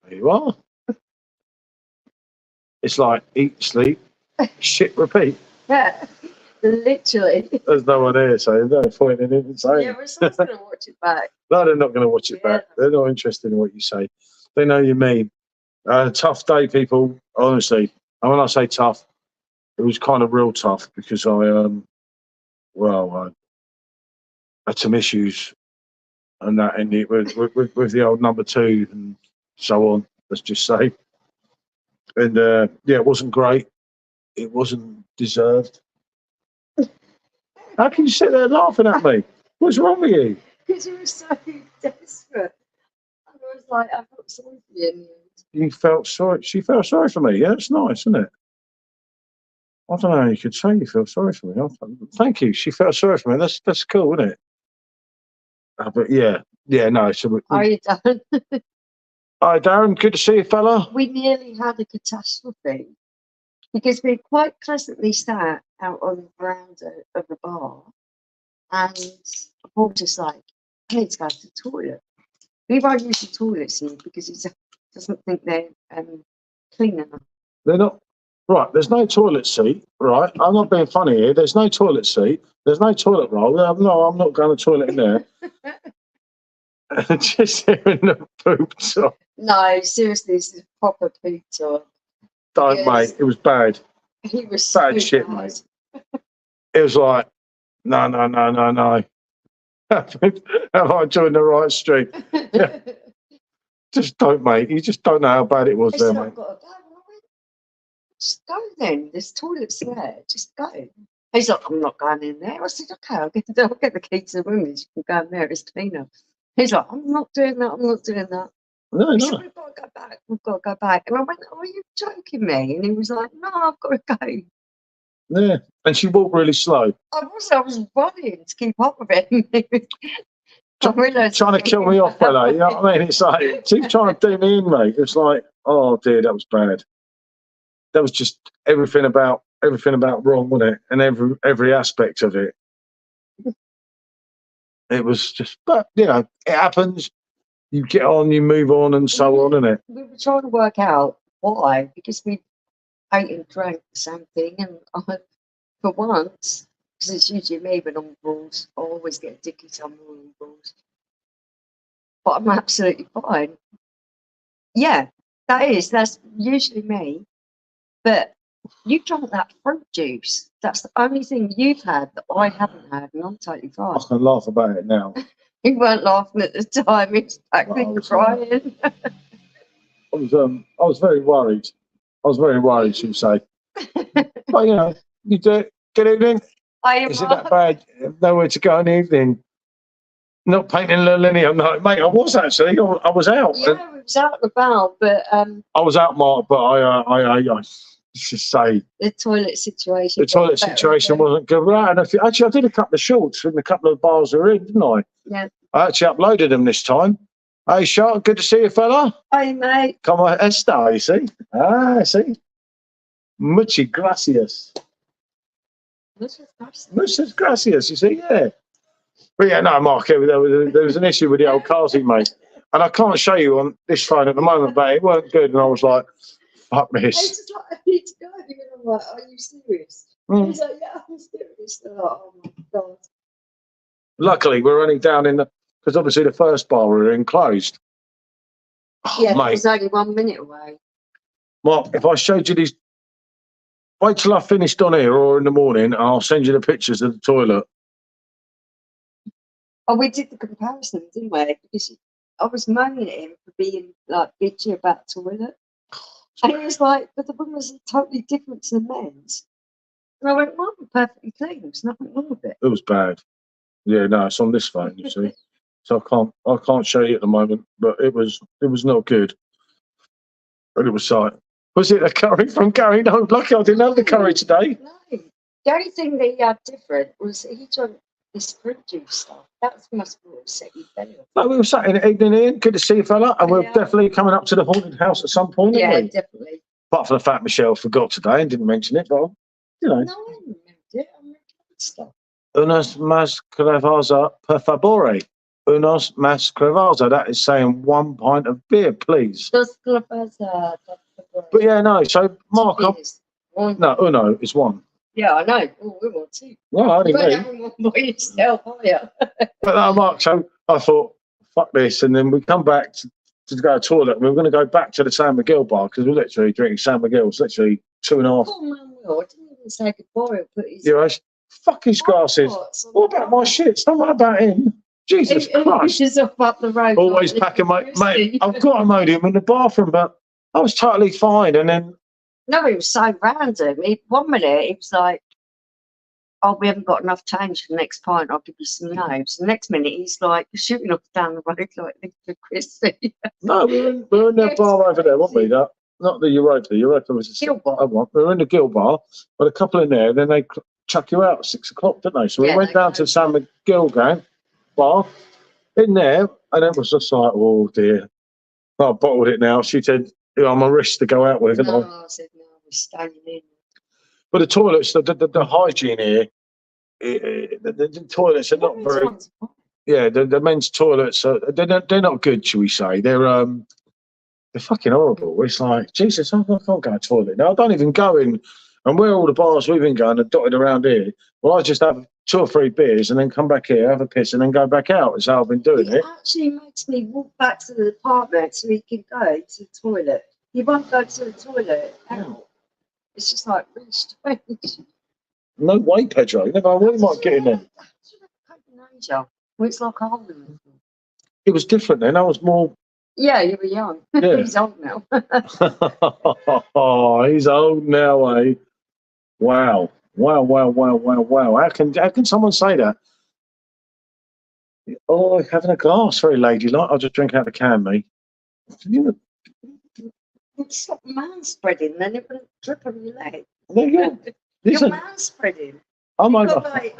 There you are. It's like eat, sleep, shit, repeat. Yeah, literally. There's no one here, so there's no point in even saying. Yeah, we're someone's going to watch it back. No, they're not going to watch it Yeah. back. They're not interested in what you say. They know you mean. Tough day, people. Honestly, and when I say tough, it was kind of real tough because I had some issues and that ended with the old number 2 and so on. Let's just say, and yeah, it wasn't great. It wasn't deserved. How can you sit there laughing at me? What's wrong with you? Because you were so desperate. I was like, I felt sorry for you in the end. You felt sorry. She felt sorry for me. Yeah, it's nice, isn't it? I don't know how you could say you feel sorry for me. Thank you. She felt sorry for me. That's cool, isn't it? But yeah, no. So Are you done? Hi, Darren. Good to see you, fella. We nearly had a catastrophe because we quite pleasantly sat out on the veranda of the bar, and Paul just like, I need to go to the toilet. We won't use the toilets here because he doesn't think they're clean enough. They're not. Right, there's no toilet seat, right? I'm not being funny here. There's no toilet seat. There's no toilet roll. No, I'm not going to the toilet in there. Just hearing the poop talk. No, seriously, this is proper poop talk. Don't, Yes. mate. It was bad. He was Bad so shit, bad. mate. It was like, no. Have I joined the right stream? Yeah. Just don't, mate. You just don't know how bad it was I there, said, mate. I've got to go. And I went, just go then. There's toilets there. Just go. He's like, I'm not going in there. I said, okay, I'll get the key to the room. You can go in there. It's cleaner. He's like, I'm not doing that. I'm not doing that. No, He said, no. we've got to go back. We've got to go back. And I went, are you joking me? And he was like, no, I've got to go. Yeah. And she walked really slow. I was running to keep up with him. I realised Trying to kill me off, fella. You know what I mean? It's like, she's trying to do me in, mate. It's like, oh, dear, that was bad. That was just everything about wrong, wasn't it? And every aspect of it. It was just, but, you know, it happens. You get on, you move on, and so on, isn't it? We were trying to work out why, because we ate and drank the same thing, and for once, because it's usually me when I'm balls, I always get a dicky tumble on balls. But I'm absolutely fine. Yeah, that's usually me. But you drank that fruit juice. That's the only thing you've had that I haven't had, and I'm totally I fine. can laugh about it now. He weren't laughing at the time, he was actually crying. I was very worried. I was very worried, she'd say. But, you know, you do it. Good evening. Is it that bad? Nowhere to go in the evening. Not painting a linear. No, mate, I was actually. I was out. Yeah, it was out and about, but I was out, Mark, but I just say the toilet situation. the toilet situation wasn't good. Right, and actually, I did a couple of shorts in a couple of bars we're in, didn't I? Yeah. I actually uploaded them this time. Hey, Shark, good to see you, fella. Hi, mate. Come on, esta, you see? See? Muchas gracias. Muchas gracias, you see? Yeah. But yeah, no, Mark, there was an issue with the old Carsey, mate. And I can't show you on this phone at the moment, but it weren't good. And I was like, fuck I this. was just like, I need to go. And I'm like, are you serious? He's like, yeah, I'm serious. And I'm like, oh my God. Luckily, we're running down because obviously the first bar we were in closed. Yeah, mate. it was only 1 minute away. Mark, if I showed you these, wait till I finished on here or in the morning, I'll send you the pictures of the toilet. Oh, we did the comparison, didn't we? Because I was moaning at him for being like bitchy about the toilet. And he was like, but the women's are totally different to the men's. And I went, well, I'm perfectly clean. There's nothing wrong with it. It was bad. Yeah, no, it's on this phone, you see. So I can't show you at the moment, but it was not good. But it was like, was it a curry from Gary? No, lucky I didn't have the curry today. No. The only thing that he had different was he drank this fruit juice stuff. That must have set you belly off. No, we were sat in the evening, Ian. Good to see you, fella. And we're Yeah. definitely coming up to the haunted house at some point, Yeah, aren't we? definitely. Apart from the fact Michelle forgot today and didn't mention it, but, you know. No, I remembered it. I remembered stuff. Unas más clavas, per favore. Unos más crevasa. That is saying 1 pint of beer, please. Dos cervezas. But yeah, no. So Mark, no, uno is one. Yeah, I know. Oh, we want two. No, only But me. everyone by yourself, are you? But no, Mark. So I thought, fuck this, and then we come back to go to the toilet. We were going to go back to the San Miguel bar because we're literally drinking San Miguel. It's literally 2.5. Oh, Manuel, I didn't even say goodbye. But he's euros. Fuck his glasses. What about my shit? It's not what about him. Jesus Christ. He's off up the road. Always like packing my Christy. mate. I've got a modem in the bathroom, but I was totally fine. And then No, he was so random. 1 minute he was like, "Oh, we haven't got enough change for the next pint. I'll give you some notes." The next minute he's like shooting off down the road like Mr. Christie. no, we were in the bar over there, weren't we? Not the Europa. The Europa was a Gill bar. We were in the Gill bar, but a couple in there. Then they chuck you out at 6 o'clock, didn't they? So we Yeah, went they down to closed San Miguel game bar in there, and it was just like, oh dear. I bottled it now. She said, I'm a risk to go out with, No, and I said no, we're staying in. but the toilets, the hygiene here, the toilets are not very. Yeah, the men's toilets are they're not good, shall we say? They're fucking horrible. It's like Jesus, I can't go to the toilet now. I don't even go in, and where all the bars we've been going are dotted around here. Well, I just have 2 or 3 beers and then come back here, have a piss, and then go back out. Is how I've been doing it. It actually makes me walk back to the apartment so he can go to the toilet. He won't go to the toilet out. It's just like really strange. No way, Pedro. Never. We might get in there. Well, it's like old. It was different then. I was more. Yeah, you were young. Yeah. He's old now. Oh, he's old now, eh? Wow. Wow. How can someone say that? Oh, having a glass, very ladylike. I'll just drink out the can, me. You Stop man spreading, then it will drip on your leg. there you go. You're Listen, man spreading. I'm You've over. got, like,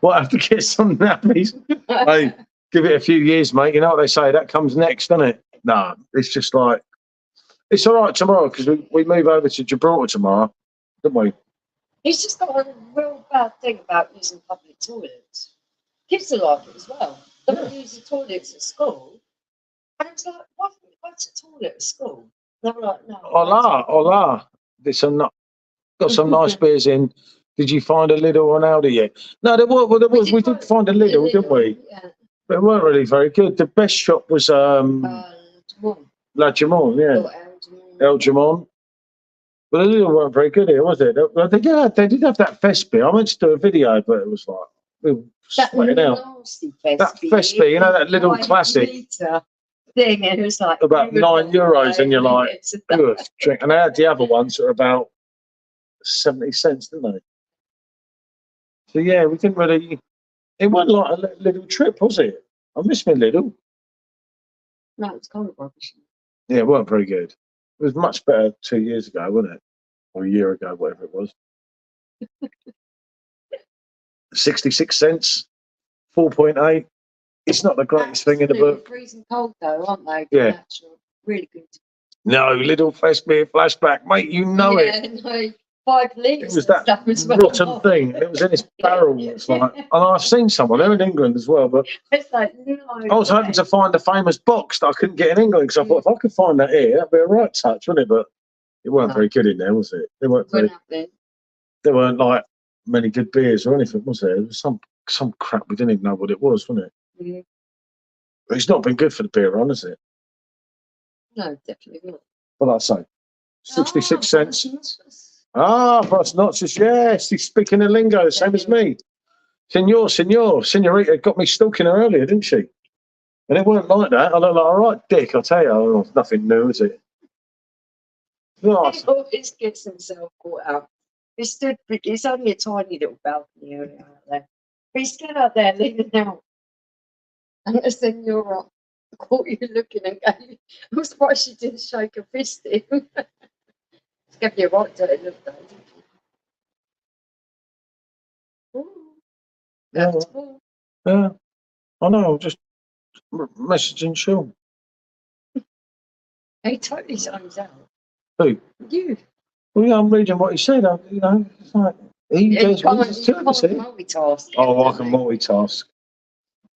Well, I have to get some nappies. Hey, give it a few years, mate. You know what they say? That comes next, doesn't it? Nah, it's just like, it's all right tomorrow because we move over to Gibraltar tomorrow, don't we? He's just got a real bad thing about using public toilets. Kids are like it as well. They don't use the toilets at school. And it's like, why don't you go to the toilet at school? They were like, no. Hola. There's got some nice beers in. Did you find a Lidl on Aldi yet? No, there was. We did find a Lidl, didn't we? Yeah. But it weren't really very good. The best shop was La Jamon, yeah. El Jamon. But the Lidl weren't very good here, was it? They did have that Fesby. I meant to do a video, but it was like, we were sweating out. Nasty That Fesby, you know, that little classic. Thing, and it was like About €9, and you're like, good drink. And they had the other ones that were about 70 cents, didn't they? So yeah, we didn't really. It wasn't like a little trip, was it? I miss my little. No, it's kind of rubbish. Yeah, it weren't very good. It was much better 2 years ago, wasn't it? Or a year ago, whatever it was. 66 cents, 4.8. It's not the greatest thing in the book. Freezing cold though, aren't they? Yeah. Natural. Really good. No, little Fesby flashback, mate. You know it. No, 5 litres. It was that stuff as well. rotten thing. It was in this barrel. It's like, and I've seen someone. They're in England as well, but It's like, no. I was hoping to find a famous box that I couldn't get in England because I thought if I could find that here, that'd be a right touch, wouldn't it? But it weren't very good in there, was it? They weren't very. There weren't like many good beers or anything, was there? There was some crap we didn't even know what it was, wasn't it? Yeah. But it's not been good for the beer run, has it? No, definitely not. What I say, 66 cents. Brass notches, yes. He's speaking the lingo, same as me. Senorita got me stalking her earlier, didn't she? And it weren't like that. I look like, all right, dick, I'll tell you. Nothing new, is it? Nice. He always gets himself caught out. It's only a tiny little balcony area out there. But he stood out there leaning out. And the senora caught you looking and gave. I was surprised she didn't shake her fist at him. She gave you a right dirty look though, didn't she? Ooh, Yeah, that's cool. yeah. I know, just messaging Sean. He totally zones out. Who? You. Well, yeah, I'm reading what he said. It's like, he Yeah, does you what can't he's telling us here. multitask. Oh, I can multitask.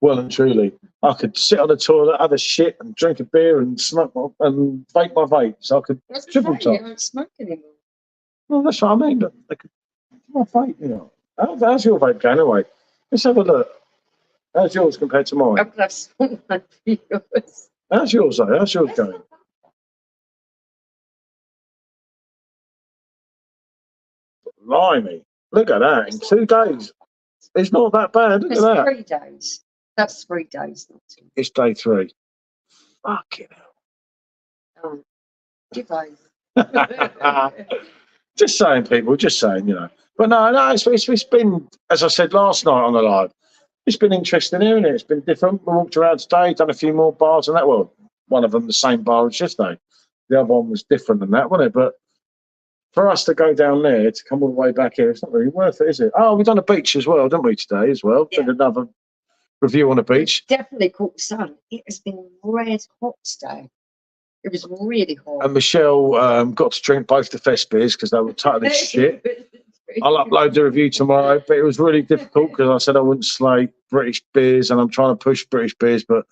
Well and truly. I could sit on the toilet, have a shit, and drink a beer, and smoke and vape my vape. So I could That's triple okay, you top. don't smoke anymore. Well, that's what I mean. But I could my vape, you know. How's your vape going anyway? Let's have a look. How's yours compared to mine? I could have someone for yours. How's yours though? How's yours going? Blimey. Look at that. In 2 days. It's not that bad. Look It's at that. 3 days. That's 3 days, not 2. It's day 3. Fucking Give over. hell. Just saying, people. Just saying, you know. But no, it's been, as I said last night on the live, it's been interesting hearing it. It's been different. We walked around today, done a few more bars and that. Well, one of them the same bar as yesterday. The other one was different than that, wasn't it? But for us to go down there to come all the way back here, it's not really worth it, is it? Oh, we've done a beach as well, didn't we, today as well? Yeah. Did another review on the beach. Definitely caught the sun. It has been red hot today. It was really hot. And Michelle got to drink both the Fest beers because they were totally shit. I'll upload the review tomorrow, but it was really difficult because I said I wouldn't slay British beers and I'm trying to push British beers, but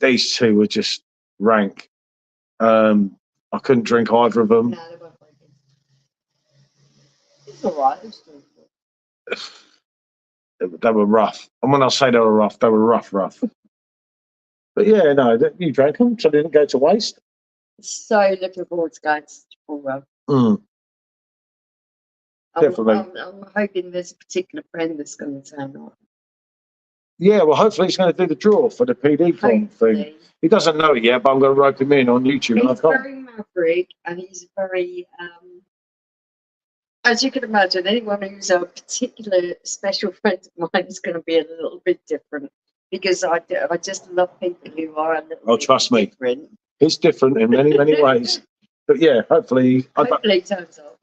these two were just rank. I couldn't drink either of them. No, they weren't very good. It's all right. It was still good. They were rough. And when I say they were rough. But yeah, no, you drank them, so they didn't go to waste. So looking forward to going to Gibraltar. Mm. Definitely. I'm hoping there's a particular friend that's going to turn up. Yeah, well, hopefully he's going to do the draw for the PD thing. Hopefully. He doesn't know it yet, but I'm going to rope him in on YouTube. And He's very maverick and he's very, as you can imagine, anyone who's a particular special friend of mine is going to be a little bit different because I just love people who are a little bit trust me. different. He's different in many, many ways. But yeah, hopefully, Hopefully he turns up.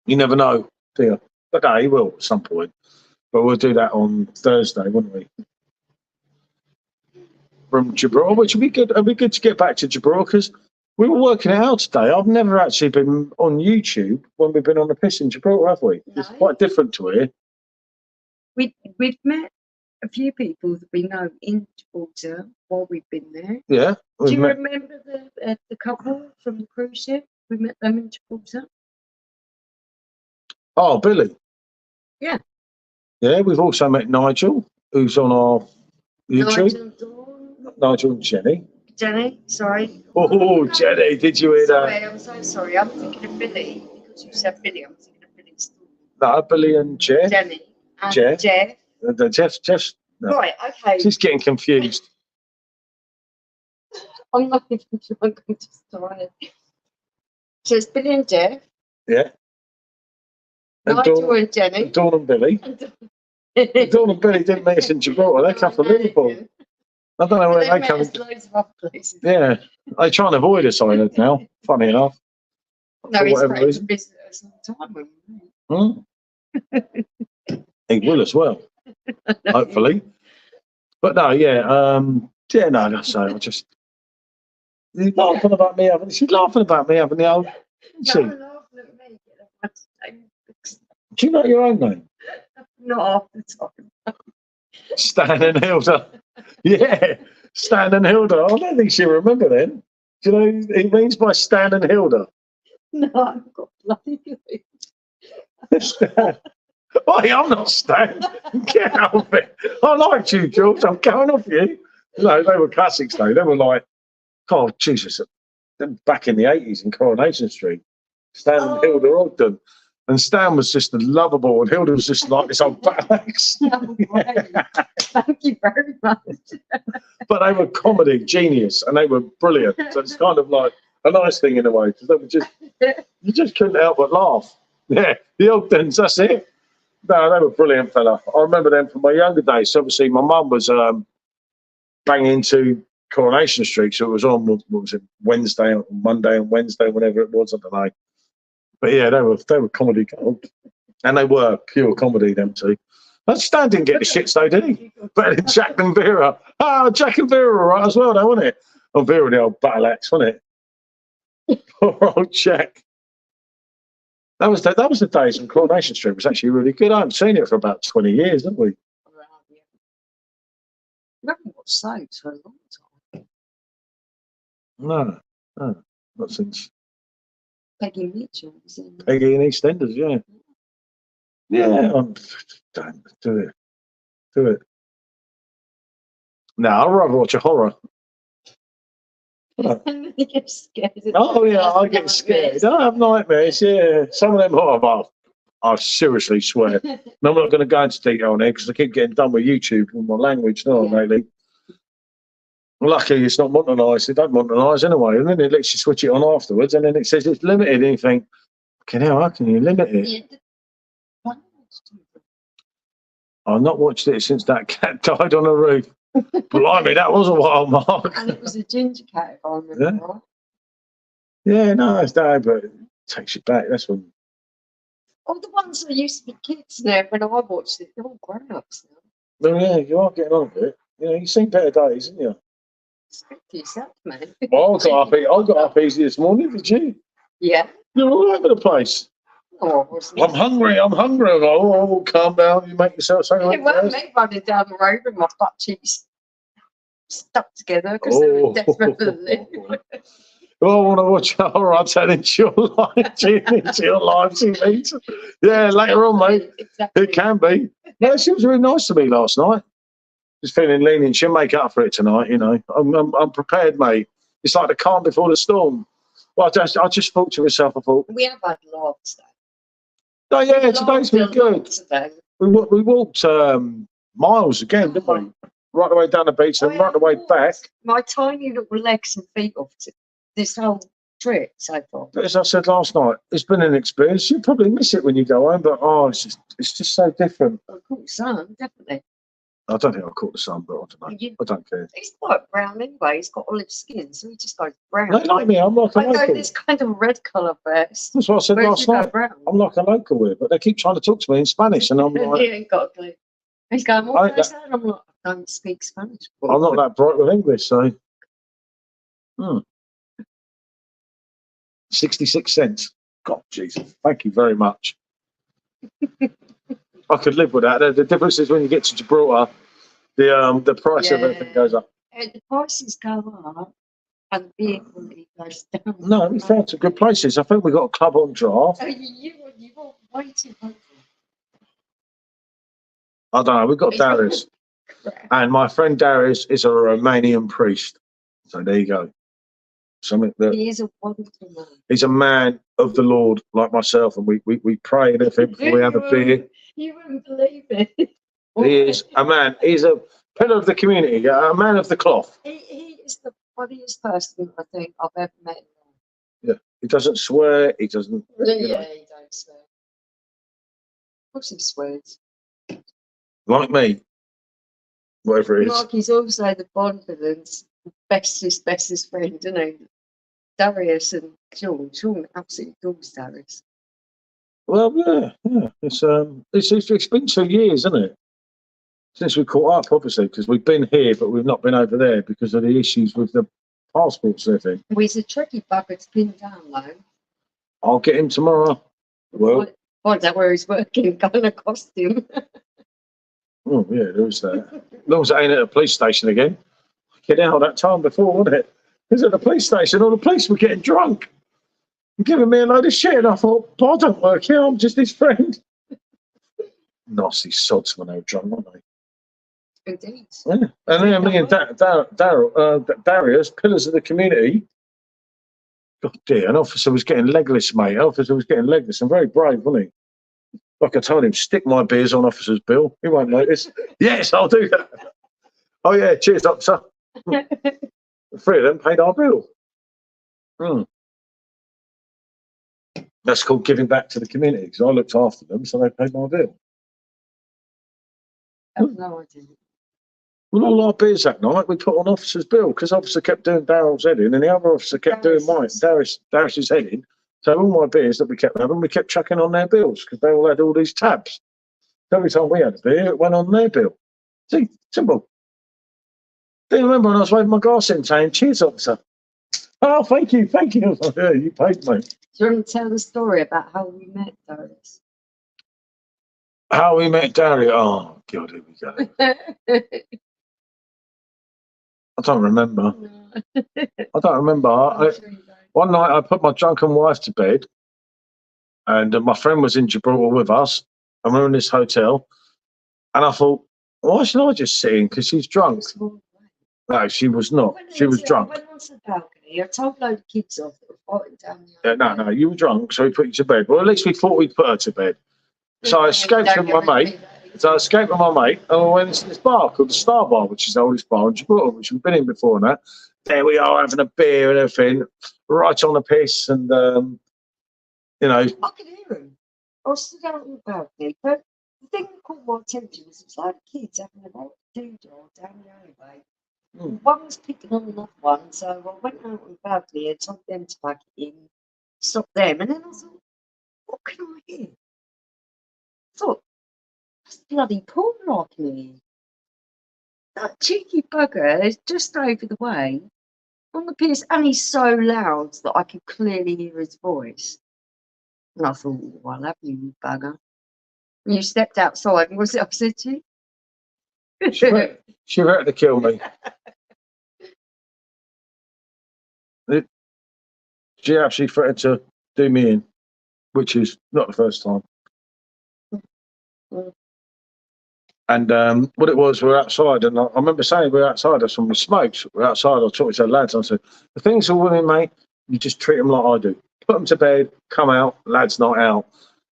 you never know, do you? But no, he will at some point. But we'll do that on Thursday, wouldn't we? From Gibraltar, which would be good. It'd be good to get back to Gibraltar because we were working it out today. I've never actually been on YouTube when we've been on the piss in Gibraltar, have we? It's No. quite different to here. We've met a few people that we know in Gibraltar while we've been there. Yeah. Do you met- remember the couple from the cruise ship? We met them in Gibraltar. Oh, Billy. Yeah. Yeah, we've also met Nigel, who's on our YouTube. Nigel, Dawn, Nigel and Jenny. Jenny, sorry. Oh, Jenny, did you hear that? Sorry, I'm so sorry. I'm thinking of Billy because you said Billy. I'm thinking of Billy's No, Billy and Jeff. Jenny and Jeff. Jeff. Jeff's. No. Right, okay. She's getting confused. I'm not even sure I'm going to start it. So it's Billy and Jeff, Yeah. And Nigel and Jenny. Dawn and Billy. Dawn and Billy didn't meet us in Gibraltar. They come from Liverpool. I don't know where they come. Loads of other places. Yeah, they try and avoid us, I heard now. Funny enough. No, For he's whatever great. reason. Visit us all the time. When He will as well, hopefully. But no, yeah, yeah, no, like I say, I just. She's laughing about me having. She's laughing about me having the old. no, laughing at me. Do you know your own name? Not half the time. Stan and Hilda. Yeah, Stan and Hilda. I don't think she'll remember then. Do you know who he means by Stan and Hilda? No, I've got bloody Stan. Wait, I'm not Stan. Get out of it. I liked you, George. I'm going off you. No, they were classics though. They were like, oh, Jesus. Back in the 80s in Coronation Street. Stan and Hilda Ogden. And Stan was just lovable and Hilda was just like this old badass. Thank you very much. But they were comedy genius and they were brilliant. So it's kind of like a nice thing in a way because they were just, you just couldn't help but laugh. Yeah, the Ogdens, that's it. No, they were brilliant fella. I remember them from my younger days. So obviously my mum was banging into Coronation Street. So it was on, what was it, Wednesday, or Monday and Wednesday, whatever it was, I don't know. But yeah, they were comedy gold. And they were pure comedy, them two. But Stan didn't get the shits though, did he? Better than Jack and Vera. Oh, Jack and Vera were right as well, though, wasn't it? Oh, Vera, the old battle axe, wasn't it? Poor old Jack. That was the days when Coronation Street was actually really good. I haven't seen it for about 20 years, haven't we? got soaps for a long time. No, no, not since Peggy Mitchell was in. Peggy and EastEnders. Yeah, yeah. Don't do it. Do it. No, I'd rather watch a horror. And you get scared. Oh yeah, I get scared. I have nightmares. Yeah, some of them horror. I seriously swear. And I'm not going to go into detail on it because I keep getting done with YouTube with my language, no, Yeah. lately. Lucky it's not modernised. They don't modernise anyway, and then it lets you switch it on afterwards, and then it says it's limited, and you think, "Okay, how can you limit it?" Yeah. I've not watched it since that cat died on the roof. Blimey, that was a while, Mark. And it was a ginger cat, if I remember right. Yeah, no, it's that, but it takes you back. That's when. All the ones that used to be kids now, when I watched it, they're all grown ups now. Oh yeah, you are getting on a bit. You know, you've seen better days, haven't you? Speak to yourself, man. Well, I got up easy this morning, did you? Yeah. You're all over the place. Oh, I wasn't. I'm hungry. Oh, calm down. You make yourself so It wasn't me running down the road with my butt cheeks stuck together because they Oh. were desperate for the live. Well, I want to watch horror. I'll tell into your live, into your live TV. Yeah, later on, mate. Exactly. It can be. No, she was really nice to me last night. Just feeling lenient. She'll make up for it tonight. You know, I'm prepared, mate. It's like the calm before the storm. Well, I just thought to myself, I thought, We have had laughs though. oh yeah, We today's laughed been a lot good. today. We walked miles again, didn't we? Right the way down the beach and right the way back. My tiny little legs and feet off this whole trip so far. But as I said last night, it's been an experience. You probably miss it when you go home, but it's just so different. Of course, son, definitely. I don't think I caught the sun, but I don't know. I don't care. He's quite brown anyway. He's got olive skin, so he just goes brown. No, like me, I'm like a I know local. this kind of red colour first. That's what I said Where's last you go night. brown? I'm like a local here, but they keep trying to talk to me in Spanish, and I'm He like, ain't got a clue. He's going, what is that? I'm like, I don't speak Spanish. I'm not that bright with English, so. 66 cents. God, Jesus. Thank you very much. I could live with that. The difference is when you get to Gibraltar, the price of everything goes up. The prices go up and the beer quality goes down. No, we found some good places. I think we got a club on draft. Oh, you were way too hopeful. I don't know. We've got Darius. And my friend Darius is a Romanian priest. So there you go. Something that He is a wonderful man. he's a man of the Lord, like myself, and we pray and everything before we have a beer. You wouldn't believe it. He is a man. He's a pillar of the community, a man of the cloth. He is the funniest person I think I've ever met. He doesn't swear. He doesn't. Yeah, You know. he don't swear. Of course he swears. Like me. Whatever it is. Mark is also the Bondvillain's bestest friend, isn't he? Darius and Sean. Sean absolutely adores Darius. Well, yeah. It's been 2 years, isn't it? Since we caught up, obviously, because we've been here, but we've not been over there because of the issues with the passports and everything. Well, he's a tricky bugger to pin down, though. I'll get him tomorrow. Well, Find out where he's working, going across him. oh yeah, there was that. As long as it ain't at a police station again. Get out that time before, wasn't it? It was at the police station. All the police were getting drunk and giving me a load of shit. And I thought, I don't work here. I'm just his friend. Nasty sods when they were drunk, weren't they? Indeed. Yeah. And then me and Darius, pillars of the community. God dear, an officer was getting legless, mate. An officer was getting legless and very brave, wasn't he? Like I told him, stick my beers on officer's bill. He won't notice. Yes, I'll do that. Oh yeah, cheers, officer. The three of them paid our bill. That's called giving back to the community because I looked after them, so they paid my bill. I have no idea. Well, all our beers that night we put on officer's bill because officer kept doing Daryl's heading and the other officer kept doing mine, Darius's heading. So all my beers that we kept having, we kept chucking on their bills because they all had all these tabs. Every time we had a beer, it went on their bill. See, simple. Do you remember when I was waving my glass in saying, cheers, officer? Oh, thank you. I was like, yeah, you paid me. Do you want to tell the story about how we met, Darius? How we met Darius? Oh, God, here we go. I don't remember. No. I don't remember. I'm sure you don't. One night I put my drunken wife to bed, and my friend was in Gibraltar with us, and we were in this hotel, and I thought, why should I just sit in? Because she's drunk. No, she was not. She was drunk. I went on to the balcony. I told a load of kids off that were fighting down the No, you were drunk, so we put you to bed. Well, at least we thought we'd put her to bed. So I escaped from my mate. So I escaped with my mate, and we went to this bar called the Star Bar, which is the oldest bar in Gibraltar, which we've been in before now. There we are having a beer and everything, right on the piss, and you know. I could hear him. I was stood out on the balcony, but the thing that caught my attention was it was like kids having a right doo-dah down the alleyway. One was picking on another one, so I went out on the balcony and told them to pack it in, stop them, and then I thought, what can I hear? I thought, that's bloody porn I can hear. That cheeky bugger is just over the way on the piss, and he's so loud that I could clearly hear his voice. And I thought, well, I'll have you, bugger. And you stepped outside, and was it I said to you? She ready to kill me. She actually threatened to do me in, which is not the first time. And what it was, we were outside, and I remember saying we were outside, that's when we smoked. We were outside, I was talking to the lads, I said, the things are women, mate, you just treat them like I do. Put them to bed, come out, lads not out.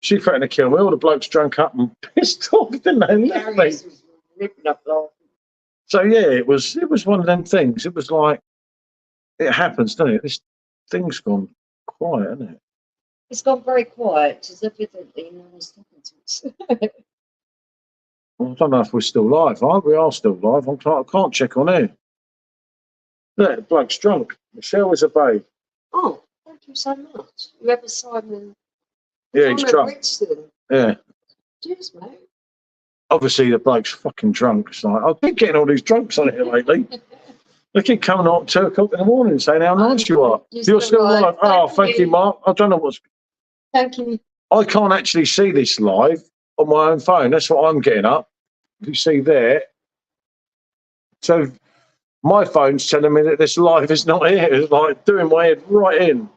She threatened to kill me. All the blokes drunk up and pissed off, didn't they? Left me. So yeah, it was one of them things. It was like, it happens, doesn't it? This thing's gone quiet, hasn't it? It's gone very quiet, because evidently no one's talking to us. Well, I don't know if we're still live, aren't we? We are still live. I can't check on here. Look, the bloke's drunk. Michelle is a babe. Oh, thank you so much. Whoever Simon. Yeah, he's drunk. Richardson. Yeah. Cheers, mate. Obviously, the bloke's fucking drunk. It's like, I keep getting all these drunks on here lately. They keep coming up at 2 o'clock in the morning saying how nice you are. You're still live. Oh, thank you, Mark. I don't know what's. Thank you. I can't actually see this live on my own phone. That's what I'm getting up. You see there. So my phone's telling me that this live is not here. It's like doing my head right in.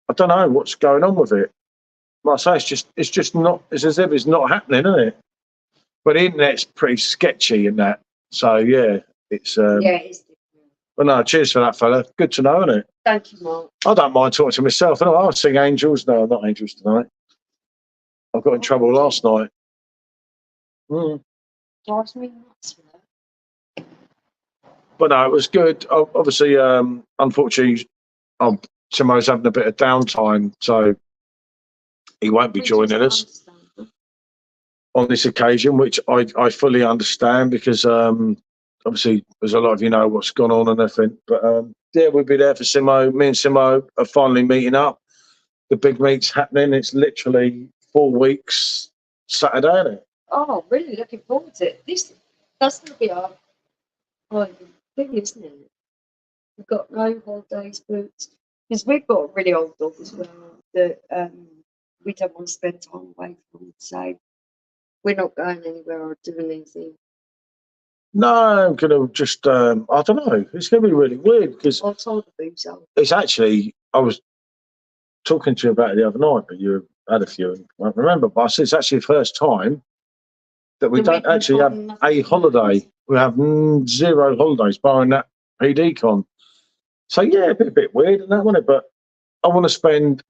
I don't know what's going on with it. Like I say, it's just not. It's as if it's not happening, isn't it? But the internet's pretty sketchy in that. So yeah, it's. Yeah, it's different. Well, no, cheers for that, fella. Good to know, isn't it? Thank you, Mark. I don't mind talking to myself. I'll sing Angels. No, not Angels tonight. I got in trouble last night. Drives me nuts for that. But no, it was good. Obviously, unfortunately, Timo's having a bit of downtime, so he won't be joining us on this occasion, which I fully understand because obviously, as a lot of you know, what's gone on and everything. But yeah, we'll be there for Simo. Me and Simo are finally meeting up. The big meet's happening. It's literally 4 weeks Saturday, isn't it? Oh, really looking forward to it. That's going to be our thing, isn't it? We've got no holidays booked because we've got a really old dog as well that we don't want to spend time away from. So we're not going anywhere or doing anything. No, I'm gonna just I don't know. It's gonna be really weird because it's actually I was talking to you about it the other night, but you had a few and won't remember. But I said it's actually the first time that we don't actually have a holiday. We have 0 holidays, barring that PD con. So yeah, it'd be a bit weird and that, wouldn't it? But I want to spend.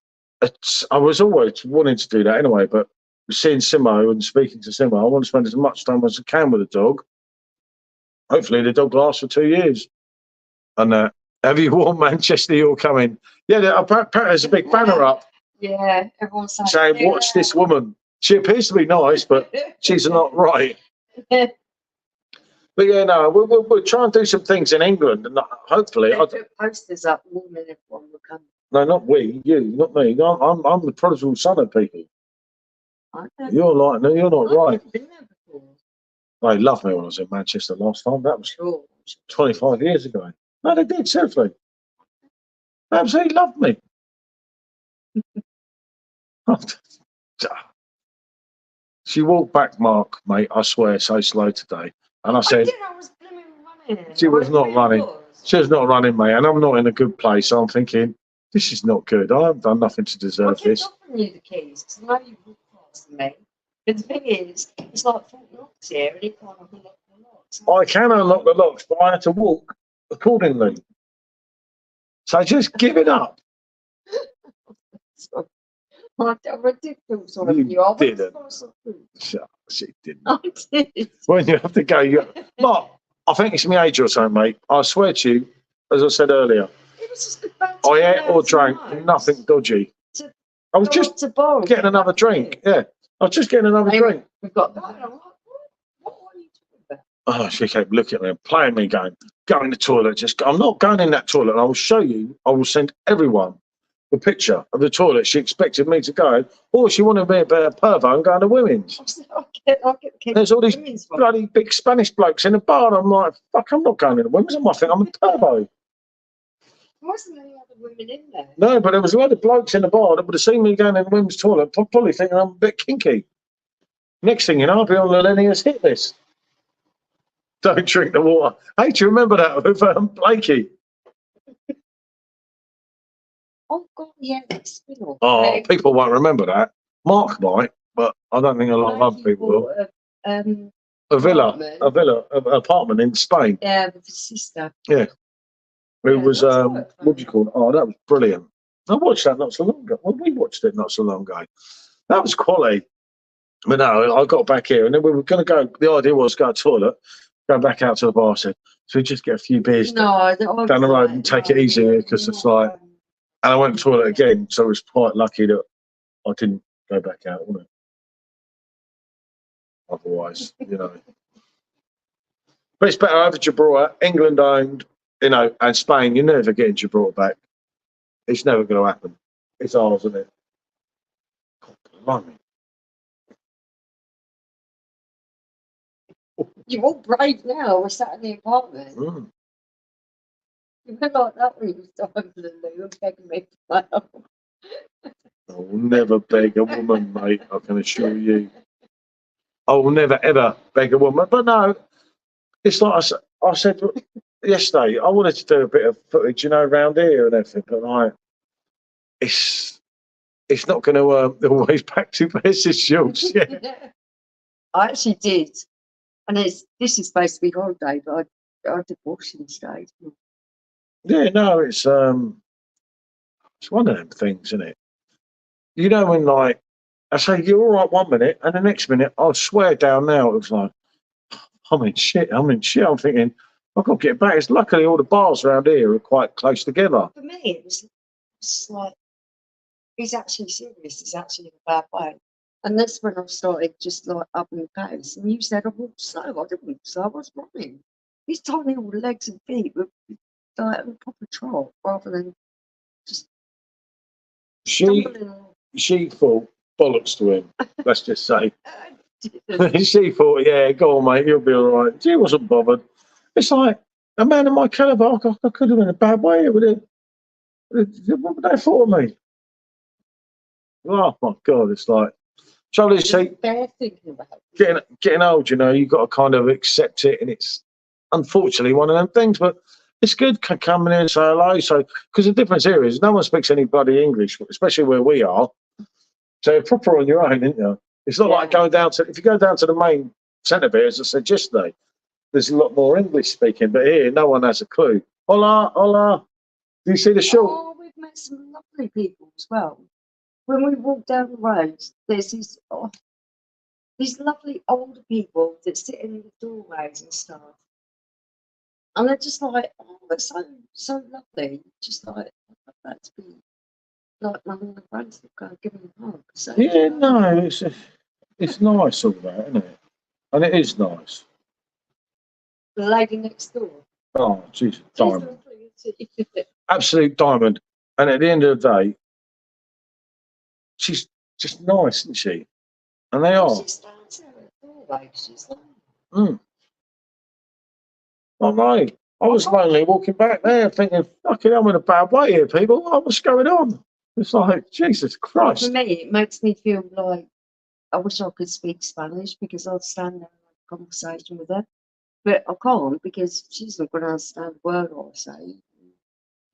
I was always wanting to do that anyway. But seeing Simo and speaking to Simo, I want to spend as much time as I can with the dog. Hopefully, the dog lasts for 2 years. And have you worn Manchester? You're coming. Yeah, apparently there's a big banner up. Yeah, everyone's saying, "Watch this woman. She appears to be nice, but she's not right." But yeah, no, we'll try and do some things in England, and hopefully, I'll put posters up, warning everyone will come. No, not we, you, not me. I'm the prodigal son of people. You're like, no, you're not right. I've been there before. They loved me when I was in Manchester last time. That was 25 years ago. No, they did, seriously. They absolutely loved me. She walked back, Mark, mate, I swear, so slow today. And I said, I was blooming running She was Well, not it really running. was. She was not running, mate, and I'm not in a good place. So I'm thinking, this is not good. I haven't done nothing to I deserve kept this. offering you the keys because I know you walk faster than me. But the thing is, it's like Fort Knox here, and it can't unlock the locks. I can unlock the locks, but I had to walk accordingly. So just give it up. So, I did feel sorry You for you. I was didn't. sorry. She didn't. I did. When you have to go, Mark, I think it's my age or something, mate. I swear to you, as I said earlier, It was just about I ate or 2,000 drank miles. nothing dodgy. To I was Go just up to bar and getting get another back drink. in. Yeah, I was just getting another Anyway, drink. We've got that. And I'm like, what are you talking about? Oh, she kept looking at me and playing me, going, go in the toilet. I'm not going in that toilet. And I will show you, I will send everyone the picture of the toilet she expected me to go in, or she wanted me to be a pervo and go into women's. I said, I'll get the kids There's all these women's one. bloody big Spanish blokes in the bar. And I'm like, fuck, I'm not going in the women's. I might think I'm a pervo. There wasn't any other women in there. No, but there was a lot of blokes in the bar that would have seen me going in the women's toilet, probably thinking I'm a bit kinky. Next thing you know, I'll be on the Lennia's hit list. Don't drink the water. Hey, do you remember that with Blakey? Oh, God, yeah, it's spin-off. Oh, people won't remember that. Mark might, but I don't think a lot of other people will. A apartment in Spain. Yeah, with his sister. It was, that's quite what do you call it? Oh, that was brilliant. I watched that not so long ago. Well, we watched it not so long ago. That was quality. But no, I got back here and then we were going to go. The idea was go to the toilet, go back out to the bar. I said, so we just get a few beers down the road and take it easy here because it's like, and I went to the toilet again. So I was quite lucky that I didn't go back out, wasn't it? Otherwise, you know. But it's better over Gibraltar, England owned, you know, and Spain. You're never getting Gibraltar back. It's never going to happen. It's ours, isn't it? God, blimey. You're all brave now. We're sat in the apartment. Mm. You were like that when you was talking to the loo and begging me to fail. I will never beg a woman, mate. I can assure you. I will never ever beg a woman. But no, it's like I said yesterday. I wanted to do a bit of footage, you know, around here and everything. But like, it's not going to always back to basic shorts. Yeah. I actually did, and this is supposed to be holiday, but I did washing today. Yeah, no, it's one of them things, isn't it? You know, when like I say you're all right 1 minute, and the next minute I swear down now it was like I'm in shit. I'm thinking I've got to get back. It's luckily all the bars around here are quite close together. For me, it was like he's actually serious. He's actually in a bad way. And that's when I started just like upping the pace. And you said I walked slow. I didn't walk slow. I was running. These tiny little legs and feet were like a proper trot rather than just She stumbling along. she thought bollocks to him. Let's just say I didn't. she thought, yeah, go on, mate, you'll be all right. She wasn't bothered. It's like a man of my caliber. I could have been in a bad way with it. What would they thought of me? Oh my God! It's like trouble is, see, They're thinking about it. getting old. You know, you've got to kind of accept it, and it's unfortunately one of them things. But it's good coming in and say hello. So, because the difference here is no one speaks any bloody English, especially where we are. So you're proper on your own, isn't you? It's not like going down to if you go down to the main centre bit, as I said yesterday. There's a lot more English speaking, but here no one has a clue. Hola, hola. Do you see the short? Oh, we've met some lovely people as well. When we walk down the road, there's these lovely older people that sit in the doorways and stuff. And they're just like, oh, they're so lovely. Just like, I'd love that to be like mum and friends that go give them a hug. So, Yeah, no, it's nice all that, isn't it? And it is nice. the lady next door. Oh, she's She's diamond, lovely, isn't she? absolute diamond. And at the end of the day, she's just nice, isn't she? And they are. She stands there at the doorway. She's like, Mm. I know. I was lonely walking back there, thinking, "Fucking, I'm in a bad way here, people. What's going on?" It's like Jesus for Christ. me, it makes me feel like I wish I could speak Spanish because I'd stand there and have a conversation with her. But I can't because she's not going to understand a word I say.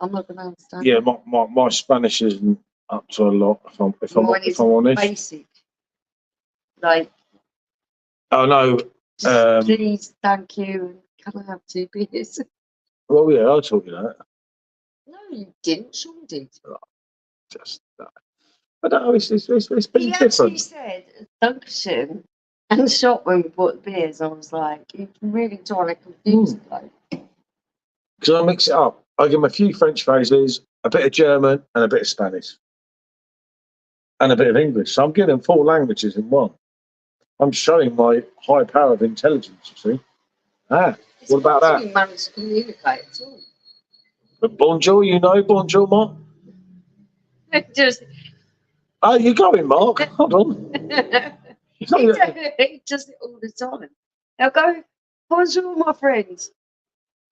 I'm not going to understand. Yeah, my Spanish isn't up to a lot. If I'm Mine is honest. basic. Like, Oh no. just please, thank you. Can I have 2 beers? Well, yeah, I told you that. No, you didn't. Sean did. Just. I don't know. It's been He actually different. said, Dunkerson and the shop when we bought the beers. I was like, you're really trying to confuse the bloke. Because I mix it up. I give him a few French phrases, a bit of German, and a bit of Spanish, and a bit of English. So I'm giving him 4 languages in one. I'm showing my high power of intelligence. You see? Ah, what about that? You managed to communicate at all. But bonjour, you know, bonjour, Mark. Just, Oh, you going, Mark? Hold on. he does it all the time. Now go, bonjour, my friends.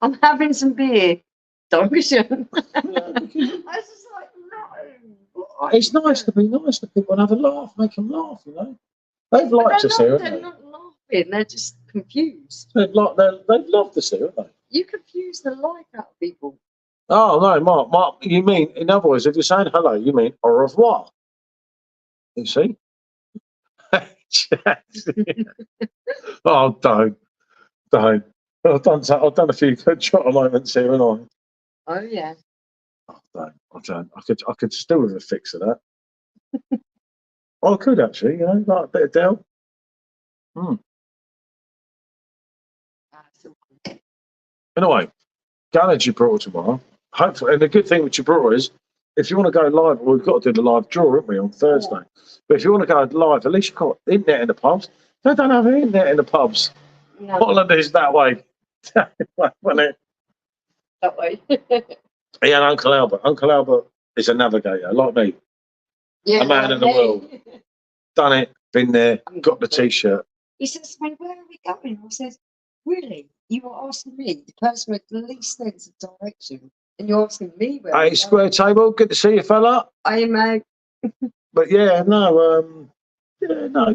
I'm having some beer. Dunkerson. I was just like, no. It's nice to be nice to people and have a laugh, make them laugh, you know. They've liked us here, haven't They're they? not laughing, they're just confused. They've loved us here, haven't they? You confuse the life out of people. Oh no, Mark, you mean, in other words, if you're saying hello, you mean au revoir. You see? Oh, don't. I've done a few good Trotter moments here, haven't I? Oh yeah. Oh, don't. I could still with a fix of that. I could actually, you know, like a bit of Dell. Anyway, going to Gibraltar tomorrow. Hopefully, and the good thing with Gibraltar is, if you want to go live, we've got to do the live draw, haven't we, on Thursday? But if you want to go live, at least you've got internet in the pubs. They don't have internet in the pubs. No, Holland is that way. Wasn't it? that way. Yeah, and Uncle Albert. Uncle Albert is a navigator, like me. Yeah, A man in the world. Done it, been there, got the T-shirt. He says to me, where are we going? I says, really? You are asking me, the person with the least sense of direction, and you're asking me where Hey, Square Table, good to see you, fella. I am. But yeah, no,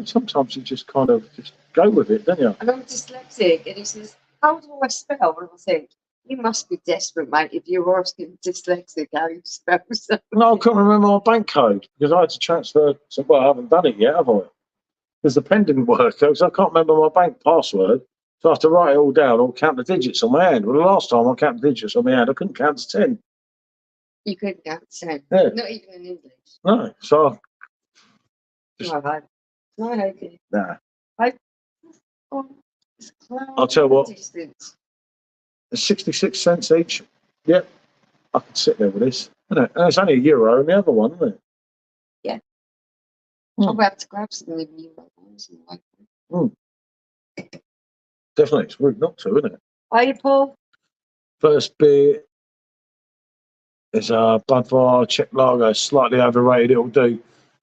sometimes you just kind of just go with it, don't you? And I'm dyslexic, and he says, how do I spell? And I think, you must be desperate, mate, if you're asking dyslexic how you spell something. No, I couldn't remember my bank code because I had to transfer. Well, I haven't done it yet, have I? Because the pen didn't work, so I can't remember my bank password. So I have to write it all down or count the digits on my hand. Well, the last time I counted the digits on my hand, I couldn't count to 10. You couldn't count to 10. Yeah. Not even in English. No, so No, okay. nah. I'll tell you what. It's 66 cents each. Yep, I could sit there with this. Isn't it? And it's only €1 in the other one, isn't it? Yeah. Mm. I'll have to grab some of you. Definitely, it's rude not to, isn't it? Are you, Paul? First beer is a Budvar Czech lager, slightly overrated. It'll do.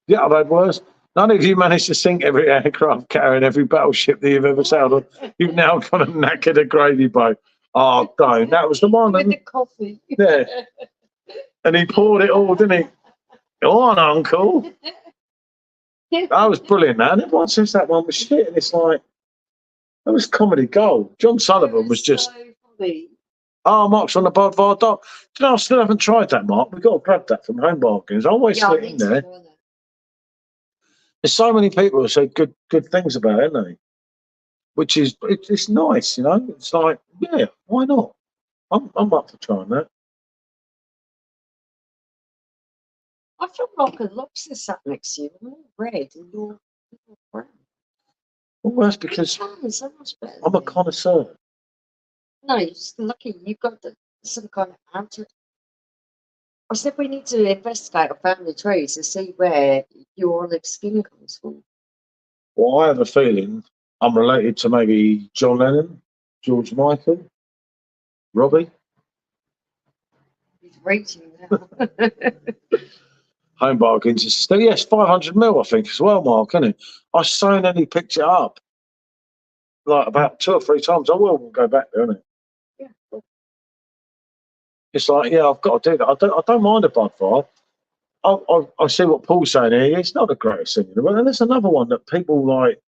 Yeah, I've had worse. None of you managed to sink every aircraft carrying every battleship that you've ever sailed on. You've now got a knackered a gravy boat. Oh, don't. That was the one. With the coffee. Yeah. And he poured it all, didn't he? Go on, Uncle. That was brilliant, man. Everyone says that one was shit, and it's like, that was comedy gold. John Sullivan was just, so funny. oh, Mark's on the Budvar dock. Do you know, I still haven't tried that, Mark. We've got to grab that from Home Bargains. I always slip in there. There's so many people who say good things about it, isn't they? Which is, it's nice, you know. It's like, yeah, why not? I'm up for trying that. I feel like a lobster sat next to you. I'm all red and you're brown. Well, that's because So much better I'm a connoisseur. No, you're just lucky. You've got some kind of answer. I said we need to investigate our family trees to see where your olive skin comes from. Well, I have a feeling I'm related to maybe John Lennon, George Michael, Robbie. He's reaching now. Home Bargains is still, yes, 500ml, I think, as well, Mark, isn't it? I so nearly picked it up like about 2 or 3 times. I will go back there, isn't it? Yeah. It's like, yeah, I've got to do that. I don't mind a Budvar. I see what Paul's saying here. It's not the greatest thing in the world. And there's another one that people like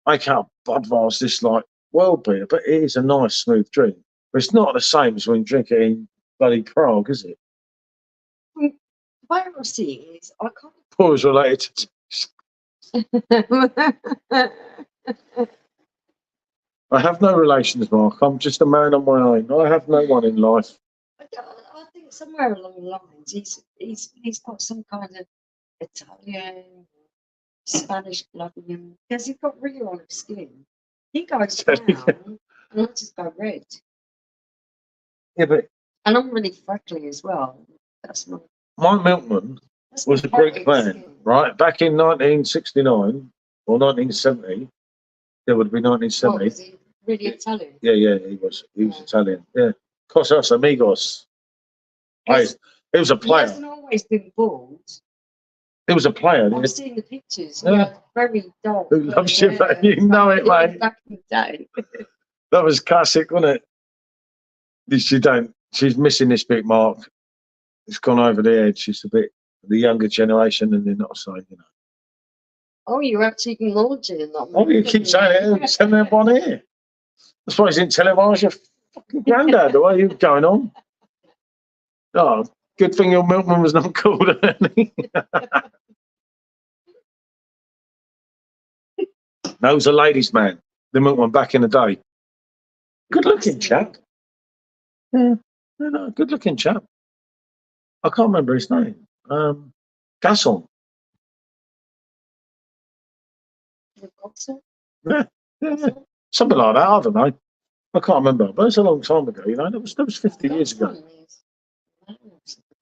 make out Budvar's this like world beater, but it is a nice, smooth drink. But it's not the same as when you drink it in bloody Prague, is it? The way I see it is, I Poor is related to. can't. I have no relations, Mark. I'm just a man on my own. I have no one in life. I think somewhere along the lines, he's got some kind of Italian, Spanish blood in him because he's got really olive skin. He goes brown, and I just go red. Yeah, but And I'm really freckly as well. That's not. my milkman That's was my a Greek Celtic man, skin. right? Back in 1969 or 1970. It would be What 1970. was he? Really Italian? Yeah, he was. He was Yeah. Italian. Yeah. Cosas Amigos. Yes. He was a He player. hasn't always been bald. He was a player. I've seen the pictures. Yeah. Yeah, very dark. Who loves you, mate? You know it, mate. Back in the day. That was classic, wasn't it? She don't. She's missing this bit, Mark. It's gone over the edge. She's a bit the younger generation, and they're not saying, you know. Oh, you're actually acknowledging that. Oh, you keep saying it. Send that one here. That's why he's in televised your fucking granddad. The way you're going on. Oh, good thing your milkman was not called Ernie. No, he was a ladies' man. The milkman back in the day. Good looking chap. Yeah, no, good looking chap. I can't remember his name. Gasson. Yeah, something like that. I don't know. I can't remember, but it's a long time ago. You know, that was 50 years ago.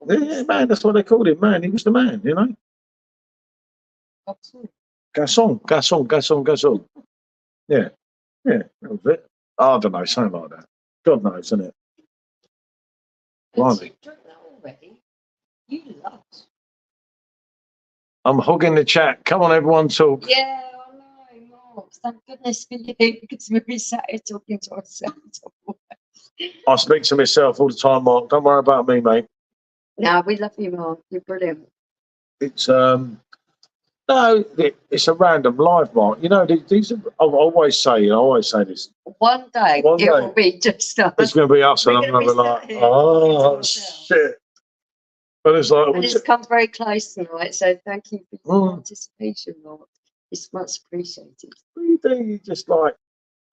Yeah, man, that's what they called him. Man, he was the man. You know. Gasson. Yeah, that was it. I don't know, something like that. God knows, isn't it? Blimey. You love. I'm hogging the chat. Come on, everyone, talk. Yeah, I know, Mark. Thank goodness for you because we'll be sat here talking to ourselves. I speak to myself all the time, Mark. Don't worry about me, mate. No, we love you, Mark. You're brilliant. It's no, it's a random live, Mark. You know, these are. I always say this. One day One it day. will be just us. It's going to be us, and We're I'm gonna going to be be like, sat here oh talking to ourselves. shit. But it's like, And it's come very close tonight, so thank you for your Mm. participation, Mark. It's much appreciated. what do you do? You just like,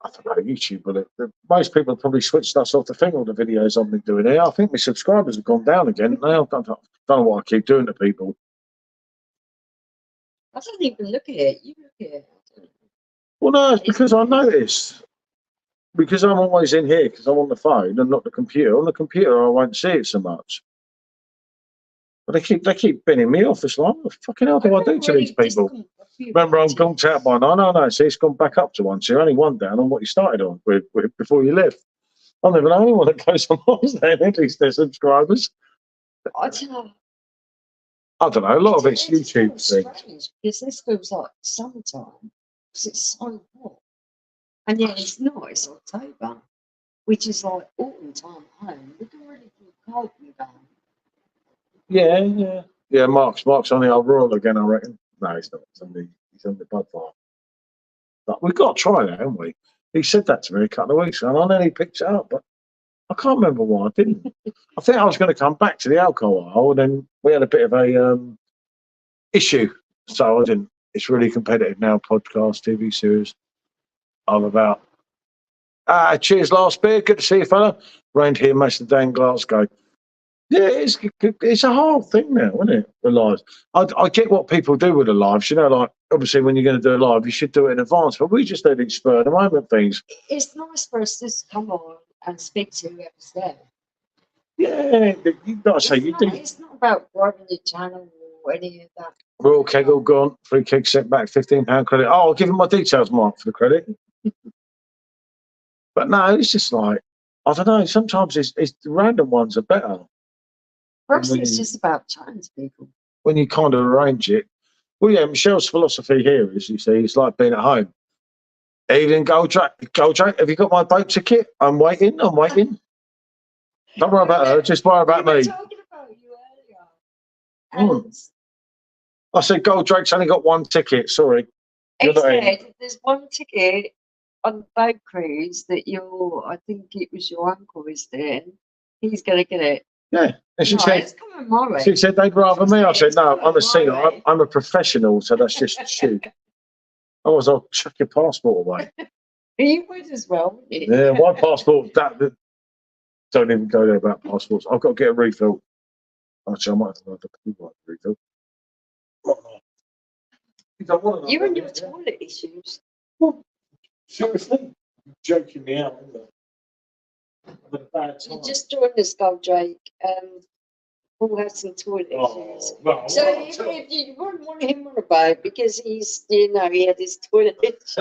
I don't know, YouTube, but most people have probably switched us off the thing, all the videos I've been doing here. I think my subscribers have gone down again. Now, I don't know what I keep doing to people. I don't even look at it. You look at it. Well, no, it's because I notice. Because I'm always in here, because I'm on the phone and not the computer. On the computer, I won't see it so much. But they keep binning me off. It's like, what the fucking hell do I do to these people? Remember, I'm gonked out by 9. No, see, it's gone back up to 1. So you're only 1 down on what you started on with before you left. I never know anyone that goes on there, at least their subscribers. I don't know. I don't know, a lot of it's YouTube things. Strange because this feels like summertime because it's so hot. And yet it's not, it's October, which is like autumn time home. We can really feel cold in the van. Yeah, Mark's on the old Royal again, I reckon. No, he's not. He's on the Budvar. But we've got to try that, haven't we? He said that to me a couple of weeks ago, and I nearly picked it up, but I can't remember why I didn't. I think I was going to come back to the alcohol aisle, and then we had a bit of a issue, so I didn't. It's really competitive now, podcast, TV series. I'm about. Cheers, last beer. Good to see you, fella. Rained here most of the day in Glasgow. Yeah, it's a hard thing now, isn't it? The lives. I get what people do with the lives. You know, like obviously when you're going to do a live, you should do it in advance. But we just do these spur of the moment things. It's nice for us to just come on and speak to whoever's there. Yeah, you gotta say you do. It's not about growing your channel or any of that. Royal keg all gone. Free keg sent back. £15 credit. Oh, I'll give him my details, Mark, for the credit. But no, it's just like I don't know. Sometimes it's the random ones are better. For us, it's just about chatting to people. When you kind of arrange it. Well, yeah, Michelle's philosophy here is, you see, it's like being at home. Evening, Goldrake, have you got my boat ticket? I'm waiting. Don't worry about her, just worry about me. We were talking about you earlier. And I said, Goldrake's only got 1 ticket, sorry. he said, there's 1 ticket on the boat cruise that I think it was your uncle is there. He's going to get it. Yeah. And she No, said, it's coming my way. she said they'd rather me. I said, no, I'm a singer. Right. I'm a professional, so that's just shoot. Otherwise, I'll chuck your passport away. You would as well, wouldn't you? Yeah, my passport, that don't even go there about passports. I've got to get a refill. Actually, I might have to pay for a refill. You and your toilet issues. Seriously? Joking me out, isn't it? I'm in a bad You time. just joined us, Goldrake. Paul has some toilet issues. Well, So if you wouldn't want him on a boat because he's, he had his toilet issues.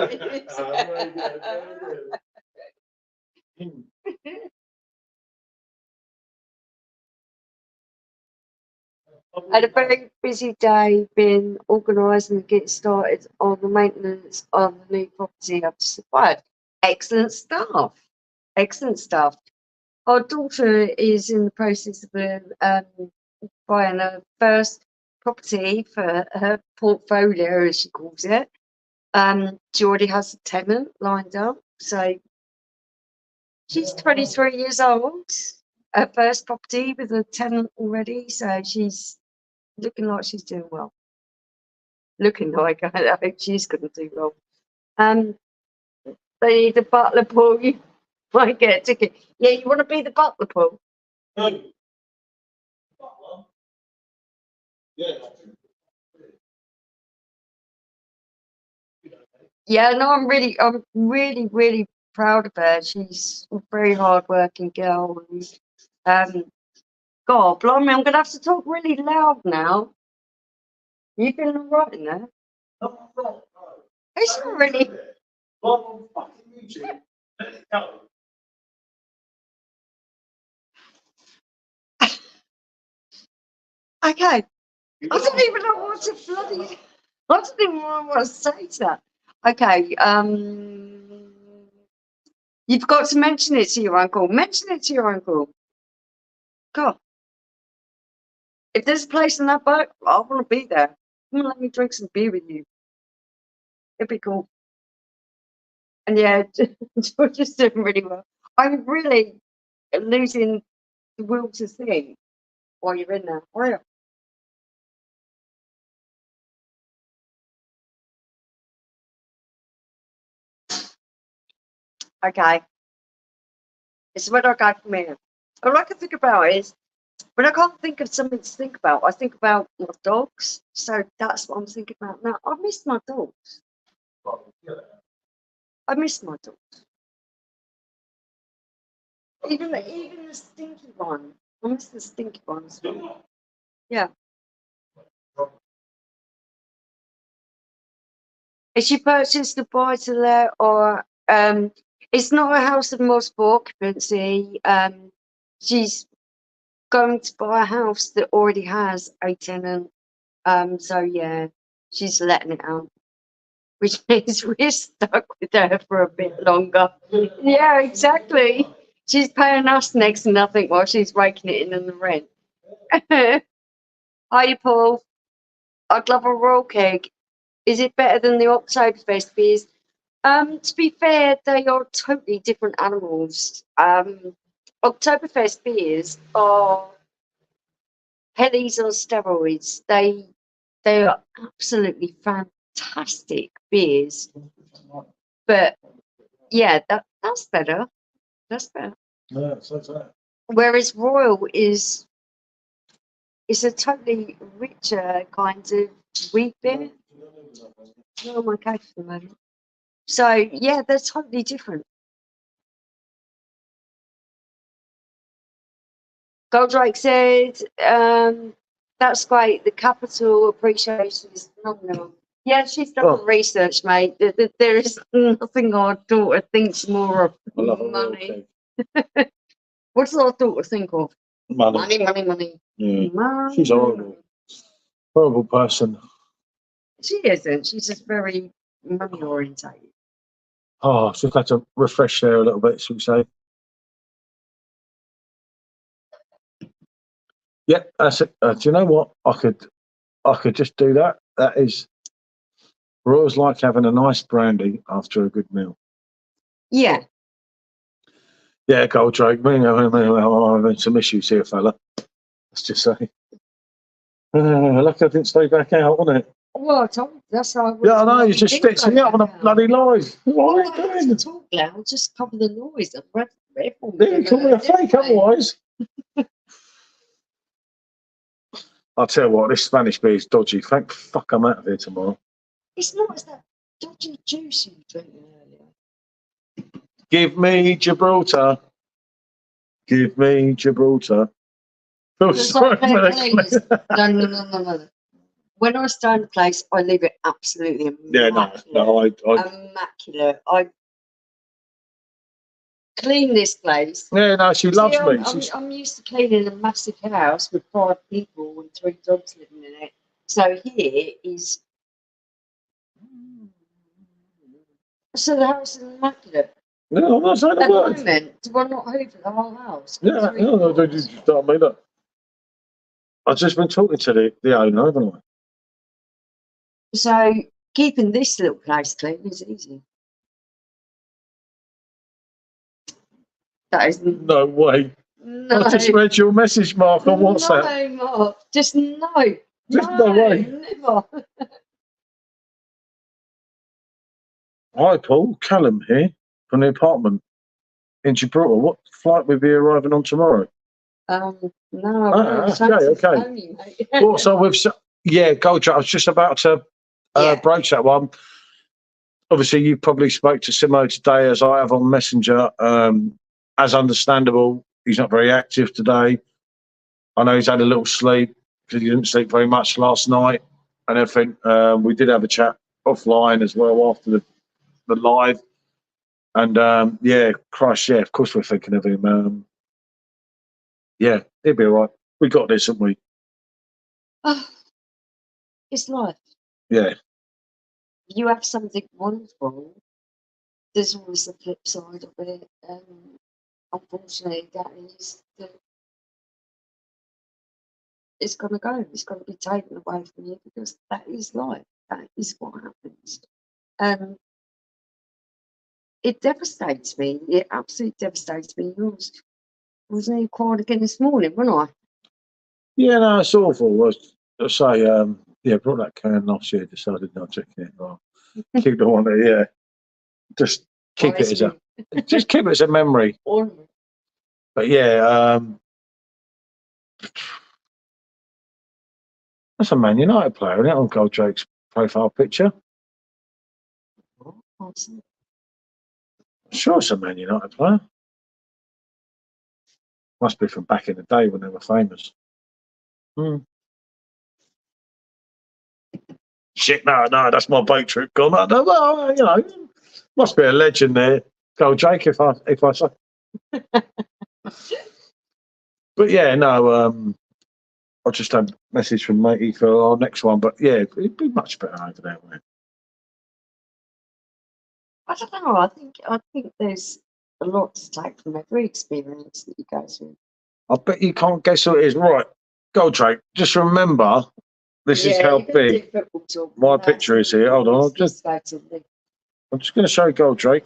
Had a very busy day, been organising and getting started on the maintenance of the new property I've just acquired. Excellent stuff. Excellent stuff. Our daughter is in the process of buying her first property for her portfolio, as she calls it. She already has a tenant lined up. So she's 23 years old. Her first property with a tenant already. So she's looking like she's doing well. Looking like I hope she's going to do well. They need a butler, Paul. You might get a ticket. Yeah, you want to be the butler, Paul? No. Yeah. Yeah, no, I'm really proud of her. She's a very hard-working girl. And, God, blimey, I'm going to have to talk really loud now. You feeling all right in there? No, I'm not. It's not really. I'm fucking YouTube. Let it go. Okay. I don't even know what to bloody. I don't even know what to say to that. Okay. You've got to mention it to your uncle. Mention it to your uncle. God. If there's a place in that boat, I want to be there. Come on, let me drink some beer with you. It'd be cool. And yeah, George is doing really well. I'm really losing the will to think while you're in there. Oh, yeah. Okay. This is what I got from here. All I can think about is when I can't think of something to think about, I think about my dogs. So that's what I'm thinking about now. I miss my dogs. I miss my dogs. Even the stinky one. I miss the stinky ones. Yeah. Is she purchased a buy to let or it's not a house of multiple occupancy. She's going to buy a house that already has a tenant. So yeah, she's letting it out. Which means we're stuck with her for a bit longer. Yeah, exactly. She's paying us next to nothing while she's raking it in on the rent. Hi, Paul. I'd love a royal keg. Is it better than the Oktoberfest beers? To be fair, they are totally different animals. Oktoberfest beers are Hellies on steroids. They are absolutely fantastic beers. But yeah, that's better. That's better. Yeah, so that. Whereas Royal is a totally richer kind of wheat beer. Oh my god, for the moment. So yeah, they're totally different. Goldrake said, that's great. The capital appreciation is phenomenal. Yeah, she's done research, mate. There is nothing our daughter thinks more of I love a money. real keg. What does our daughter think of? Money. Money. Yeah. Money. She's horrible. Horrible person. She isn't. She's just very money orientated. Oh, just had to refresh there a little bit, should we say? Yeah, that's it. Do you know what? I could just do that. That is, we're always like having a nice brandy after a good meal. Yeah. Yeah, Goldrake, me, I'm having some issues here, fella. Let's just say. Lucky I didn't stay back out, wasn't it? Well, I told you, that's how I was. Yeah, I know, you just didn't stitching go me up on a back out. bloody lies. What Well, are I you had to doing? talk loud, just cover the noise. Everyone Yeah, you call me a fake otherwise. I'll tell you what, this Spanish beer is dodgy. Thank fuck I'm out of here tomorrow. It's not as that dodgy juice you were drinking earlier. Give me Gibraltar. Give me Gibraltar. Oh, It's sorry, like, please. No. When I stay in a place, I leave it absolutely immaculate. Yeah, no, Immaculate. I clean this place. yeah, no, she loves See, me. I'm used to cleaning a massive house with 5 people and 3 dogs living in it. So here is. So the house is immaculate. No, I'm not saying At a the word. moment, do I not hoover the whole house? Yeah, no, you just don't mean that. I've just been talking to the owner, haven't I? So keeping this little place clean is easy. That is No way. no. I just read your message, Mark, on WhatsApp. No, Mark. Just no. Just no way. Never. Hi, Paul. Callum here from the apartment in Gibraltar. What flight will be arriving on tomorrow? No. Okay. Also, Goldrake, I was just about to broach that one. Obviously, you probably spoke to Simo today, as I have on Messenger. As understandable, he's not very active today. I know he's had a little sleep because he didn't sleep very much last night and everything. We did have a chat offline as well after the live. And of course we're thinking of him. He'll be all right. We got this, haven't we? It's life. Yeah. You have something wonderful. There's always the flip side of it. Unfortunately, that is that it's going to go. It's going to be taken away from you because that is life. That is what happens. It devastates me. It absolutely devastates me. I was nearly crying again this morning, wasn't I? Yeah, no, it's awful. I say, brought that can last year, decided not to keep it. Well, keep the one there, just keep it as just keep it as a memory. But that's a Man United player, isn't it, on Goldrake's profile picture? Sure, it's a Man United player. Must be from back in the day when they were famous. Shit, no, that's my boat trip gone. Well, must be a legend there, Goldrake, if I say. But I'll just have a message from Matey for our next one. But yeah, it'd be much better over there, wouldn't it? I don't know. I think there's a lot to take from every experience that you go through. I bet you can't guess who it is. Right, Goldrake, just remember, this is how big my picture is here. Hold on, I'm just going to show Goldrake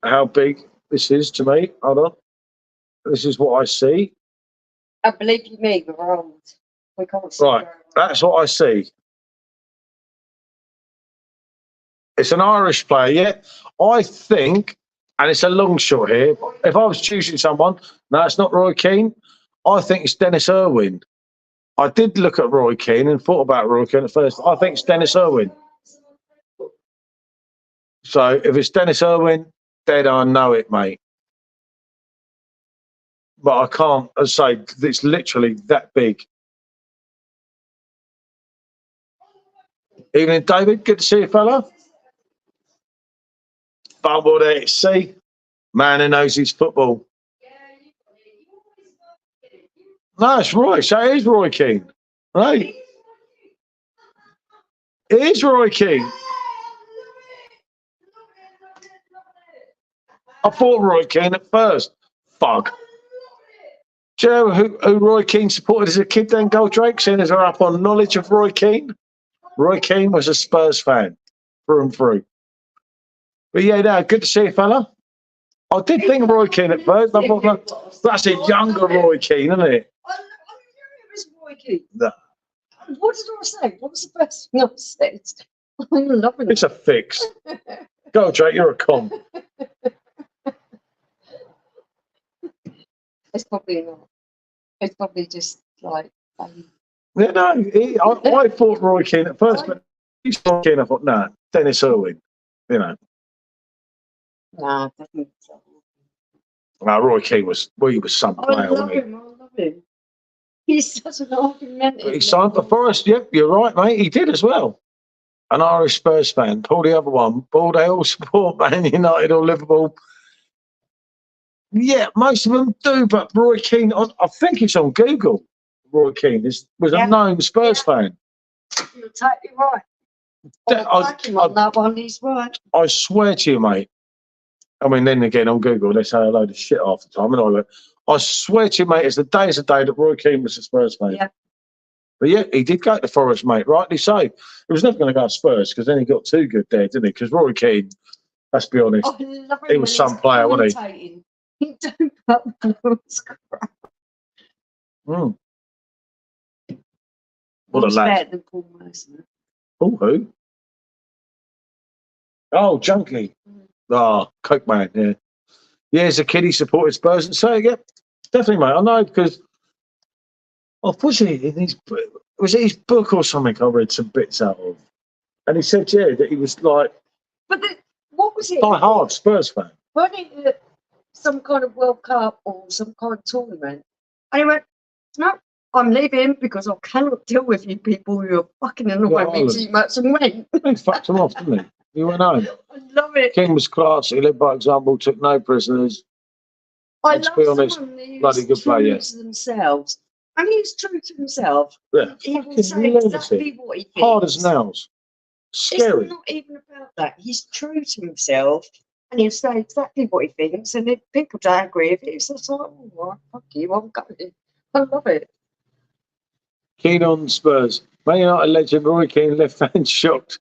how big this is to me. Hold on. This is what I see. I believe you me, we're old. We can't see. Right, that's what I see. It's an Irish player, yeah. I think, and it's a long shot here, if I was choosing someone, no, it's not Roy Keane. I think it's Dennis Irwin. I did look at Roy Keane and thought about Roy Keane at first. I think it's Dennis Irwin. So if it's Dennis Irwin, then I know it, mate. But I can't, as I say, it's literally that big. Evening, David. Good to see you, fella. Bumble there. See, man who knows his football. No, it's Roy. So it is Roy Keane. Right? It is Roy Keane. I thought Roy Keane at first. Fuck. Do you know who Roy Keane supported as a kid then, Goldrake, seeing as we're up on knowledge of Roy Keane? Roy Keane was a Spurs fan, through and through. But yeah, no, good to see you, fella. I did think of Roy Keane at first. I thought, that's a younger Roy Keane, isn't it? I knew it was Roy Keane. No. What did I say? What was the first thing I said? I'm loving It's it. a fix. Go, Jake, you're a con. It's probably not. It's probably just like, Yeah, no, I thought Roy Keane at first, but he's Roy Keane. I thought, nah, Dennis Irwin. You know, nah, definitely. Roy Keane was, well, he was some I player, love wasn't he? him. I love him. He's such an argumentative. But he signed for Forest. Yep, you're right, mate. He did as well. An Irish Spurs fan. Paul, the other one. Paul, they all support Man United or Liverpool. Yeah, most of them do, but Roy Keane, I think it's on Google. Roy Keane was a known Spurs fan. You're totally right. I'll back him on that one. He's right. I swear to you, mate. I mean, then again, on Google, they say a load of shit half the time. And I swear to you, mate, it's the day that Roy Keane was a Spurs fan. Yeah. But yeah, he did go to Forest, mate. Rightly so. He was never going to go to Spurs because then he got too good there, didn't he? Because Roy Keane, let's be honest, I love him he was some player, wasn't he? He don't put those crap. Mm. What a Much lad. better than Paul Merson. Oh, who? Oh, Junkie. Oh, Coke Man, yeah. Yeah, as a kid, he supported Spurs. And so, yeah, definitely, mate. I know because, was it his book or something I read some bits out of? And he said, yeah, that he was like, but what was it? Die hard Spurs fan. Wasn't it some kind of World Cup or some kind of tournament? And he went, no, I'm leaving because I cannot deal with you people who are fucking annoying me too much, and went. He fucked him off, didn't he? He went home. I love it. King was class. He led by example, took no prisoners. I Let's love be honest, someone who's bloody good true player. to themselves. And he's true to himself. Yeah. He will say exactly what he thinks. Hard as nails. Scary. It's not even about that. He's true to himself, and he'll say exactly what he thinks. And if people don't agree with it, it's just like, oh, well, fuck you, I'm going. I love it. Keane on Spurs. Man United legend Roy Keane left fans shocked.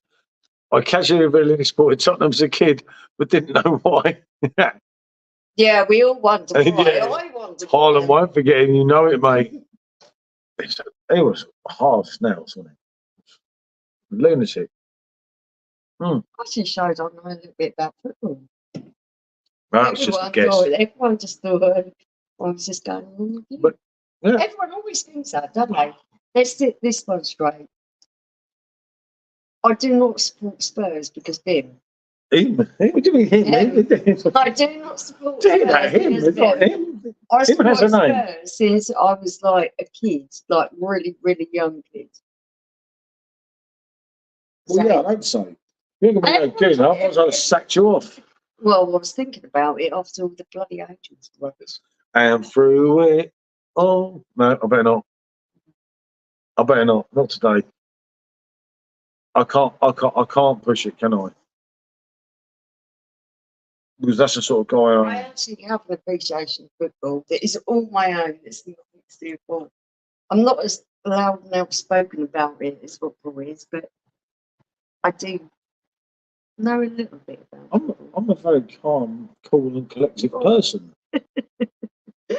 I casually revealed he supported Tottenham as a kid, but didn't know why. Yeah, we all wonder why. Yeah. I wonder Haaland why. won't forget him, you know it, mate. He was hard as nails, wasn't he? Lunatic. Actually shows I know a little bit about football. That's just a guess. Everyone just thought I was just going on with you. But, yeah. Everyone always thinks that, don't they? This one's straight. I do not support Spurs because him. Him? What do you mean him? I do not support Him? Spurs. It's not him. I Him has a support name. Spurs since I was like a kid, like really, really young kid. Well, yeah, I hope so. You're going to be no good. Otherwise, I'd have sacked you off. Well, I was thinking about it after all the bloody agents rubbish. And through it. Oh, no, I better not. I better not. Not today. I can't push it, can I? Because that's the sort of guy I I am. actually have an appreciation for football that is all my own. It's nothing to do with. I'm not as loud and outspoken about it as football is, but I do know a little bit about it. I'm a very calm, cool, and collected person.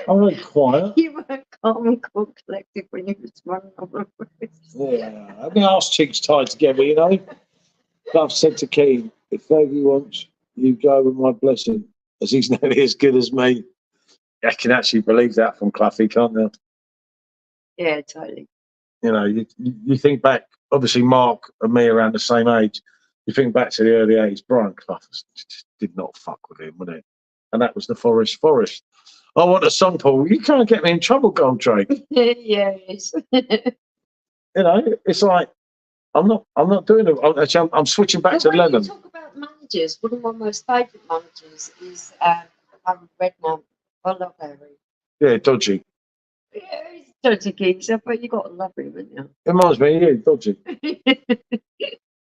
I'm very quiet. You were calm and cool, collected when you was running on the road. Yeah, I mean, arse cheeks tied together, you know. But I've said to Keane, if Fergie wants, you go with my blessing, as he's nearly as good as me. I can actually believe that from Cluffy, can't you? Yeah, totally. You know, you think back, obviously Mark and me around the same age. You think back to the early 80s, Brian Clough just did not fuck with him, would it? And that was the Forest. I want a song, Paul. You can't get me in trouble, Goldrake. Yeah, it is. You know, it's like I'm not doing it. Actually, I'm switching back to Lennon. When you talk about managers, one of my most favourite managers is Harry Redknapp. I love Harry. Yeah, dodgy. Yeah, he's a dodgy geezer, but you got to love him, haven't you? It reminds me of you, dodgy.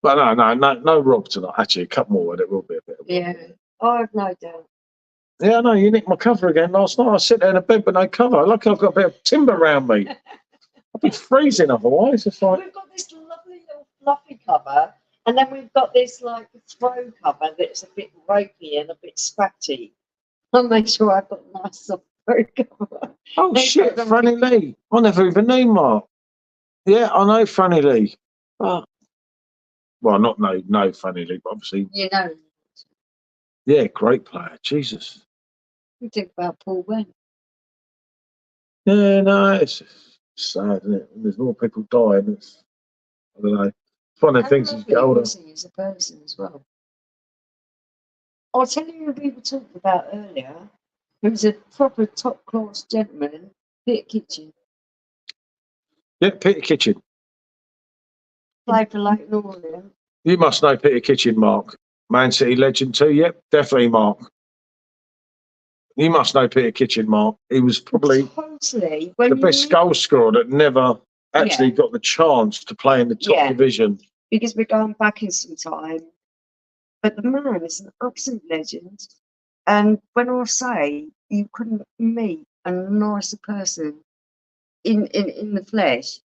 But no Rob tonight. Actually, a couple more and it will be a bit of yeah, I have no doubt. Yeah, I know, you nicked my cover again last night. I sit there in a bed with no cover. Look, I've got a bit of timber around me. I'd be freezing otherwise. It's like We've got this lovely little fluffy cover, and then we've got this like throw cover that's a bit ropey and a bit scratchy. I'll make sure I've got a nice soft burger. Oh Thanks shit, for Franny Lee. I never even knew Mark. Yeah, I know Franny Lee. Oh. Well, not no Franny Lee, but obviously, You know, yeah, great player. Jesus. we think about Paul Wendt. Yeah, no, it's sad, isn't it? When there's more people dying. I don't know. It's one of the How things as you get lovely older. was he as a person as well? I'll tell you who we were talking about earlier. He was a proper top class gentleman, Peter Kitchen, Yeah, Peter Kitchen. played for Leighton Orient. You must know Peter Kitchen, Mark. Man City legend too. Yep, definitely, Mark. You must know Peter Kitchen, Mark. He was probably Totally. When the you best meet- goal scorer that never actually Yeah. got the chance to play in the top Yeah. division. because we're going back in some time. But the man is an absolute legend. And when I say you couldn't meet a nicer person in the flesh,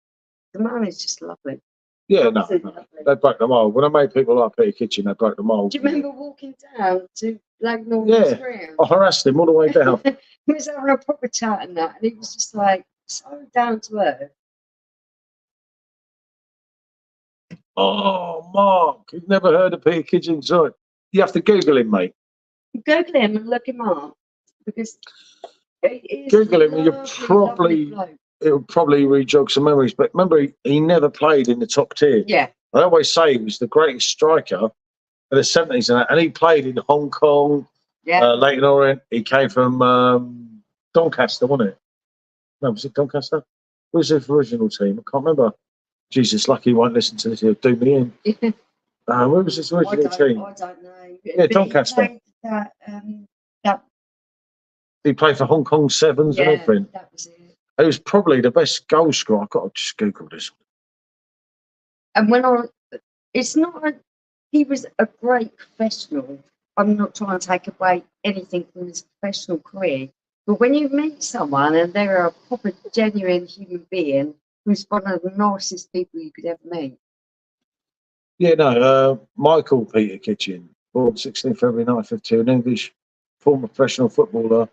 the man is just lovely. Yeah, no, Absolutely no. lovely. They broke them all. When I made people like Peter Kitchen, they broke them all. Do you remember walking down to Leighton Yeah. Orient's ground? I harassed him all the way down. He was having a proper chat and that, and he was just like so down to earth. Oh, Mark, you've never heard of Peter Kitchen? Sorry. You have to Google him, mate. Google him and look him up because it is Google him and you're lovely, probably- lovely bloke. It'll probably re-jog some memories. But remember, he never played in the top tier. Yeah, I always say he was the greatest striker of the 70s, and he played in Hong Kong, yeah. Leighton Orient. He came from Doncaster, wasn't it? No, was it Doncaster? What was his original team? I can't remember. Jesus, lucky he won't listen to this. He'll do me in. Where was his original team? I don't know. Yeah, But he Doncaster. played that He played for Hong Kong Sevens and yeah, everything. that was it. He was probably the best goal scorer. I've got to just Google this. And it's not he was a great professional. I'm not trying to take away anything from his professional career, but when you meet someone and they're a proper, genuine human being who's one of the nicest people you could ever meet. Yeah, no, Michael Peter Kitchen, born 16th February 1952, an English former professional footballer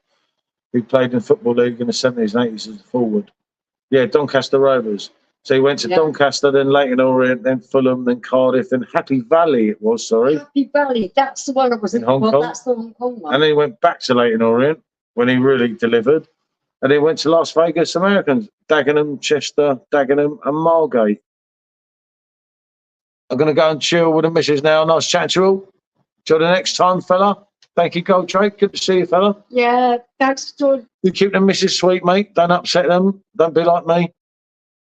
who played in the Football League in the 70s and 80s as a forward. Yeah, Doncaster Rovers. So he went to Yeah. Doncaster, then Leighton Orient, then Fulham, then Cardiff, then Happy Valley it was, sorry. Happy Valley, that's the one I was In Hong well, Kong? that's the Hong Kong one. And then he went back to Leighton Orient when he really delivered. And then he went to Las Vegas Americans, Dagenham, Chester, Dagenham and Margate. I'm going to go and chill with the missus now. Nice chat to you all. Till the next time, fella. Thank you, Gold Trade. Good to see you, fella. Yeah, thanks for You keep the missus sweet, mate. Don't upset them. Don't be like me.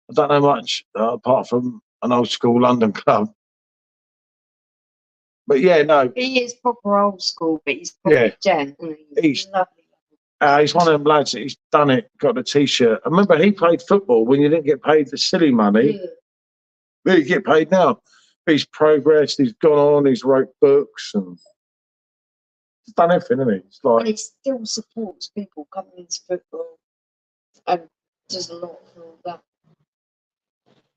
I don't know much apart from an old school London club. But yeah, no, he is proper old school, but he's proper Yeah. gent, and He's- lovely. he's one of them lads that he's done it, got the T-shirt. I remember he played football when you didn't get paid the silly money. Yeah. But you get paid now. He's progressed. He's gone on. He's wrote books and he's done everything, hasn't he? It's And like, he still supports people coming into football and does a lot for all that.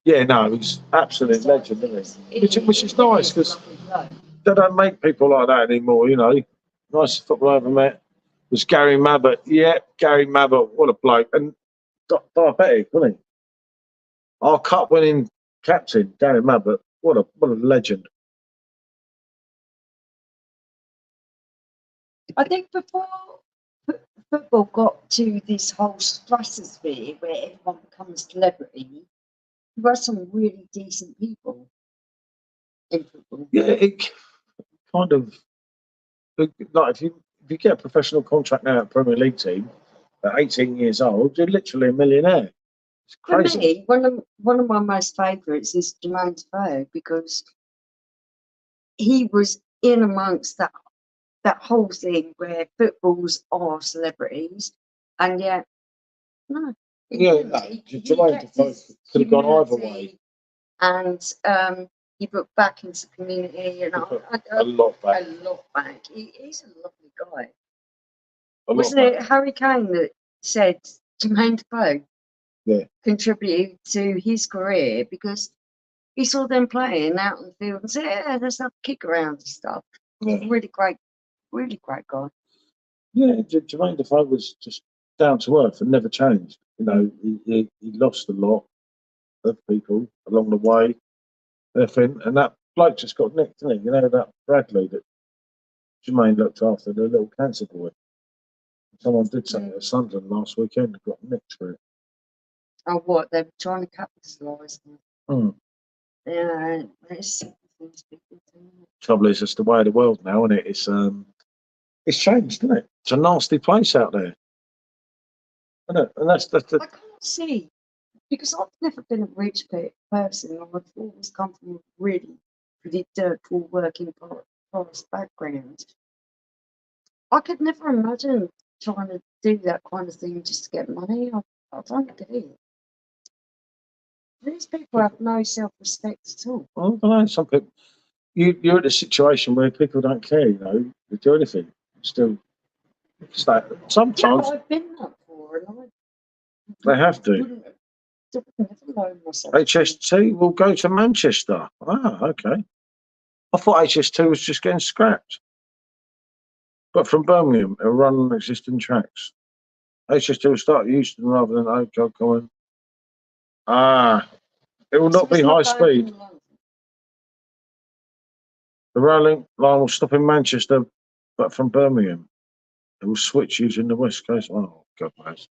yeah, no, he's absolute legend, isn't he? Which is nice, 'cause- They don't make people like that anymore, you know. Nicest footballer I ever met was Gary Mabbott. Yeah, Gary Mabbott, what a bloke. And diabetic, wasn't he? Our cup winning captain, Gary Mabbott, what a legend. I think before football got to this whole stratosphere where everyone becomes celebrity, there were some really decent people in football. Yeah, it kind of like if you get a professional contract now at Premier League team at 18 years old, you're literally a millionaire. It's For crazy. me, one of my most favourites is Jermaine Defoe because he was in amongst that whole thing where footballs are celebrities, and yet no. Yeah, no, Jermaine kept Defoe his could have gone either humility, way. and he put back into the community, and He put I A lot back. a lot back. He's a lovely guy. A lot Wasn't back. it Harry Kane that said Jermaine Defoe Yeah. contributed to his career because he saw them playing out on the field and said, "Yeah, there's that kick around and stuff." Yeah. Really great guy. Yeah, Jermaine Defoe was just down to earth and never changed. You know, he lost a lot of people along the way. Everything, and that bloke just got nicked, didn't he? You know, that Bradley that Jermaine looked after, the little cancer boy. Someone did something at Sunderland last weekend and got nicked for it. Oh, what? They're trying to capitalise on it. Hmm. Yeah, it's things people do. Trouble is, it's the way of the world now, isn't it? It's changed, isn't it? It's a nasty place out there, isn't it? And that's I can't see, because I've never been a rich person. I've always come from a really, really dirt poor working class background. I could never imagine trying to do that kind of thing just to get money. I don't get it. These people have no self-respect at all. I don't know. Some people, you're in a situation where people don't care. You know, they do anything. Still, it's like Yeah, sometimes but I've been that poor, and they have to. wouldn't never loan myself. HS2 will go to Manchester. Ah, okay. I thought HS2 was just getting scrapped. But from Birmingham, it'll run on existing tracks. HS2 will start at Euston rather than Oakdale going. Ah, it will not be high speed. The rail link line will stop in Manchester, but from Birmingham. It will switch using the West Coast. Oh, God knows.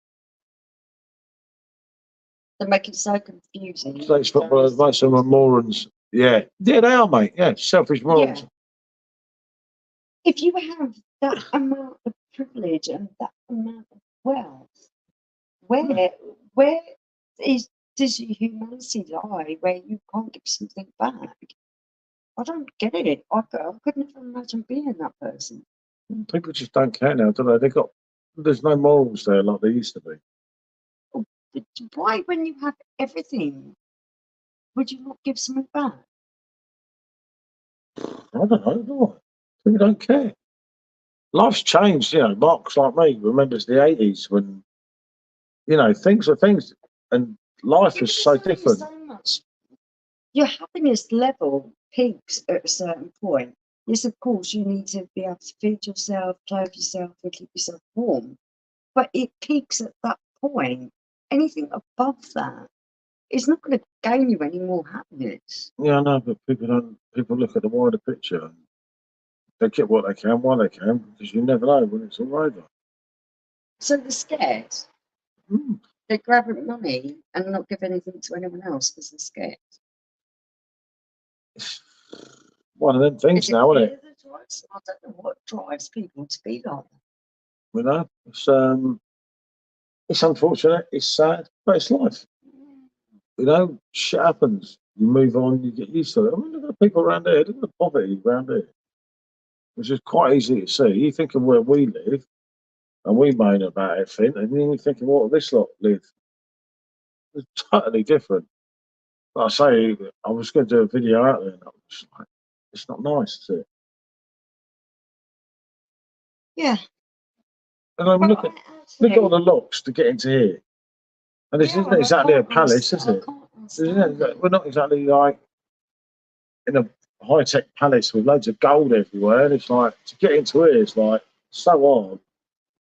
They make it so confusing. States footballers, most of them are morons. Yeah, they are, mate. Yeah, selfish morons. Yeah. If you have that amount of privilege and that amount of wealth, where does your humanity lie? Where you can't give something back? I don't get it. I could never imagine being that person. People just don't care now, do they? There's no morals there like there used to be. Why, when you have everything, would you not give something back? I don't know. No. People don't care. Life's changed, you know. Mark's like me remembers the 80s when, you know, things were things and life Yeah, was but so there's only different. so much. Your happiness level peaks at a certain point. Yes, of course, you need to be able to feed yourself, clothe yourself, and keep yourself warm. But it peaks at that point. Anything above that is not going to gain you any more happiness. Yeah, I know, but people look at the wider picture and they get what they can while they can because you never know when it's all over. So they're scared. Mm. They're grabbing money and not give anything to anyone else because they're scared. It's one of them things Is it now, isn't fear it? that drives? I don't know what drives people to be like that. You know, it's unfortunate, it's sad, but it's life. You know, shit happens. You move on, you get used to it. I mean, look at the people around here, look at the poverty around here, which is quite easy to see. You think of where we live, and we moan about everything, and then you're thinking, what this lot live? It's totally different. Like I say, I was going to do a video out there, and I was just like, it's not nice, is it? Yeah. And I mean, look at all the locks to get into here. And this isn't exactly a palace, is it? We're not exactly like in a high-tech palace with loads of gold everywhere. And it's like, to get into here, it's like so hard.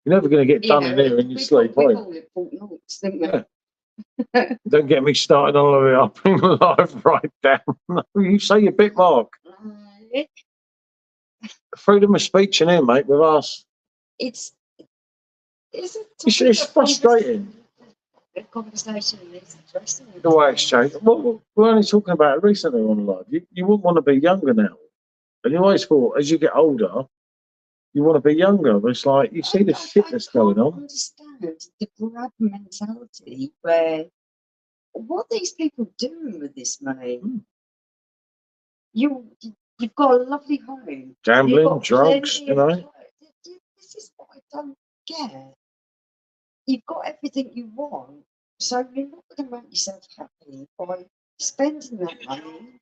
You're never going to get done in here in your sleep, we are call it Fort Knox, didn't we? Yeah. Don't get me started on the way up in life right down. You say your bit, Mark. Freedom of speech in here, mate, with us. It's frustrating. The conversation is interesting. The way it's changed. Well, we're only talking about it recently on live. You wouldn't want to be younger now. And you always thought, as you get older, you want to be younger. But it's like, you see the shit that's going on. I understand the grab mentality where what are these people doing with this money? You've got a lovely home. Gambling, drugs, you know. This is what I don't get. You've got everything you want, so you're not going to make yourself happy by spending that money.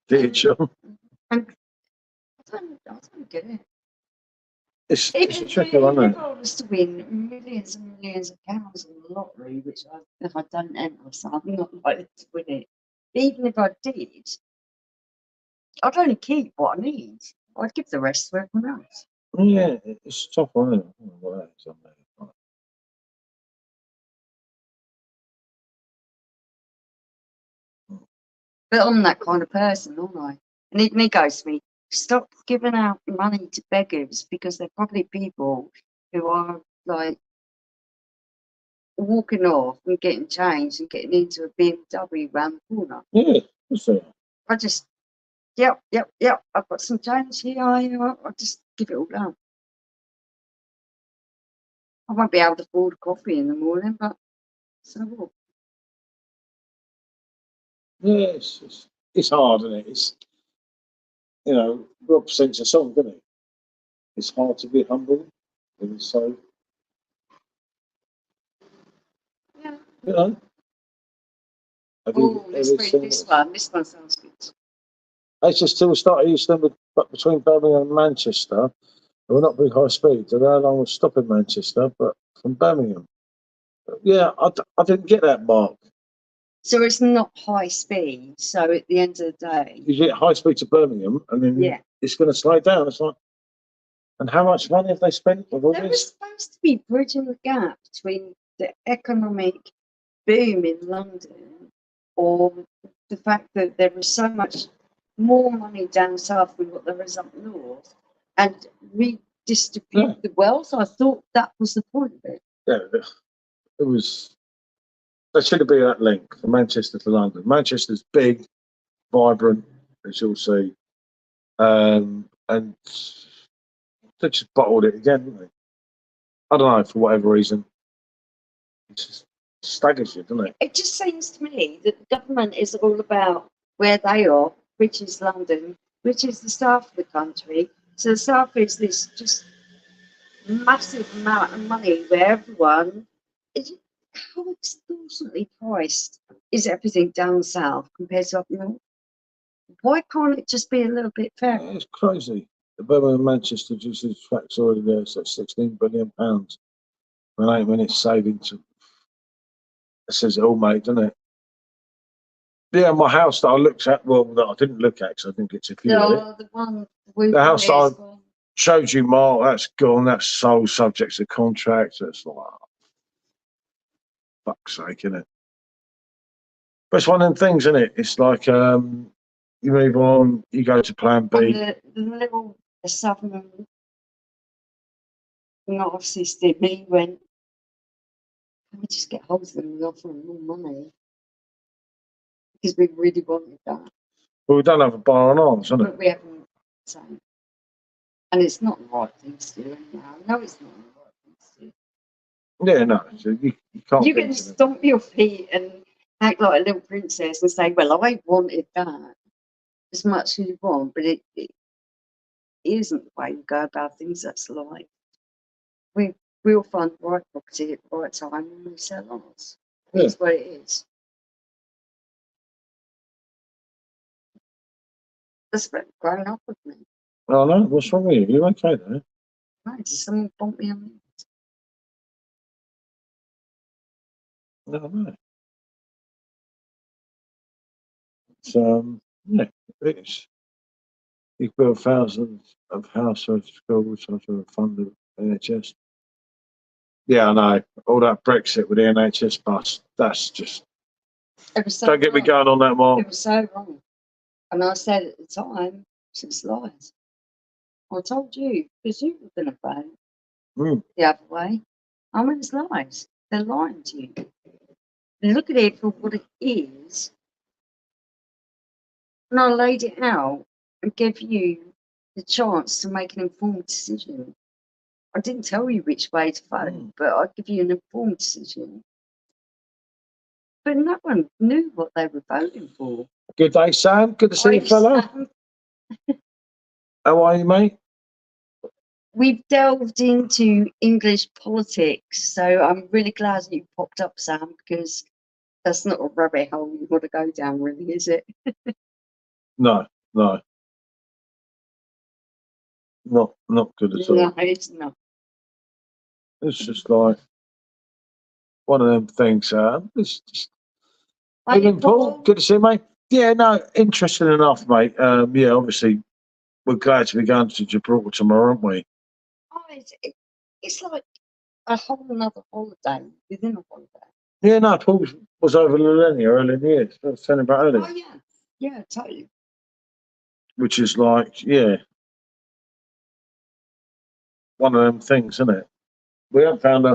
Did you? And I don't get it. It's a tricky one, isn't it? If I was to win millions and millions of pounds in the lottery, which if I don't enter, so I'm not likely to win it. Even if I did, I'd only keep what I need. I'd give the rest to everyone else. Yeah, it's tough, isn't it? I don't know what that is on there. But I'm that kind of person, aren't I? And even he goes to me, stop giving out money to beggars because they're probably people who are like walking off and getting changed and getting into a BMW round the corner. Yeah, what's that? I just, yep, I've got some change here. I'll just give it all down. I won't be able to afford a coffee in the morning, but so what? Yeah, it's hard, isn't it? It's, you know, Rob sings a song, doesn't he? It's hard to be humble. And so, Yeah. you know. Have you Oh, let's ever read seen this it? one. This one sounds good. HS2 started Euston but between Birmingham and Manchester. It will not be high speed. The rail line will stop in Manchester, but from Birmingham. Yeah, I didn't get that, Mark. So it's not high speed. So at the end of the day, You get high speed to Birmingham, and then yeah. it's going to slow down. It's like, and how much money have they spent with all They were this? supposed to be bridging the gap between the economic boom in London or the fact that there was so much more money down south than what there is up north and redistribute the wealth. I thought that was the point of it. Yeah, it was. They should have been that link from Manchester to London. Manchester's big, vibrant, as you'll see, and they just bottled it again, didn't they? I don't know, for whatever reason. It just staggers you, doesn't it? It just seems to me that the government is all about where they are, which is London, which is the south of the country. So the south is this just massive amount of money where everyone is, how extortionately priced is everything down south compared to up north? Why can't it just be a little bit fair? It's crazy. The Birmingham Manchester just tracks already there, so £16 billion. An 8 minutes saving to, it says it all, mate, doesn't it? Yeah, my house that I looked at, well, that I didn't look at because I didn't get to view it. No, the one The house I showed you, Mark, that's gone. That's sole subject to contract. It's like, oh, fuck's sake, isn't it? But it's one of them things, isn't it? It's like you move on, you go to plan B. the little southern narcissist in me went, can we just get hold of them and offer them more money? Because we really wanted that. But we don't have a bar on arms, isn't it? But we haven't, so. And it's not the right thing to do anyhow. No, it's not the right thing to do. Yeah, no, so you can't. You can stomp your feet and act like a little princess and say, well, I wanted that as much as you want, but it isn't the way you go about things. That's life. We'll find the right property at the right time and we sell ours. That's what it is. That's what growing up with me. Oh no, what's wrong with you? You okay there? Right, did someone bump me on the No, no. It's yeah, it's you build thousands of houses, schools, to fund the NHS. Yeah, I know. All that Brexit with the NHS bus, that's just so don't get me wrong. going on that, Mark. It was so wrong. And I said at the time, it's lies. I told you, because you were going to vote the other way. I mean, it's lies. They're lying to you. Look at it for what it is. And I laid it out and gave you the chance to make an informed decision. I didn't tell you which way to vote, but I'd give you an informed decision. But no one knew what they were voting for. Good day, Sam. Good to see you, fella. How are you, mate? We've delved into English politics, so I'm really glad that you popped up, Sam, because that's not a rabbit hole you want to go down, really, is it? No. Not good at all. No, it's not. It's just like one of them things. It's just Paul. Good to see you, mate. Yeah, no, interesting enough, mate. Yeah, obviously, we're glad to be going to Gibraltar tomorrow, aren't we? it's like a whole another holiday within a holiday. Yeah, no, Paul was over Lalynia early in the year. I was telling about earlier. Oh yeah, totally. Which is like, yeah, one of them things, isn't it? We haven't found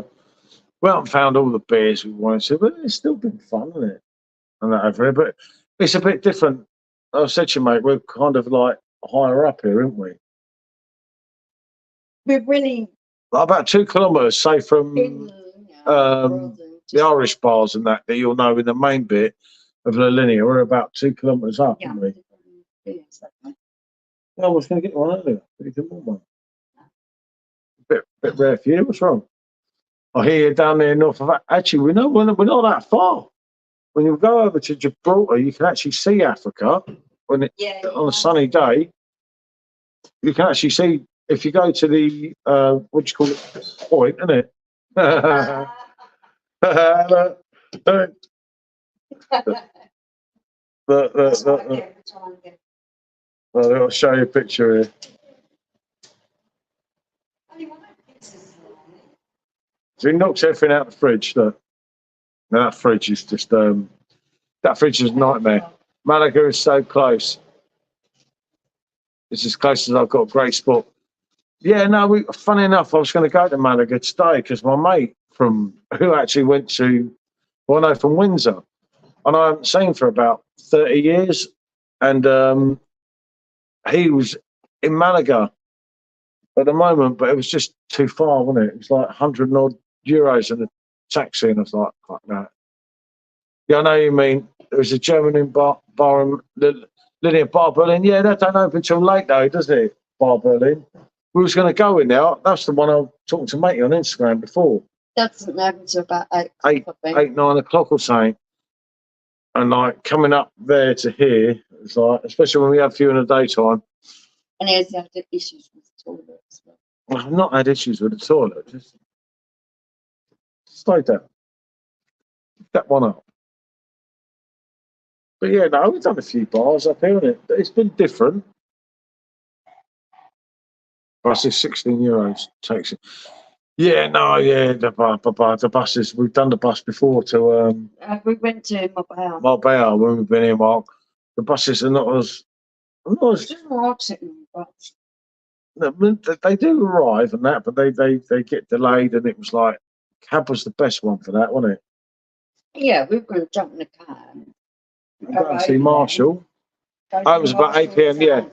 all the beers we wanted to, but it's still been fun, isn't it? And that over here, but it's a bit different. I said to you, mate, we're kind of like higher up here, aren't we? We're really Like about 2 kilometres, say from in the Irish bars and that you'll know in the main bit of Lalynia. We're about 2 kilometres up, aren't we? I was going to get one earlier. But you didn't want one. Bit rare for you. What's wrong? I hear you down there north of. Actually, we're not that far. When you go over to Gibraltar, you can actually see Africa. On a sunny day, you can actually see. If you go to the what do you call it? Point, isn't it? I'll show you a picture here. So he knocks everything out of the fridge. Look. Now that fridge is just that fridge is a nightmare. Malaga is so close. It's as close as I've got a great spot. Yeah, no, funny enough, I was going to go to Malaga today because my mate who actually went to, well, no, from Windsor, and I haven't seen for about 30 years, and he was in Malaga at the moment, but it was just too far, wasn't it? It was like 100 odd euros in a taxi, and I was like, fuck that. Yeah, I know you mean. There was a German in bar in Linear Bar Berlin. Yeah, that don't open till late though, does it? Bar Berlin. We was going to go in there. That's the one I was talking to matey on Instagram before. That doesn't happen till about 8, 9 o'clock or something. And like coming up there to here, it's like, especially when we have a few in the daytime. And he has had issues with the toilet as well. I've not had issues with the toilet. Just slow down. That one up. But yeah, no, we've done a few bars up here, and it's been different. Bus is 16 euros. Takes it. Yeah, no, yeah, the buses. We've done the bus before to we went to Marbella. Marbella when we've been here, Mark. The buses are not as. Just hard sitting on the No, they do arrive and that, but they get delayed, and it was like cab was the best one for that, wasn't it? Yeah, we were going to jump in the cab. Go and see Marshall. Oh, it was about 8 p.m. Yeah,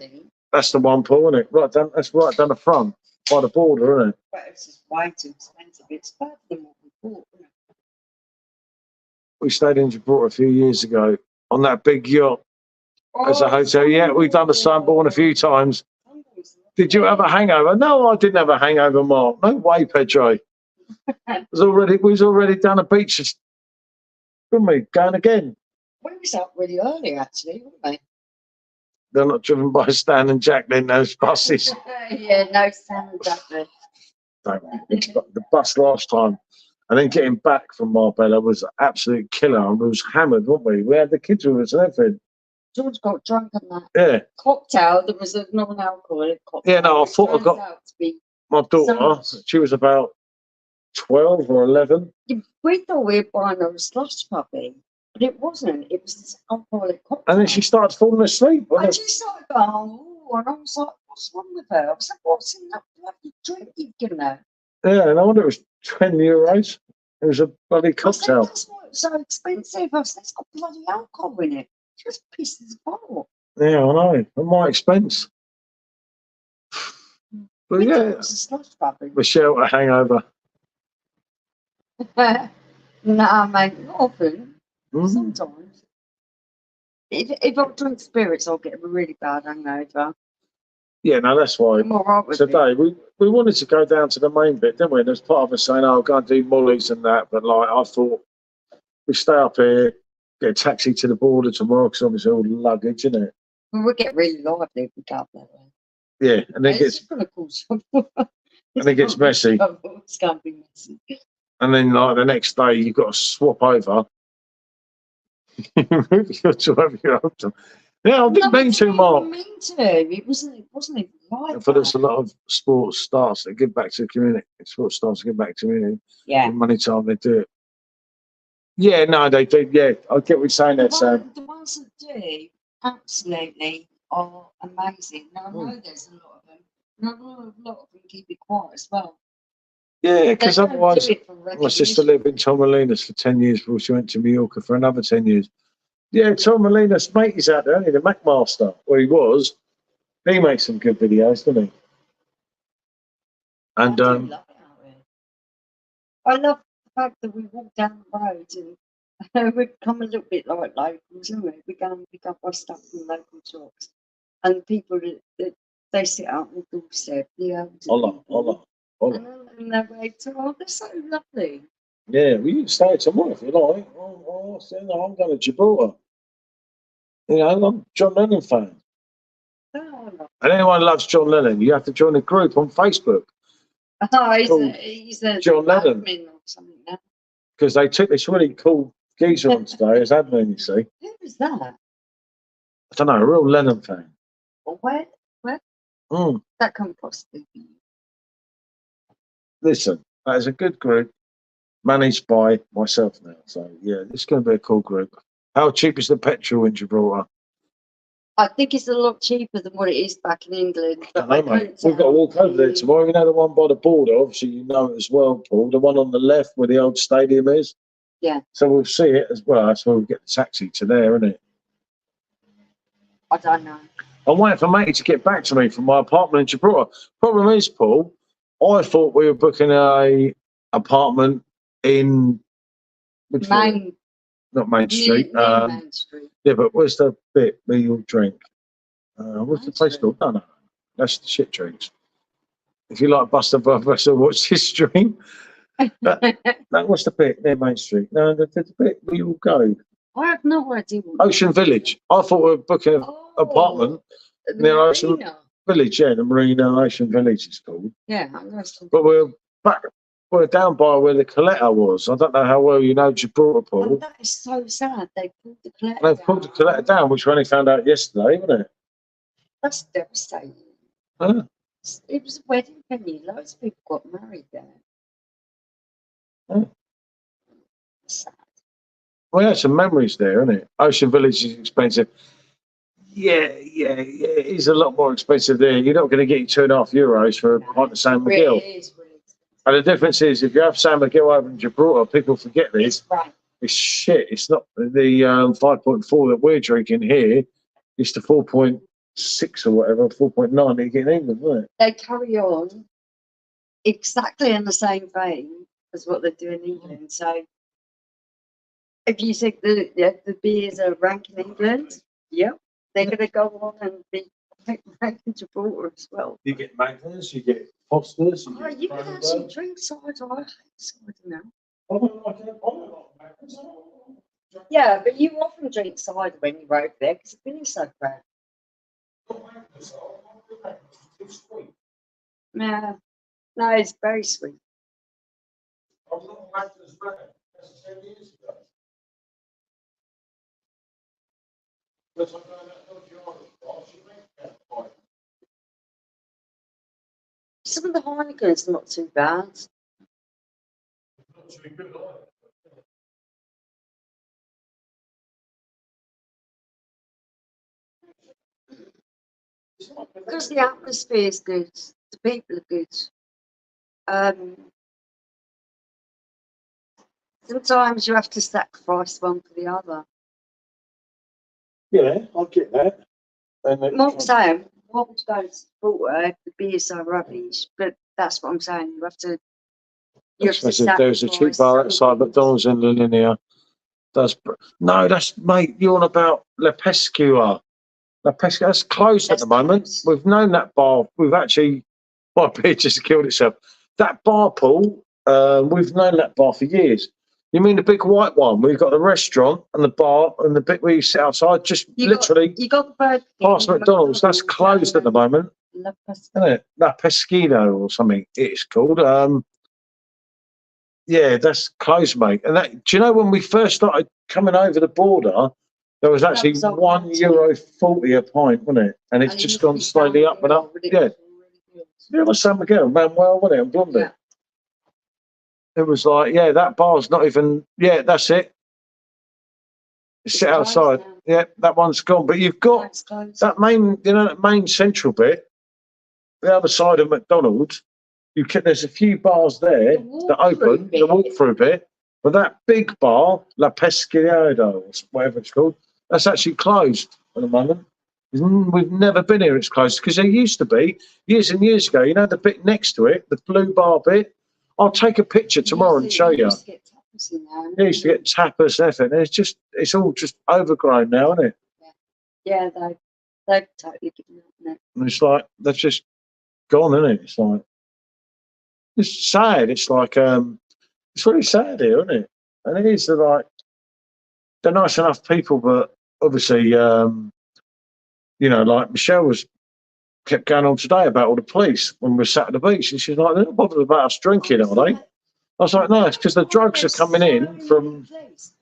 that's the one, Paul, isn't it? Right down, that's right down the front by the border, isn't it? But it's just way too expensive. It's better than what we bought. Isn't it? We stayed in Gibraltar a few years ago on that big yacht as a hotel. Yeah, we've done the Sunborn a few times. Did you have a hangover? No, I didn't have a hangover, Mark. No way, Pedro. We was already down the beach, weren't we? Going again. We was up really early, actually, weren't we? They're not driven by Stan and Jacqueline, those buses. Yeah, no Stan and Jacqueline. The bus last time, and then getting back from Marbella was an absolute killer. And we was hammered, weren't we? We had the kids with us and everything. George got drunk on that. Yeah. Cocktail, there was a non-alcoholic cocktail. Yeah, no, I thought I got my daughter, she was about 12 or 11. We thought we were buying her a slush puppy, but it wasn't. It was this alcoholic cocktail. And then she started falling asleep. And she started going, oh, and I was like, what's wrong with her? I was like, what's in that bloody drink you've given her? Yeah, and I wonder it was 10 euros. It was a bloody cocktail. That's why it's so expensive. I said, it's got bloody alcohol in it. She was pissed as fuck. Yeah, I know. At my expense. But We thought yeah, it was a slush puppy. Michelle, a hangover. No, mate, not often. Mm. Sometimes. If I drink spirits, I'll get a really bad hangover. Yeah, no, that's why. I'm all right with Today, it. we wanted to go down to the main bit, didn't we? And there's part of us saying, oh, go and do mollies and that. But like, I thought we stay up here, get a taxi to the border tomorrow, because obviously all the luggage, isn't it? We'll get really lively if we go up that way. Yeah, and then It's going to cause trouble. and it gets messy. It's going to be messy. And then like the next day, you've got to swap over. Move your to wherever you're up to. Yeah, I didn't mean to, Mark. Mean to. It wasn't even like But there's that. a lot of sports stars that give back to the community. Sports stars give back to the community. Yeah. The money time they do it. Yeah, no, they do. Yeah, I get what you're saying there, Sam. The ones that do absolutely are amazing. Now I know there's a lot of them. And a lot of them keep it quiet as well. Yeah, because They don't otherwise, do it for my sister recognition. lived in Torremolinos for 10 years before she went to Mallorca for another 10 years. Yeah, Torremolinos, mate, he's out there, only the Macmaster, where he was. He makes some good videos, doesn't he? And I do love it out there. I love the fact that we walk down the road and we become a little bit like locals, isn't we? We go and pick up our stuff from local shops. And people that they sit out on the doorstep, the elderly people, and they wave to, oh, they're so lovely. Yeah, well, you can stay tomorrow if you like. I'm going to Gibraltar. You know, I'm a John Lennon fan. Oh, And anyone loves John Lennon, you have to join a group on Facebook. He's a John Lennon. admin or something now. Because they took this really cool geezer on today as admin, you see. Who was that? I don't know, a real Lennon fan. Well, where? Mm. That can possibly be. Listen, that is a good group managed by myself now. So, yeah, it's going to be a cool group. How cheap is the petrol in Gibraltar? I think it's a lot cheaper than what it is back in England. I don't know, mate. We've got to walk over there tomorrow. You know the one by the border? Obviously, you know it as well, Paul. The one on the left where the old stadium is. Yeah. So we'll see it as well. That's where we get the taxi to there, isn't it? I don't know. I'm waiting for Matey to get back to me from my apartment in Gibraltar. Problem is, Paul, I thought we were booking a apartment in not Main Street. Near Main Street. Yeah, but where's the bit where you'll drink? What's the place called? No, that's the shit drinks. If you like Buster Professor, watch this stream. No, what's the bit near Main Street? No, the bit where you'll go. I have no idea. Ocean Village. I thought we were booking an apartment near Ocean Village. Yeah, the Marina Ocean Village is called. Yeah, but we're down by where the Coletta was. I don't know how well you know Gibraltar, Paul. Oh, that is so sad. They pulled the Coletta down. They've pulled the Coletta down, which we only found out yesterday, isn't it? That's devastating. Huh? It was a wedding venue. Loads of people got married there. Huh? Sad. Well, yeah, some memories there, isn't it? Ocean Village is expensive. Yeah, it is a lot more expensive there. You're not going to get you €2.5 for a pint of San Miguel. It is really expensive. And the difference is, if you have San Miguel over in Gibraltar, people forget this. Right. It's shit. It's not the 5.4 that we're drinking here. It's the 4.6 or whatever, 4.9 that you get in England, isn't it? They carry on exactly in the same vein as what they do in England. So if you think the beers are rank in England, they're going to go on and be rank in Gibraltar as well. You get Magners, you get Fosters. You can actually drink cider. I hate cider now. I don't like Magners. Yeah, but you often drink cider when you're over there because the beer's so bad. Yeah, no, it's very sweet. Some of the Heineken's not too bad. Because the atmosphere is good, the people are good. Sometimes you have to sacrifice one for the other. Yeah, I get that. Not saying what would go to Gibraltar if the beers are rubbish, but that's what I'm saying. You have to. There's a cheap bar outside McDonald's in La Linea. Mate, you're on about La Pescua. La Pescua, that's closed at the moment. We've known that bar. We've actually, my beer just killed itself. That bar, Paul, we've known that bar for years. You mean the big white one? We've got the restaurant and the bar and the bit where you sit outside, you got the bird past McDonald's. That's closed at the moment. Isn't it? La Pesquino or something it's called. Yeah, that's closed, mate. And do you know when we first started coming over the border, There was actually was on €1.40 a pint, wasn't it? And it's And it just used to gone be slowly San up and up. Miguel, but it Yeah. was really good. Yeah, it was San Miguel, Manuel, wasn't it? And Blondie. Yeah. It was like, yeah, that bar's not even, yeah, that's it. It's Sit closed outside. now. Yeah, that one's gone. But you've got It's closed. that main, you know, that main central bit, the other side of McDonald's. There's a few bars there The that walk-through open, the bit. walk-through bit. But that big bar, La Pescada, or whatever it's called, that's actually closed at the moment. We've never been here. It's closed because there used to be years and years ago. You know the bit next to it, the blue bar bit. I'll take a picture tomorrow and show you. Used to get tapas in there, They used to get tapas, everything. It's all just overgrown now, isn't it? Yeah, they've totally given up now. And it's like they've just gone, isn't it? It's like it's sad. It's like it's really sad here, isn't it? And it is like they're nice enough people, but obviously, you know, like Michelle kept going on today about all the police when we were sat at the beach, and she's like, they're not bothered about us drinking, are they? I was like, no, it's because the drugs are coming in from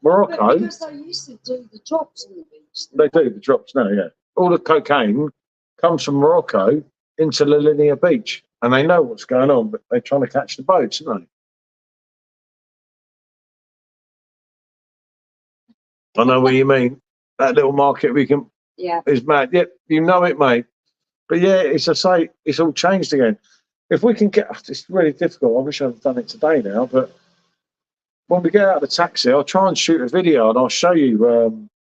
Morocco. Because they used to do the drops on the beach. They do the drops now, yeah. All the cocaine comes from Morocco into La Linea Beach, and they know what's going on, but they're trying to catch the boats, aren't they? I know what you mean. That little market Yeah. is mad. Yep, you know it, mate. But yeah, it's all changed again. If we can get, it's really difficult. I wish I'd done it today now, but when we get out of the taxi, I'll try and shoot a video and I'll show you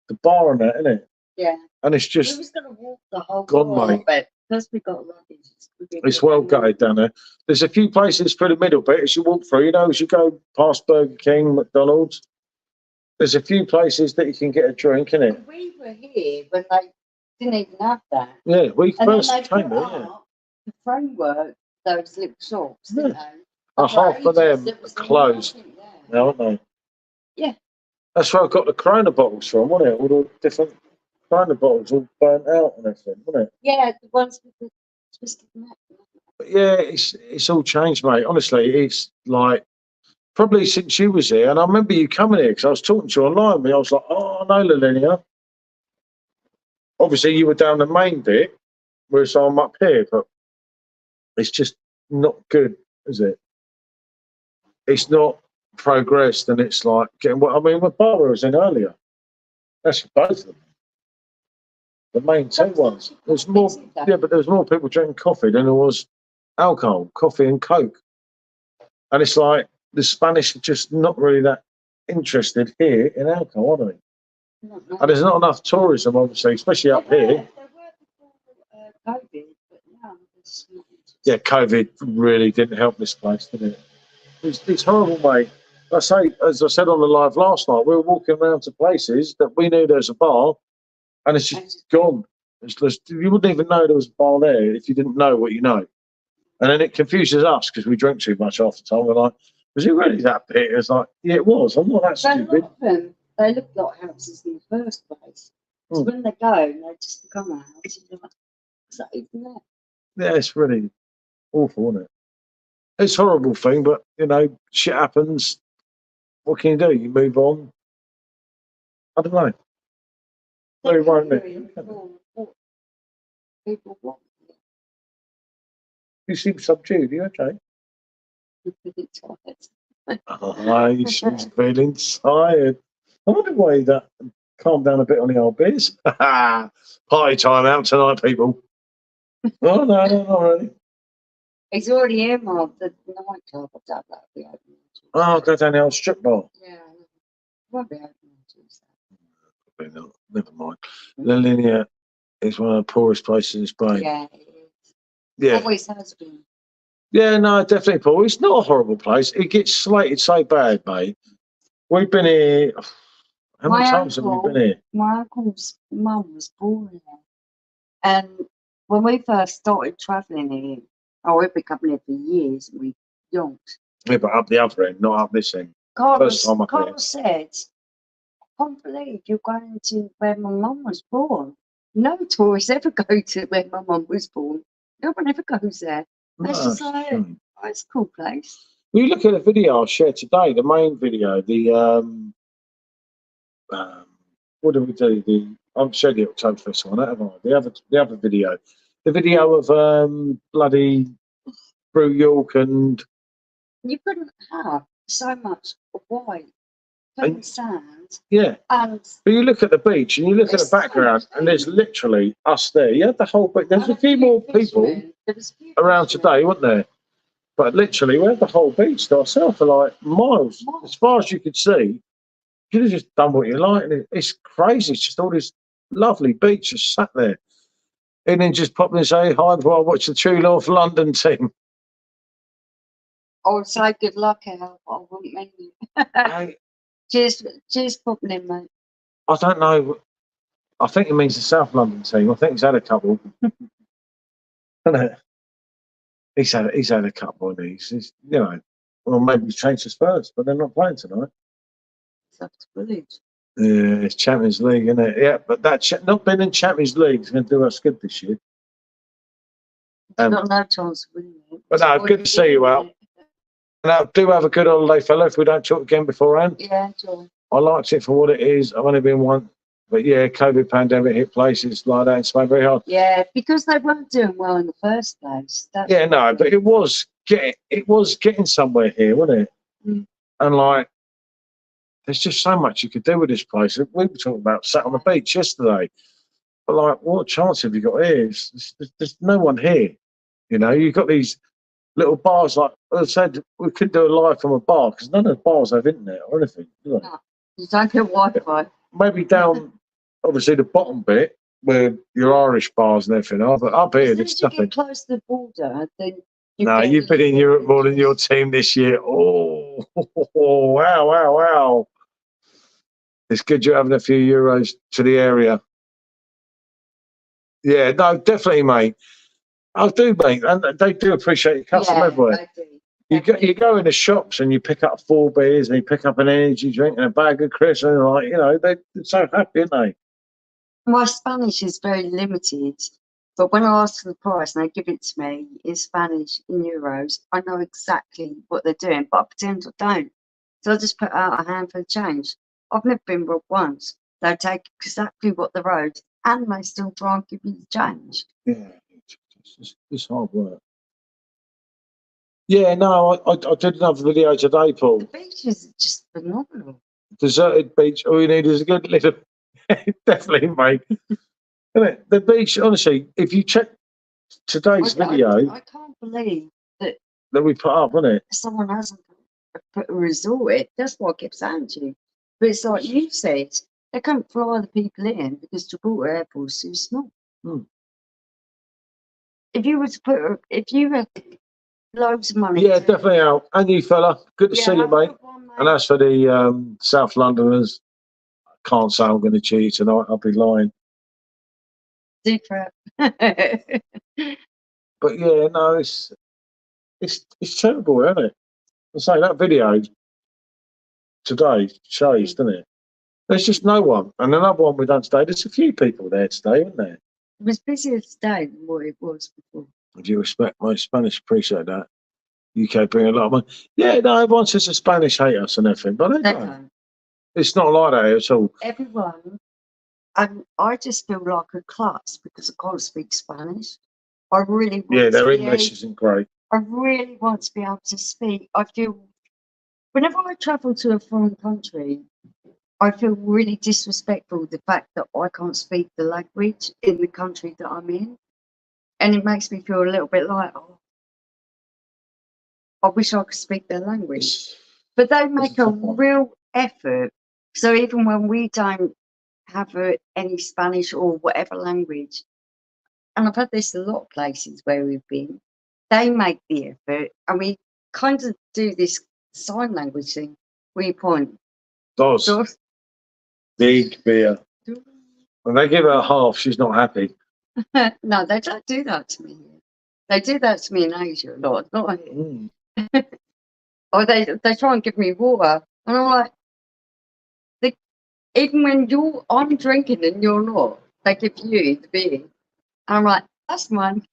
the bar and that, innit? Yeah. And it's We just, was going to walk the whole gone, bar, mate. but because we got luggage, it's well gutted down there. There's a few places for the middle bit as you walk through, you know, as you go past Burger King, McDonald's. There's a few places that you can get a drink, innit? We were here when they didn't even have that. Yeah, we And then first they came put there, yeah. up the framework, those little shops, didn't they? Half of them There was closed nothing there. now, aren't they? Yeah. That's where I got the Corona bottles from, wasn't it? All the different Corona bottles all burnt out and everything, wasn't it? Yeah, the ones with the twisted neck. But yeah, it's all changed, mate. Honestly, it's like probably since you was here, and I remember you coming here because I was talking to you online. I was like, oh, I know La Linea. Obviously, you were down the main bit, whereas I'm up here, but it's just not good, is it? It's not progressed, and it's like getting what I mean. What bar was in earlier? That's both of them. The main two ones. There's more, yeah, but there was more people drinking coffee than there was alcohol, coffee and Coke. And it's like the Spanish are just not really that interested here in alcohol, are they? And there's not enough tourism, obviously, especially up here. There were before COVID, but now it's not. Yeah, COVID really didn't help this place, did it? It's horrible, mate. As I said on the live last night, we were walking around to places that we knew there's a bar, and it's just gone. It's just, you wouldn't even know there was a bar there if you didn't know what you know. And then it confuses us because we drink too much half the time. We're like, was it really that big? It's like, yeah, it was. I'm not that stupid. They look like houses in the first place. So when they go, they just become a house. You're like, is that even there? Yeah, it's really awful, isn't it? It's a horrible thing, but, you know, shit happens. What can you do? You move on. I don't know. Very worrying. People want it. You seem subdued. Are you okay? She's feeling tired. I wonder why that calmed down a bit on the old beers. Party time out tonight, people. Oh, no, not really. He's already earmarked the nightclub. I doubt that'll be open. Oh, I'll go down the old strip bar. Yeah, won't be open on Tuesday. Probably not. Never mind. La Linea is one of the poorest places in Spain. Yeah, it is. Yeah. Always has been. Yeah, no, definitely poor. It's not a horrible place. It gets slated so bad, mate. We've been here. How many times have we been here? My uncle's mum was born here. And when we first started travelling here, we've been coming here for years, and we yonked. Yeah, but up the other end, not up this end. Carlos said, I can't believe you're going to where my mum was born. No tourists ever go to where my mum was born. No one ever goes there. That's just like, it's a cool place. You look at the video I shared today, the main video, the what did we do? I'm showing the Oktoberfest one, haven't I? The other video. The video of bloody Brew York and You couldn't have so much white, And- plain sand, yeah. and But you look at the beach and you look at the There's so background, much and there's literally us there. You had the whole beach. There's a few more people around today, wasn't there? But literally, we had the whole beach to ourselves for like miles, as far as you could see. You could have just done what you like, and it's crazy. It's just all this lovely beach just sat there, and then just pop in and say hi before I watch the True North London team. I would say good luck, Al. I wouldn't mean you. I Cheers, popping in, mate. don't know. I think it means the South London team. I think he's had a couple. Hasn't it? He's had a couple of these. You know, well, maybe he's changed his first, but they're not playing tonight. That's brilliant. Yeah, it's Champions League, isn't it? Yeah, but not being in Champions League is going to do us good this year. You've got no chance of winning it. But no, good to see you, Al. Now, do have a good holiday, fella. If we don't talk again beforehand, Yeah, John. I liked it for what it is. I've only been one, but yeah, COVID pandemic hit places like that. It's made very hard. Yeah, because they weren't doing well in the first place. That's Yeah, no, but it was getting somewhere here, wasn't it? Mm. And like, there's just so much you could do with this place. We were talking about sat on the beach yesterday, but like, what chance have you got here? There's no one here. You know, you've got these little bars. Like I said, we could do a live from a bar because none of the bars have internet or anything. Do they? No. You don't get Wi-Fi. Maybe down, obviously the bottom bit where your Irish bars and everything are, but up here As soon there's as you nothing. get close to the border, then No, you've been in Europe more than your team this year. Oh, wow. It's good you're having a few euros to the area. Yeah, no, definitely, mate. I do, mate. And they do appreciate your custom everywhere. You go in the shops and you pick up 4 beers and you pick up an energy drink and a bag of crisps and like, you know, they're so happy, aren't they? My Spanish is very limited, but when I ask for the price and they give it to me in Spanish, in euros, I know exactly what they're doing, but I pretend I don't. So I just put out a handful of change. I've never been robbed once. They take exactly what they're owed and they still try and give you the change. Yeah, it's hard work. Yeah, no, I did another video today, Paul. The beach is just phenomenal. Deserted beach. All you need is a good little. Definitely, mate. Isn't it? The beach, honestly, if you check today's video I can't believe that we put up, isn't it? someone hasn't put a resort in. That's what I kept saying to you. But it's like you said, they can't fly the people in because Gibraltar Airport is too small. Hmm. If you were to put, if you had loads of money. Yeah, definitely out. And you, fella. Good to see you, mate. And as for the South Londoners, I can't say I'm going to cheat tonight. I'll be lying. Deep crap. But yeah, no, it's terrible, isn't it? I say that video today shows, doesn't it? There's just no one. And another one we done today. There's a few people there today, isn't there? It was busier today than what it was before. If you respect my Spanish, appreciate that. UK bring a lot of money. Yeah, no, everyone says the Spanish hate us and everything, but they don't. It's not like that at all. Everyone, and I just feel like a klutz because I can't speak Spanish. I really want Yeah, to their English isn't great. I really want to be able to speak. I feel, whenever I travel to a foreign country, I feel really disrespectful the fact that I can't speak the language in the country that I'm in. And it makes me feel a little bit like, oh, I wish I could speak their language. But they make a real effort. So even when we don't have any Spanish or whatever language, and I've had this a lot of places where we've been, they make the effort, and we kind of do this sign language thing where you point. Does. Big beer. When they give her a half, she's not happy. No, they don't do that to me here. They do that to me in Asia a lot, not here. Or they try and give me water, and I'm like, even when I'm drinking and you're not, they give you the beer. And I'm like, that's mine.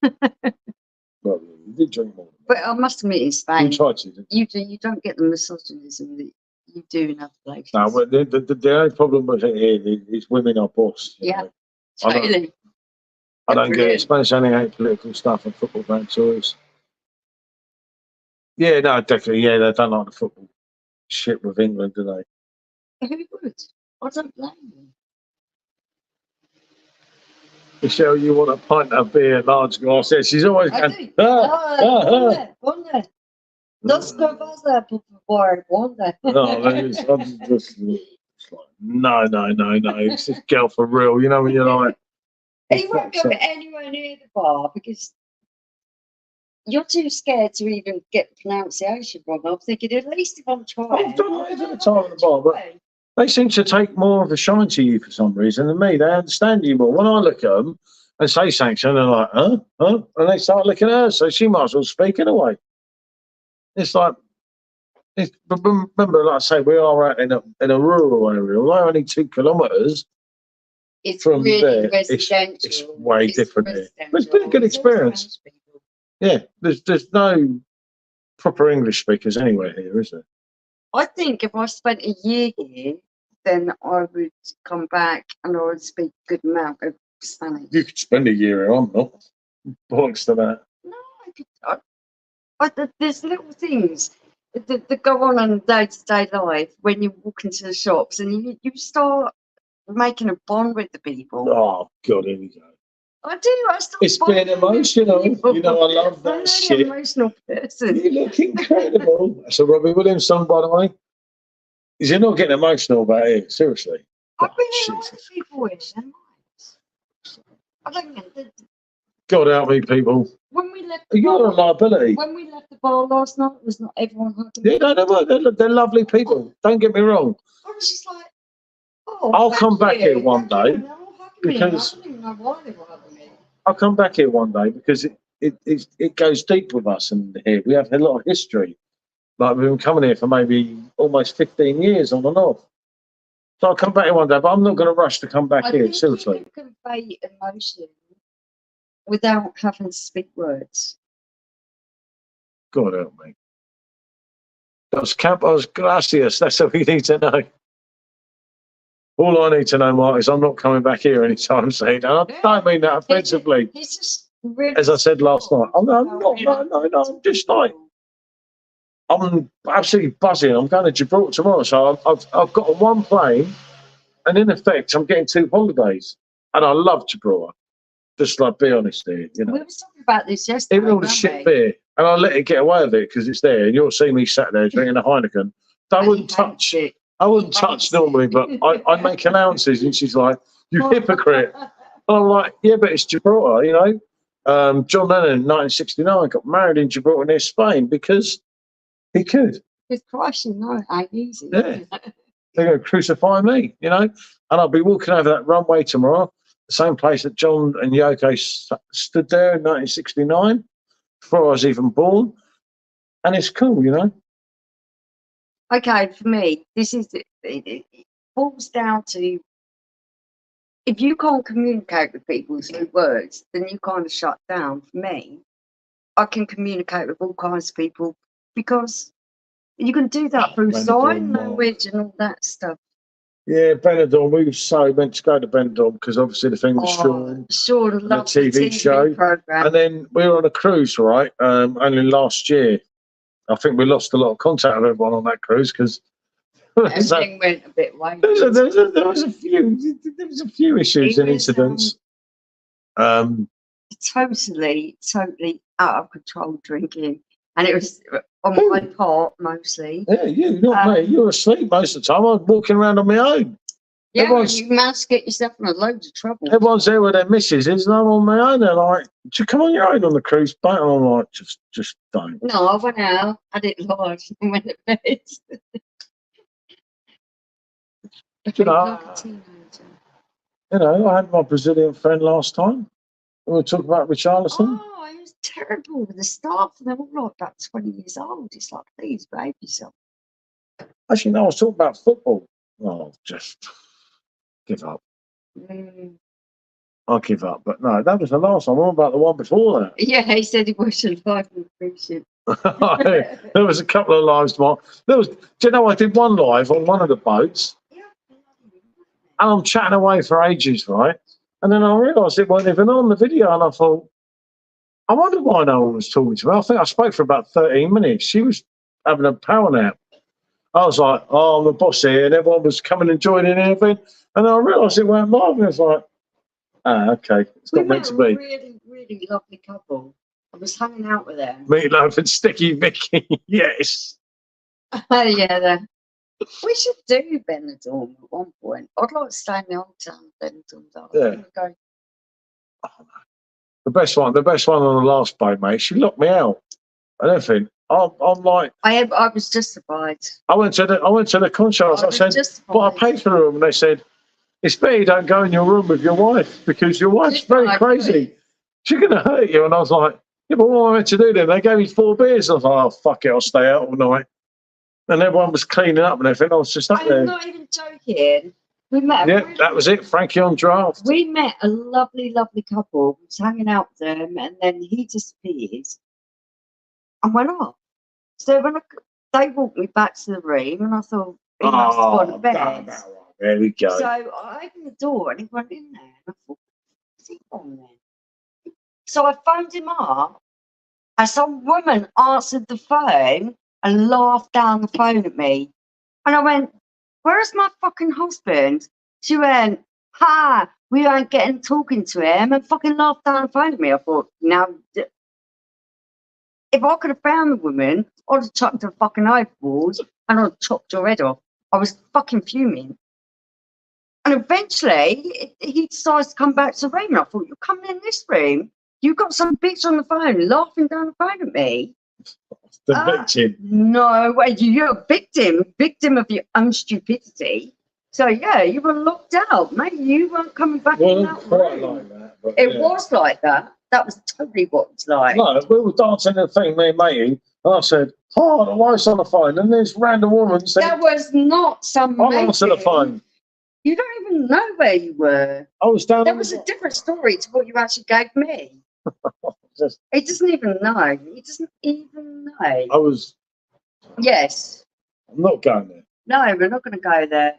Well, you did drink more. But I must admit, in Spain, You tried to. you don't get the misogynism that you do in other places. No, but the only problem with it here is women are boss. you Yeah. know. I don't- Totally. I don't get it. Brilliant. Spanish only hate political stuff and football fan toys. Yeah, no, definitely. Yeah, they don't like the football shit with England, do they? Who would? I don't blame them. Michelle, you want a pint of beer, large glass? Yeah, she's always I going. do. Ah. ¿Dónde? Dos cobas por favor. ¿Dónde? No, I'm just like, no. It's this girl for real. You know when you're like, He won't go anywhere near the bar because you're too scared to even get the pronunciation wrong. I'm thinking, at least if I'm trying. I've done it at the time at the bar, but they seem to take more of a shine to you for some reason than me. They understand you more. When I look at them and say something, they're like, huh? And they start looking at her, so she might as well speak anyway. It's like, but remember, like I say, we are out in a rural area. We're only 2 kilometres It's from really there. residential. It's way different here. But it's been a residential. good It's all experience. Spanish people. Yeah, there's no proper English speakers anywhere here, is there? I think if I spent a year here, then I would come back and I would speak a good amount of Spanish. You could spend a year here, I'm not. Bollocks to that. No, I could. There's little things that go on in day-to-day life when you walk into the shops and you start making a bond with the people. Oh, God, here we go. I do. I start It's been bonding with emotional. people. You know, I love I'm that really shit. an emotional person. You look incredible. That's a Robbie Williams song, by the way. Is he not getting emotional about it? Seriously. I've been Oh, in a lot of Jesus. people in their lives. I don't know. God help me, people. When we left the You're a bar, liability. when we left the bar last night, was not everyone hugging Yeah, me? no, they're lovely people. Don't get me wrong. I was just like, oh, I'll thank come back you, here one thank you. day And they're all hugging me, and I because- don't even know why they were hugging me. I'll come back here one day because it goes deep with us, and here we have a lot of history. Like we've been coming here for maybe almost 15 years on and off. So I'll come back here one day, but I'm not going to rush to come back I here. think Seriously. you can convey emotion without having to speak words. God help me. Dos Campos Gracias. That's all you need to know. All I need to know, Mark, is I'm not coming back here anytime soon. And I don't mean that offensively. It's just really As I said last night, I'm not, no, I'm just like, I'm absolutely buzzing. I'm going to Gibraltar tomorrow. So I've got on one plane, and in effect, I'm getting 2 holidays. And I love Gibraltar. Just like, be honest here, you know. We were talking about this yesterday. Even all the weren't shit we? beer, and I let it get away with it because it's there, and you'll see me sat there drinking a Heineken. I And wouldn't he touch. hates it. I wouldn't He touch hates normally, it. but I make allowances, and she's like, "You hypocrite." And I'm like, "Yeah, but it's Gibraltar, you know." John Lennon, in 1969, got married in Gibraltar near Spain because he could. With Christ, you know, it ain't easy. Yeah. They're going to crucify me, you know. And I'll be walking over that runway tomorrow, the same place that John and Yoko stood there in 1969, before I was even born. And it's cool, you know. Okay, for me, this is it boils down to if you can't communicate with people through words, then you kind of shut down. For me, I can communicate with all kinds of people because you can do that through Benidorm, sign Mark. language and all that stuff. Yeah, Benidorm. We were so meant to go to Benidorm because obviously the thing was Sean. Sean loves the TV show. program. And then we were on a cruise, right? Only last year. I think we lost a lot of contact with everyone on that cruise because Everything went a bit wavy. there was a few issues and It was, incidents. Totally out of control drinking, and it was on my part mostly. Yeah, you, not me. You were asleep most of the time. I was walking around on my own. Yeah, Everyone's- you managed to get yourself in loads of trouble. Everyone's there with their missus, and I'm on my own. They're like, "Do you come on your own on the cruise boat?" And I'm like, just don't. No, I went out, had it large, and went to bed. You know, Like a teenager. You know, I had my Brazilian friend last time. We were talking about Richarlison. Oh, it was terrible with the staff. They were all like about 20 years old. It's like, please behave yourself. Actually, no, I was talking about football. Oh, just give up. I'll give up. But no, that was the last one. What about the one before that? Yeah, he said he watched a live on the cruise ship. There was a couple of lives, Mark. Do you know, I did one live on one of the boats, and I'm chatting away for ages, right? And then I realised it wasn't even on the video, and I thought, I wonder why no one was talking to me. I think I spoke for about 13 minutes. She was having a power nap. I was like, oh, I'm the boss here, and everyone was coming and joining and everything. And then I realised it weren't live, and I was like, okay, it's We not meant met to a be. really, really lovely couple. I was hanging out with them. Meatloaf and Sticky Vicky, yes. Oh yeah, we should do Benidorm at one point. I'd like to stay in the old town of Benidorm. Though. Yeah. Go. The best one on the last boat, mate. She locked me out and everything. I'm like, I was justified. I went to the concert. I said, but I paid for the room, and they said, it's better you don't go in your room with your wife because your wife's very crazy. She's gonna hurt you. And I was like, yeah, but what am I meant to do then? They gave me 4 beers. I was like, oh fuck it, I'll stay out all night. And everyone was cleaning up and everything. I was just up there. I'm not even joking. We met. Yeah, that was it. Frankie on draft. We met a lovely, lovely couple. We was hanging out with them, and then he disappeared and went off. So when they walked me back to the room, and I thought he must have gone to bed. There we go. So I opened the door, and he went in there, and I thought, what's he on then? So I phoned him up, and some woman answered the phone and laughed down the phone at me. And I went, where's my fucking husband? She went, ha, we ain't getting talking to him, and fucking laughed down the phone at me. I thought, now, if I could have found the woman, I'd have chucked her fucking overboard and I'd have chopped her head off. I was fucking fuming. And eventually, he decides to come back to the room. And I thought, you're coming in this room? You got some bitch on the phone laughing down the phone at me. The victim. No way, you're a victim of your own stupidity. So yeah, you were locked out, mate. You weren't coming back in that quite room. like that. But It was like that. That was totally what it's like. No, we were dancing the thing, me and matey, and I said, oh, the wife's on the phone, and this random woman said, That was not some. I'm answering the phone. You don't even know where you were. I was down. That was a different story to what you actually gave me. He doesn't even know. He doesn't even know. I was. Yes. I'm not going there. No, we're not going to go there.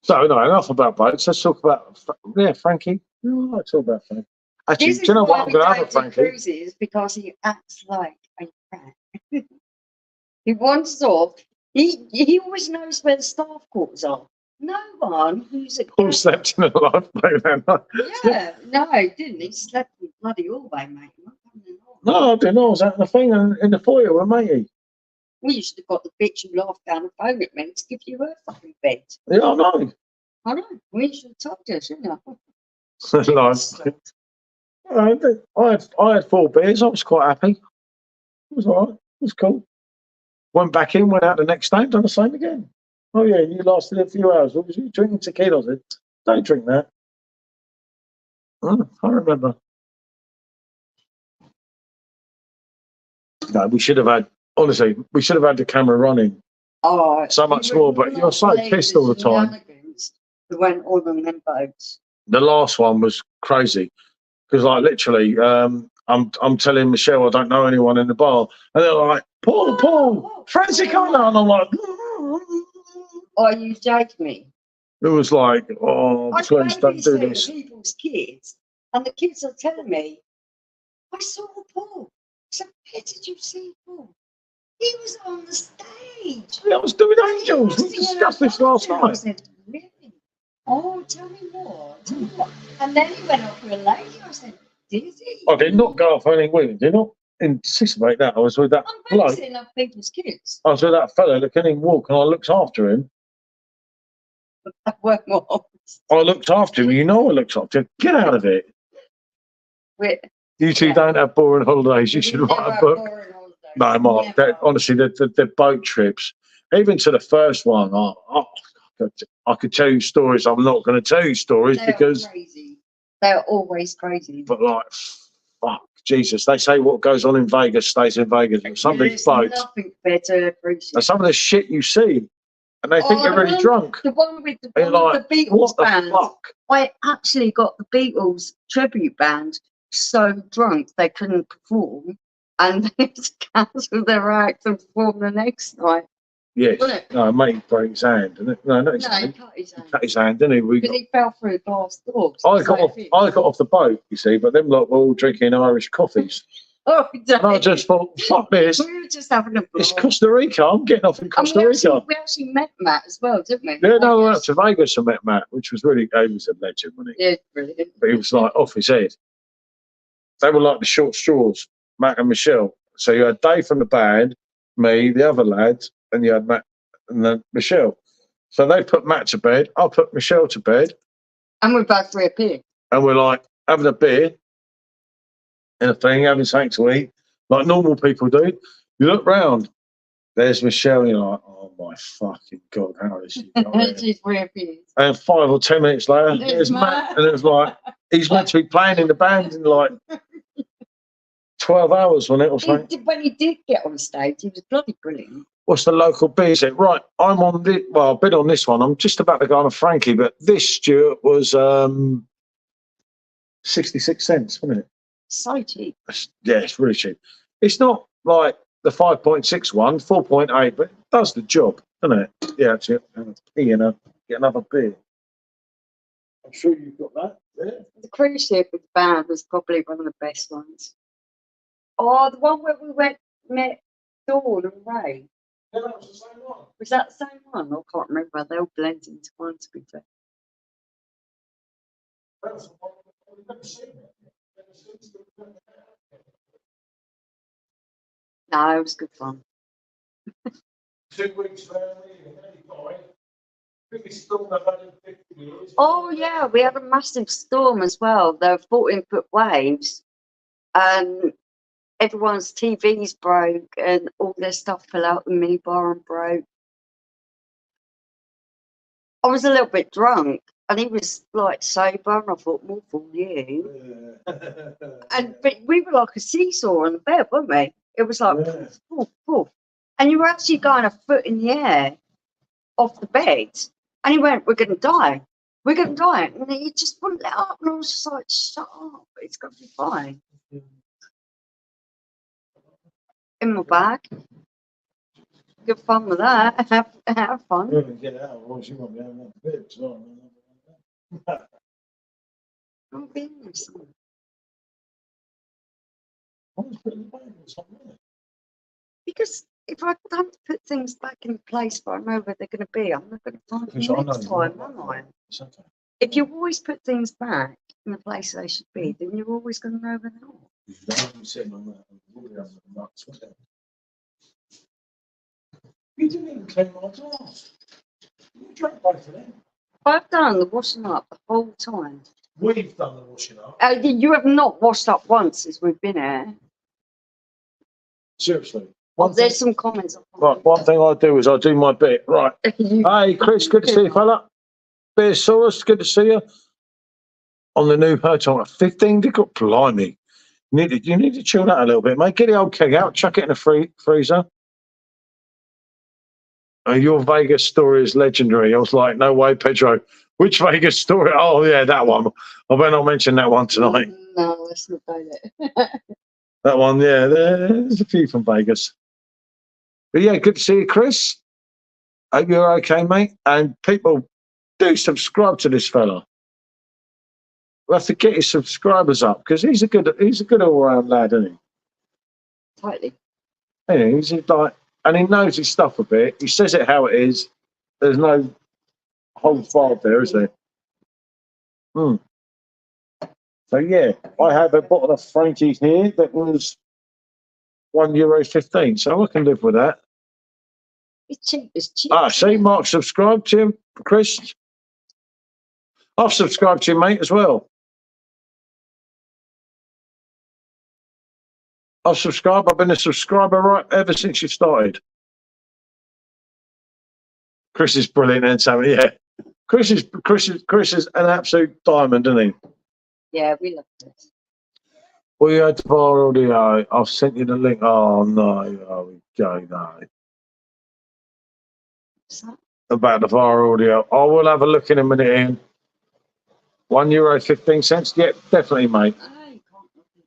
So no, enough about boats. Let's talk about Frankie. No, let's talk about Frankie. Actually, This do is you know why what? I'm we going to have don't a do Frankie. cruises, because he acts like a rat. He wanders off. He always knows where the staff quarters are. No one who's a Paul slept in a lifeboat that night. yeah, no, he didn't. He slept in bloody hallway, mate. No, I didn't. I was out in the thing in the foyer with matey. We used to have got the bitch who laughed down the phone at me to give you her fucking bed. Yeah, I know. I know. We should have told you, shouldn't I had 4 beers. I was quite happy. It was all right. It was cool. Went back in, went out the next day, done the same again. Oh yeah, you lasted a few hours. What was you drinking tequila? I said, don't drink that. Oh, I remember. No, we should have had. Honestly, we should have had the camera running. Oh, So much more, but you're so pissed all the time. We went all on them boats. The last one was crazy because, like, literally, I'm telling Michelle I don't know anyone in the bar, and they're like, Paul, Francie, come on, and I'm like, Are you joking me? it was like, oh, please don't do this. People's kids, and the kids are telling me, I saw Paul. So where did you see Paul? He was on the stage. Yeah, I was doing angels. We discussed this last I night. said, really? Oh, tell me more. Tell me what. And then he went up with a lady. I said, did he? I did not go off any women. Did not anticipate that. I was with that I'm bloke. basing up people's kids. I was with that fellow that couldn't even walk, and I looked after him. Work more. I looked after him. You know I looked after him. Get out of it. You two don't have boring holidays. You should write a book. No, Mark. Honestly, the boat trips, even to the first one, I could tell you stories. I'm not going to tell you stories because crazy. They're always crazy. But like, fuck, Jesus, they say what goes on in Vegas stays in Vegas. And some of these boats, nothing better. and some of the shit you see, and they think you're really drunk. The one with the Beatles what the band. fuck? I actually got the Beatles tribute band so drunk they couldn't perform, and they had to cancel their act and perform the next night. Yes. Wasn't it? No, mate broke his hand, didn't it? No, not his No, he hand. cut his He hand cut his hand, didn't he? because he fell through a glass door. I got off the boat, you see, but them lot were all drinking Irish coffees. Oh, And I just thought, fuck this. we were just having a It's blast. Costa Rica. I'm getting off in And Costa Rica. we actually met Matt as well, didn't we? Yeah, no, we went up to Vegas and met Matt, which was really, he was a legend, wasn't he? Yeah, brilliant. But he was like off his head. They were like the short straws, Matt and Michelle. So you had Dave from the band, me, the other lads, and you had Matt and then Michelle. So they put Matt to bed. I put Michelle to bed, And we both reappeared. and we're like having a beer and a thing, having something to eat, like normal people do. You look round, there's Michelle, and you're like, oh my fucking God, how is she got there? She's reappeared. And 5 or 10 minutes later, there's Matt, and it was like, he's meant to be playing in the band in like 12 hours, wasn't it, or something? When he did get on stage, he was bloody brilliant. What's the local beer? He said, right, I'm on this, well, I've been on this one. I'm just about to go on a Frankie, but this, Stuart, was 66 cents, wasn't it? So cheap. Yeah, it's really cheap. It's not like the 5.6 one, 4.8, but it does the job, doesn't it? Yeah, actually, get another beer. I'm sure you've got that there. The cruise ship with the band was probably one of the best ones. Oh, the one where we met Dawn and Ray. Yeah, that was the same one. Was that the same one? I can't remember. They all blend into one, to be fair. That was the one we've never seen it. Never seen it. No, it was good fun. 2 weeks there, biggest storm I've had in 50 years. Oh, yeah, we had a massive storm as well. There were 14-foot waves, and everyone's TVs broke, and all their stuff fell out the minibar and broke. I was a little bit drunk, and he was like sober, and I thought, more for you. But we were like a seesaw on the bed, weren't we? It was like, Yeah. poof, poof. And you were actually going a foot in the air off the bed. And he went, we're going to die. We're going to die. And he just wouldn't let up. And I was just like, shut up. It's going to be fine. In my bag. Good fun with that. Have fun. Really get out, or else you won't be having that bit as well. I'll be in there somewhere. Because if I don't put things back in place where I know where they're going to be, I'm not going to find them next time, am I? It's okay. If you always put things back in the place they should be, then you're always going to know where they are. You haven't sitting on that. You didn't even clean my glass. You drank both of them. I've done the washing up the whole time. We've done the washing up. You have not washed up once since we've been here. Seriously. There's some comments. Right, one thing I do is I do my bit. Right. Hey, Chris, good to see you, fella. Beersaurus, good to see you. On the new hotel, 15 degree. Blimey. You need to chill that a little bit, mate. Get the old keg out, chuck it in the freezer. Your Vegas story is legendary. I was like, no way, Pedro. Which Vegas story? Oh, yeah, that one. I better not mention that one tonight. No, let's not go there. That one, yeah, there's a few from Vegas. But yeah, good to see you, Chris. Hope you're okay, mate. And people, do subscribe to this fella. We'll have to get his subscribers up because he's a good all-round lad, isn't he? Totally. Yeah, he's like, and he knows his stuff a bit. He says it how it is. There's no holds barred there, is there? So yeah, I have a bottle of Frankie here that was €1.15, so I can live with that. It's cheap. It's cheap. See, Mark subscribed to him, Chris. I've subscribed to you, mate, as well. I've subscribed. I've been a subscriber right ever since you started. Chris is brilliant, and so yeah, Chris is an absolute diamond, isn't he? Yeah, we love this. Well, you had the VAR audio. I've sent you the link. Oh no, oh, we go no. What's that? About the VAR audio. I will have a look in a minute. In €1.15. Yeah, definitely, mate. Oh, you can't look it.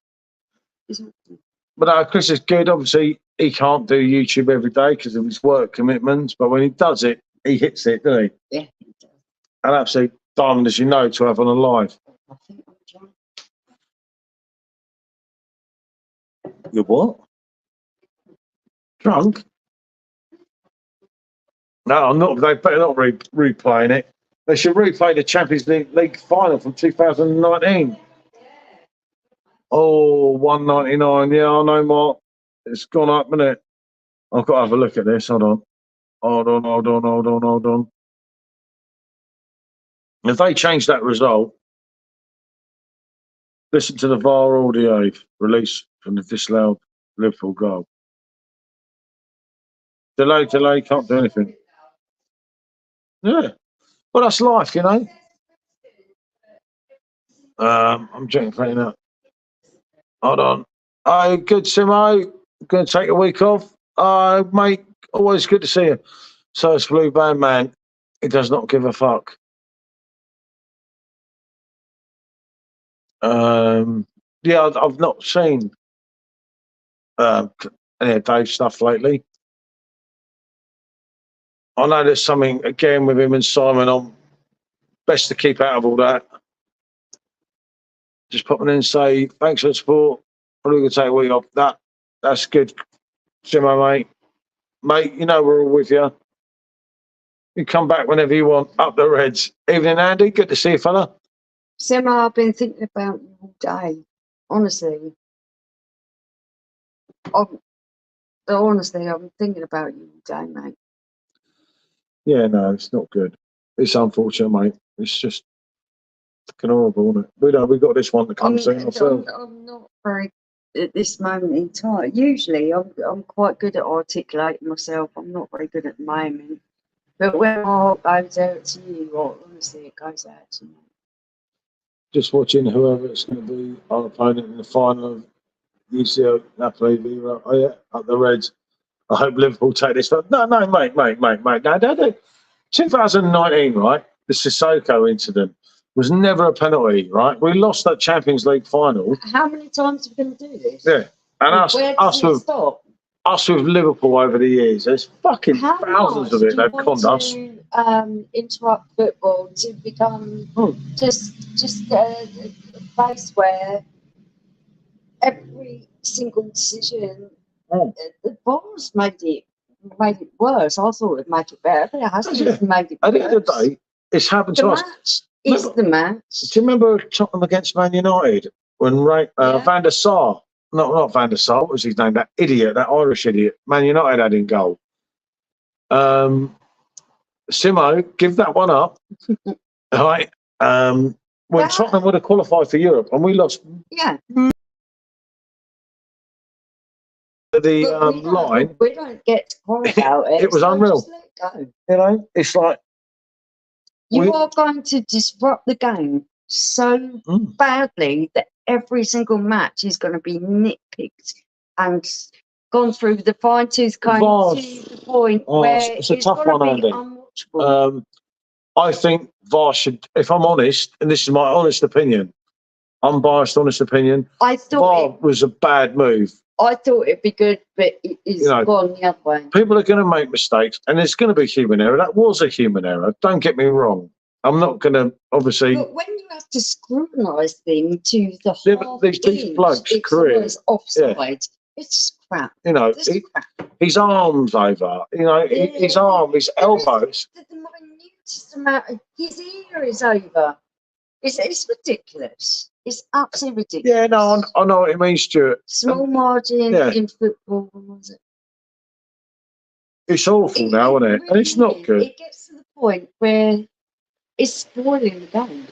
Isn't it? But Chris is good. Obviously, he can't do YouTube every day because of his work commitments. But when he does it, he hits it, doesn't he? Yeah, he does. An absolute diamond, as you know, to have on a live. I think I'm drunk. You're what? Drunk? No, I'm not. They better not replaying it. They should replay the Champions League final from 2019. Oh, 199. Yeah, I know, Mark. It's gone up, isn't it? I've got to have a look at this. Hold on. Hold on. If they change that result, listen to the VAR audio release from the disallowed Liverpool goal. Delay, can't do anything. Yeah. Well, that's life, you know. I'm checking for now. Hold on. Oh, good, Simo. Going to take a week off. Mate, always good to see you. So it's Blue Band Man. He does not give a fuck. Yeah, I've not seen any of Dave's stuff lately. I know there's something again with him and Simon on. Best to keep out of all that. Just pop in and say thanks for the support. Probably going to take a week off. That's good, Simo, mate. Mate, you know we're all with you. You come back whenever you want. Up the Reds. Evening, Andy. Good to see you, fella. Simo, I've been thinking about you all day. Honestly. I'm thinking about you all day, mate. Yeah, no, it's not good. It's unfortunate, mate. It's just fucking horrible, isn't it? We got this one to come soon ourselves. I'm not very at this moment in time. Usually, I'm quite good at articulating myself. I'm not very good at the moment. But when my heart goes out to you, honestly, it goes out to me. Just watching whoever it's going to be our opponent in the final of UCL Napoli, Vira. Oh yeah, up the Reds. I hope Liverpool take this. No, mate. No. 2019, right? The Sissoko incident was never a penalty, right? We lost that Champions League final. How many times are we going to do this? Yeah, and us with Liverpool over the years. There's fucking thousands of it. They've conned us. Interrupt football to become just a place where every single decision, the boss made it worse. I thought it'd make it better, but it hasn't made it worse. At the end of the day, it's happened to us. It's the match. Do you remember Tottenham against Man United when Van der Sar, not Van der Sar, what was his name? That idiot, that Irish idiot, Man United had in goal. Simo, give that one up. All right. When Tottenham would have qualified for Europe and we lost. Yeah. The line. We don't get to cry about it. It was unreal. Just let it go. You know, it's like you are going to disrupt the game so badly that every single match is going to be nitpicked and gone through the fine tooth comb to the point where it's a tough one, Andy. Unwatchable. I think VAR should, if I'm honest, and this is my honest opinion, unbiased, honest opinion, I thought VAR was a bad move. I thought it'd be good, but it's gone the other way. People are going to make mistakes, and there's going to be human error. That was a human error. Don't get me wrong. I'm not going to, obviously. But when you have to scrutinise them to the whole these blokes' career, offside, it's crap. You know, his arms over. You know, his arm, his elbows. The minutest amount of his ear is over. It's ridiculous. It's absolutely ridiculous. Yeah, no, I know what it means, Stuart. Small margin in football, was it? It's awful now, isn't it? And it's not good. It gets to the point where it's spoiling the game.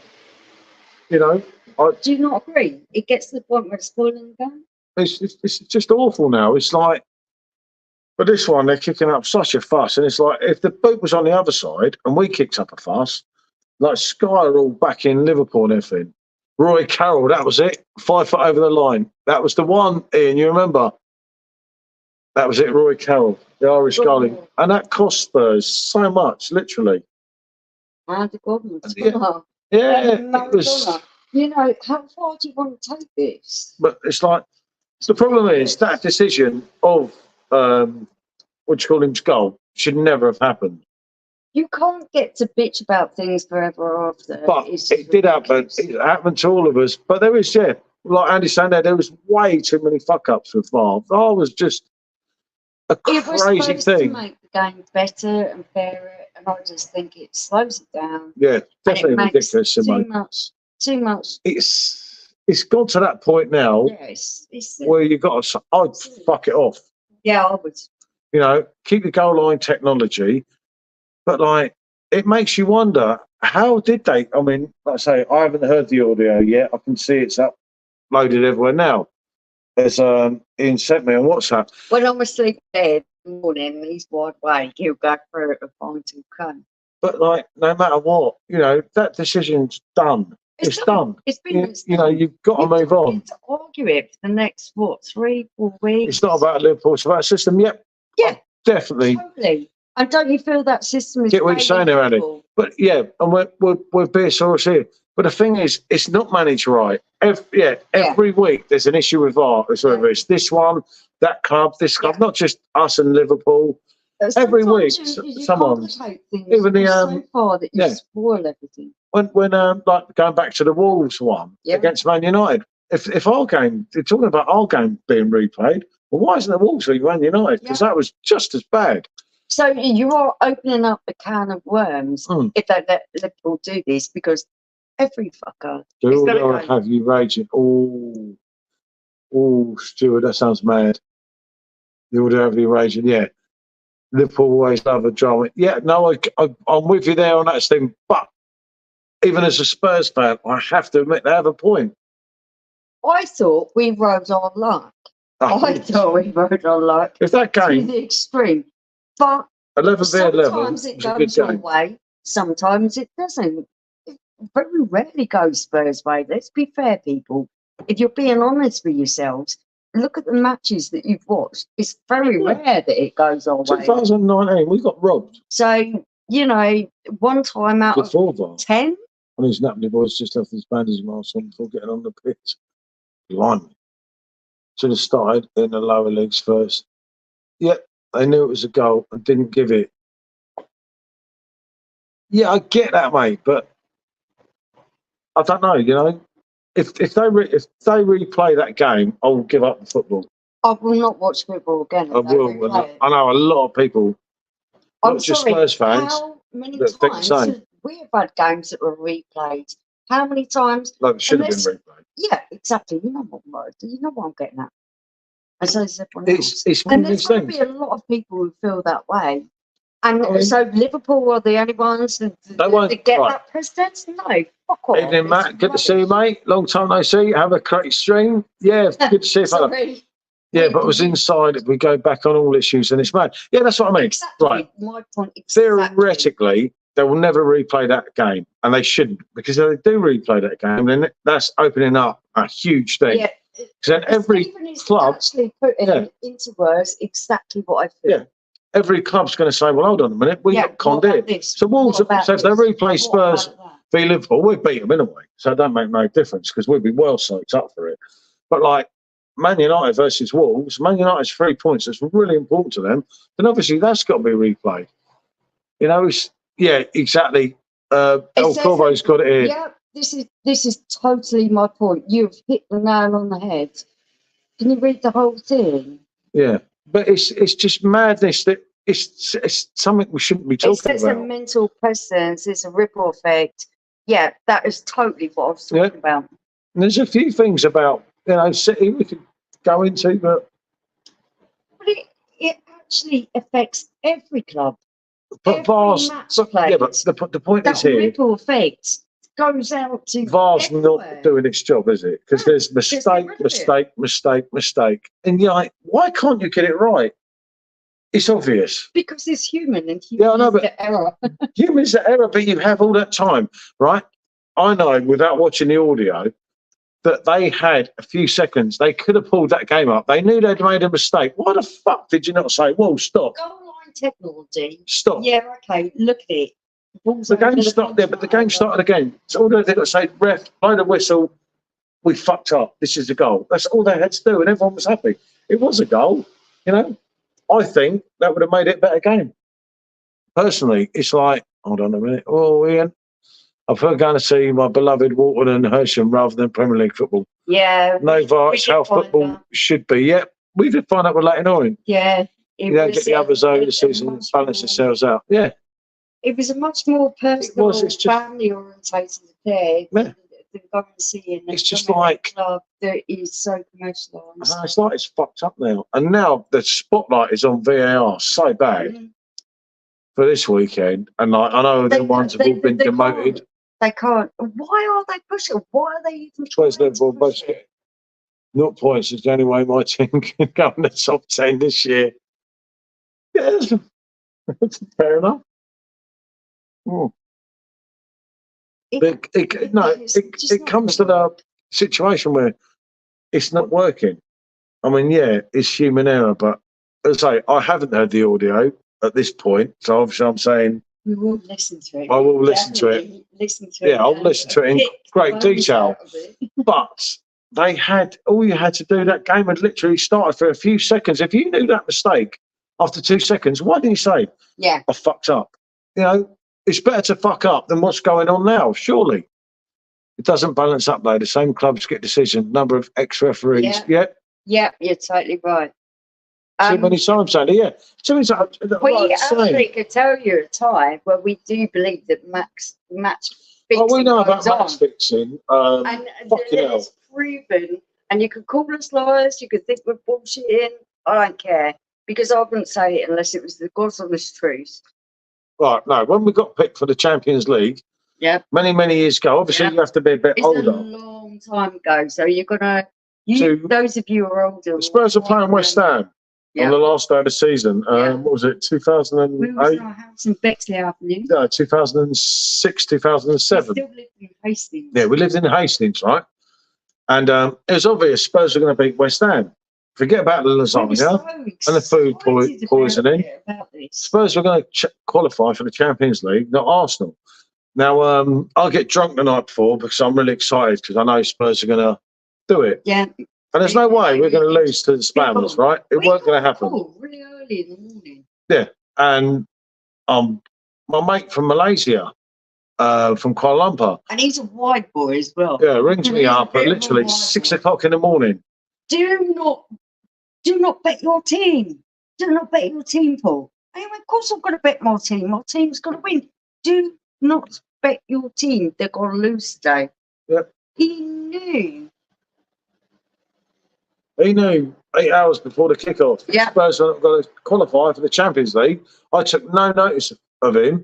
You know, do you not agree? It gets to the point where it's spoiling the game. It's just awful now. It's like, but this one they're kicking up such a fuss, and it's like if the boot was on the other side and we kicked up a fuss, like Sky are all back in Liverpool and everything. Roy Carroll, that was it. 5 foot over the line. That was the one, Ian, you remember? That was it, Roy Carroll, the Irish goalie. And that cost Spurs so much, literally. Andy Godwin. Yeah, it was. You know, how far do you want to take this? But it's like, The problem is that decision of what you call him's goal should never have happened. You can't get to bitch about things forever after. But It's just it did happen. ridiculous. It happened to all of us. But there is, yeah, like Andy saying there was way too many fuck ups with VAR. VAR was just a It was crazy supposed thing. to make the game better and fairer, and I just think it slows it down. Yeah, definitely and it makes ridiculous. too much. It's gone to that point now Yes, it's where you got to. I'd fuck it off. yeah, I would. You know, keep the goal line technology, but like it makes you wonder how did they? I mean, like I say, I haven't heard the audio yet. I can see it's uploaded everywhere now. As Ian sent me on WhatsApp. When I'm asleep in bed in the morning, he's wide awake. He'll go through it and find to come. But like, no matter what, you know, that decision's done. It's done. It's been. You know, you've got to move on. Get to argue it for the next 3-4 weeks. It's not about Liverpool. It's about a system. Yep. Yeah, definitely. totally. And don't you feel that system is? Get what you're saying there, Andy. valuable? But yeah, and we're beer source here. But the thing is, it's not managed right. Every week there's an issue with VAR. So whether it's this one, that club, this club, not just us and Liverpool. Every week, someone's even the so far that you yeah. spoil everything. When like going back to the Wolves one against Man United. If our game, they're talking about our game being replayed, well, why isn't the Wolves v Man United? Because that was just as bad. So you are opening up a can of worms if they let Liverpool do this, because every fucker They is all going to gotta go. have you raging. Oh, Stuart, that sounds mad. They all have you raging. Yeah, Liverpool always love a drama. Yeah, no, I'm with you there on that thing. But even as a Spurs fan, I have to admit they have a point. I thought we rode our luck. I thought we rode our luck If that to game, the extreme. But 11 v 11, sometimes it was a good goes your game. way, sometimes it doesn't. It very rarely goes Spurs' way. Let's be fair, people. If you're being honest with yourselves, look at the matches that you've watched. It's very rare that it goes our way. 2019, we got robbed So, you know, one time out before of VAR. 10, And these Napoli boys just left his bandage mask on before getting on the pitch. Blimey. Should have started in the lower leagues first. Yep, they knew it was a goal and didn't give it. Yeah, I get that, mate, but I don't know. You know, if they replay that game, I will give up the football. I will not watch football again. I will. And I know a lot of people, I'm not just sorry, Spurs fans, how many that think the times same. have we have had games that were replayed? How many times? like it should have been Unless- replayed. Yeah, exactly. You know what I'm getting at. And so is everyone else. It's one And of there's these going to things. be a lot of people who feel that way. And I mean- so Liverpool are the only ones that won't- get right. that precedence? No, fuck off. Evening, It's Matt. Good to see you, rubbish. mate. Long time no see. Have a great stream. Yeah, good to see you, fella. Sorry. Yeah, but it was inside. If we go back on all issues, and it's mad. Yeah, that's what I mean. Exactly. Right. My point. Exactly. Theoretically, they will never replay that game, and they shouldn't, because if they do replay that game, then that's opening up a huge thing. Yeah. Because then every Stephen is club- actually putting into words exactly what I feel. Yeah. every club's going to say, "Well, hold on a minute, we got conned what in." about this? So Wolves, What about so if they this? replay What Spurs about v Liverpool, we beat them anyway. So it don't make no difference because we'd be well soaked up for it. But like Man United versus Wolves, Man United's 3 points. That's really important to them. And obviously that's got to be replayed. You know, exactly. El Corvo's got it here. Yeah, this is totally my point. You've hit the nail on the head. Can you read the whole thing? Yeah, but it's just madness that it's something we shouldn't be It talking says a about. mental precedence, it's a ripple effect. Yeah, that is totally what I was talking about. And there's a few things about City we could go into, but it actually affects every club. Every VAR's. match Yeah, played. but the point is That here. ripple effect goes out to VAR's everywhere. not doing its job, is it? Because No, there's just get rid of it. mistake. And you're like, why can't you get it right? It's obvious. Because it's human and Yeah, I know, but- the error. Humans are error, but you have all that time, right? I know without watching the audio that they had a few seconds. They could have pulled that game up. They knew they'd made a mistake. Why the fuck did you not say, whoa, stop, Goal line technology. stop? Yeah, okay, look at it. The game stopped there, but the game started again. So all they got to say, ref, blow the whistle, we fucked up. This is a goal. That's all they had to do, and everyone was happy. It was a goal, you know. I think that would have made it a better game. Personally, it's like, hold on a minute. Oh, Ian, I prefer going to see my beloved Walton and Hersham rather than Premier League football. Yeah. No we VAR, it's did how find football that. should be. Yeah, we did find out with Leighton Orient. Yeah. You don't get the others over the season and balance themselves out. Yeah. It was a much more personal, it's just- family orientated affair Yeah. than going and seeing It's a just Premier League like- club that is so commercialised. It's like it's fucked up now. And now the spotlight is on VAR so bad Mm. for this weekend. And like, I know the ones have all been demoted. They can't. Why are they pushing? Why are they even Where's trying to Liverpool push both it? get 0 points is the only way my team can go in the top 10 this year. Yeah, that's fair enough. Oh. But it comes to the situation where it's not working. I mean, yeah, it's human error, but as I say, I haven't heard the audio at this point, so obviously I'm saying We will listen to it. I will listen to it. Definitely listen to it. Yeah, I'll and listen to it in pick great ones detail. out of it. But they had all you had to do. That game had literally started for a few seconds. If you knew that mistake after 2 seconds, why didn't you say, Yeah. I fucked up? You know, it's better to fuck up than what's going on now, surely. It doesn't balance up though. The same clubs get decision, number of ex-referees. Yeah. Yeah. Yeah, you're totally right. Too many times, Sandy. Yeah. Too many times. We Like actually could tell you a time where we do believe that match fixing we know about goes on. match fixing. And fucking hell. it's proven. And you could call us liars, you could think we're bullshitting. I don't care. Because I wouldn't say it unless it was the God's honest truth. Right, no, when we got picked for the Champions League, Yeah. many years ago, obviously Yeah. you have to be a bit It's older. a long time ago. So you're gonna So- those of you who are older. The Spurs are playing West Ham Yeah. on the last day of the season. Yeah. What was it, We was 2008? in our house in Bexley Avenue. No, 2006, 2007. We still lived in Hastings. Yeah, we lived in Hastings, right? And it was obvious Spurs were going to beat West Ham. Forget about the We were lasagna so and the food excited poisoning. about this. Spurs were going to qualify for the Champions League, not Arsenal. Now, I'll get drunk the night before because I'm really excited because I know Spurs are going to do it. Yeah. And there's no way we're going to lose to the Spammers, right? It weren't going to happen. Really early in the morning. And my mate from Malaysia, from Kuala Lumpur, And he's a wide boy as well. yeah, rings me He's a up bit at of a literally wide 6 boy. o'clock in the morning. Do not bet your team. Do not bet your team, Paul. Anyway, of course I've got to bet my team. My team's got to win. Do not bet your team. They're going to lose today. Yep. He knew. He knew 8 hours before the kickoff. Yeah. Spurs were going to qualify for the Champions League. I took no notice of him.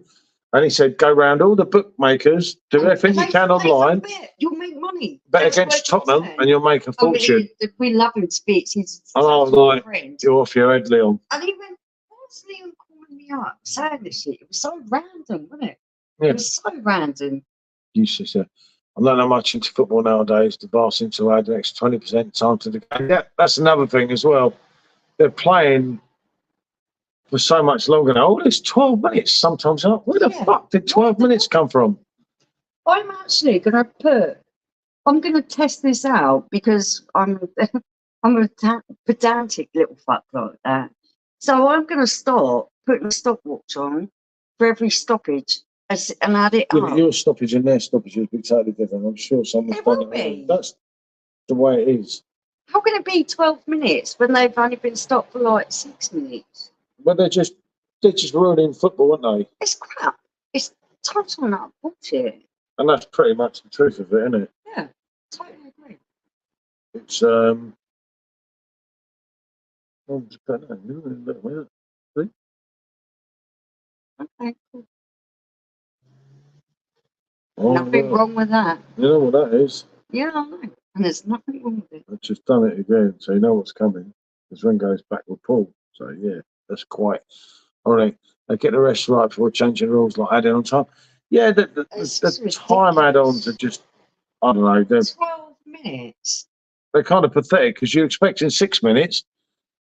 And he said, go round all the bookmakers, do everything you can online, You'll make money. bet That's against what Tottenham, I'm saying. and you'll make a I mean, fortune. we love him to bits. He's And I was such a like, friend. You're off your head, Leon. And he went, what's Leon calling me up saying this shit? It was so random, wasn't it? Yeah. It was so random. Useless. I'm not that much into football nowadays. The bar seems to add an extra 20% time to the game. Yeah, that's another thing as well. They're playing for so much longer now. Oh, there's 12 minutes sometimes. Where the Yeah. fuck did 12 minutes come from? I'm actually going to I'm going to test this out because I'm a pedantic little fuck like that. So I'm going to start putting a stopwatch on for every stoppage and add it Yeah, up. but your stoppage and their stoppage will be totally different. I'm sure someone's It done will it. be. That's the way it is. How can it be 12 minutes when they've only been stopped for like 6 minutes? But they're just ruining football, aren't they? It's crap. It's total nut bullshit. And that's pretty much the truth of it, isn't it? Yeah, totally agree. It's oh, just put that in, look, wait. Okay, cool. Oh, Nothing well, wrong with that. you know what that is? Yeah, I know. And there's nothing wrong with it. I've just done it again, so you know what's coming. Because Ren goes back with Paul. So yeah, that's quite all right. They get the rest right before changing rules, like adding on time. Yeah, It's the just time ridiculous. add-ons are just, I don't know, 12 minutes. they're kind of pathetic because you're expecting 6 minutes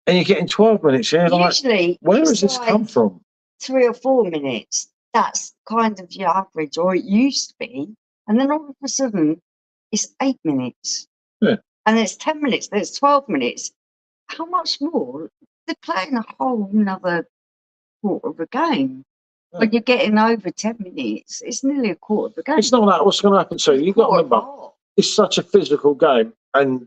and you're getting 12 minutes. Yeah, like, Usually, where it's has this like come from? 3 or 4 minutes. That's kind of your average, or it used to be. And then all of a sudden, it's 8 minutes. Yeah. And there's 10 minutes, there's 12 minutes. How much more? They're playing a whole nother quarter of a game. Yeah. When you're getting over 10 minutes, it's nearly a quarter of a game. It's not that. What's going to happen to you? You've got to Quarter remember, half. it's such a physical game. And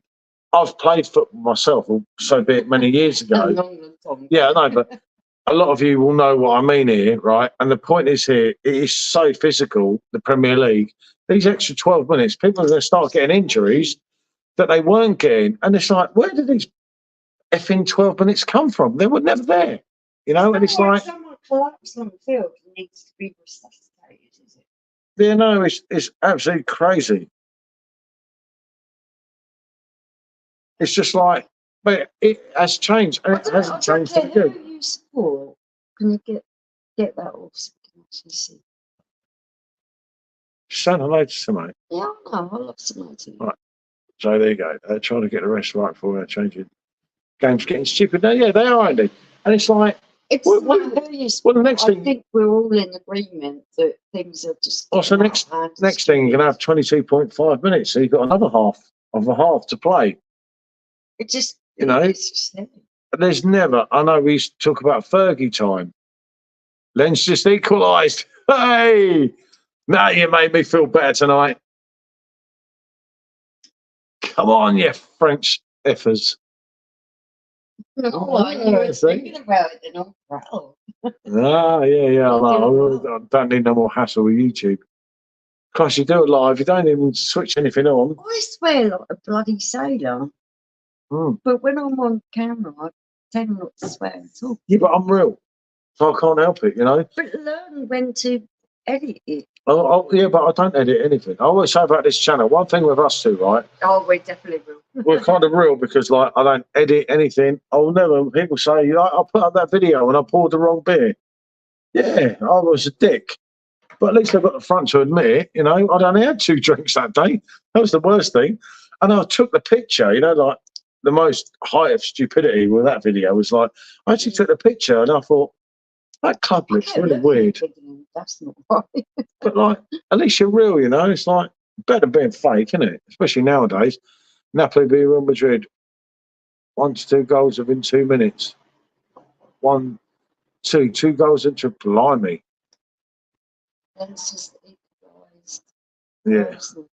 I've played football myself, so be it many years ago. Long time. Yeah, I know, but a lot of you will know what I mean here, right? And the point is here, it is so physical, the Premier League. These extra 12 minutes, people are going to start getting injuries that they weren't getting. And it's like, where did these effing 12 minutes come from? They were never there, you know? And it's like, someone collapsed on the field and needs to be resuscitated, is it? you know, it's absolutely crazy. It's just like, but it has changed. And it hasn't changed for the good. Who you support? Can you get that off so we can actually see? Saying hello to somebody. Yeah, I know. I love somebody. Right. So there you go. They're trying to get the rest right before they're changing. Games getting stupid. No, yeah, they are, Andy. And it's like, It's Well, not well, who you well, the support. next I thing- think we're all in agreement that things are just. oh, so getting out of hand. next thing, you're going to have 22.5 minutes. So you've got another half of a half to play. It just, You know? it's just silly. There's never, I know we used to talk about Fergie time. Len's just equalised. Hey! Now you made me feel better tonight. Come on, you French effers. Oh, you were see? thinking about it, then I'm proud. Ah, yeah. I don't need no more hassle with YouTube. Christ, you do it live, you don't even switch anything on. I swear like a bloody sailor, Hmm. but when I'm on camera, I tend not to swear at all. Yeah, but I'm real. So I can't help it, you know? But learn when to edit it. Yeah, but I don't edit anything. I always say about this channel, one thing with us two, right? Oh, we definitely will. We're kind of real because, like, I don't edit anything. I'll never, people say, I put up that video and I poured the wrong beer. Yeah, I was a dick. But at least I've got the front to admit it, you know. I'd only had 2 drinks that day. That was the worst thing. And I took the picture, you know, like the most height of stupidity with that video was like, I actually took the picture and I thought, that club looks really weird. That's not right. But like, at least you're real, you know. It's like better being fake, isn't it? Especially nowadays. Napoli beat Real Madrid. 1 to 2 goals within 2 minutes. 1, 2 goals into blimey. That's just equalised. Yeah,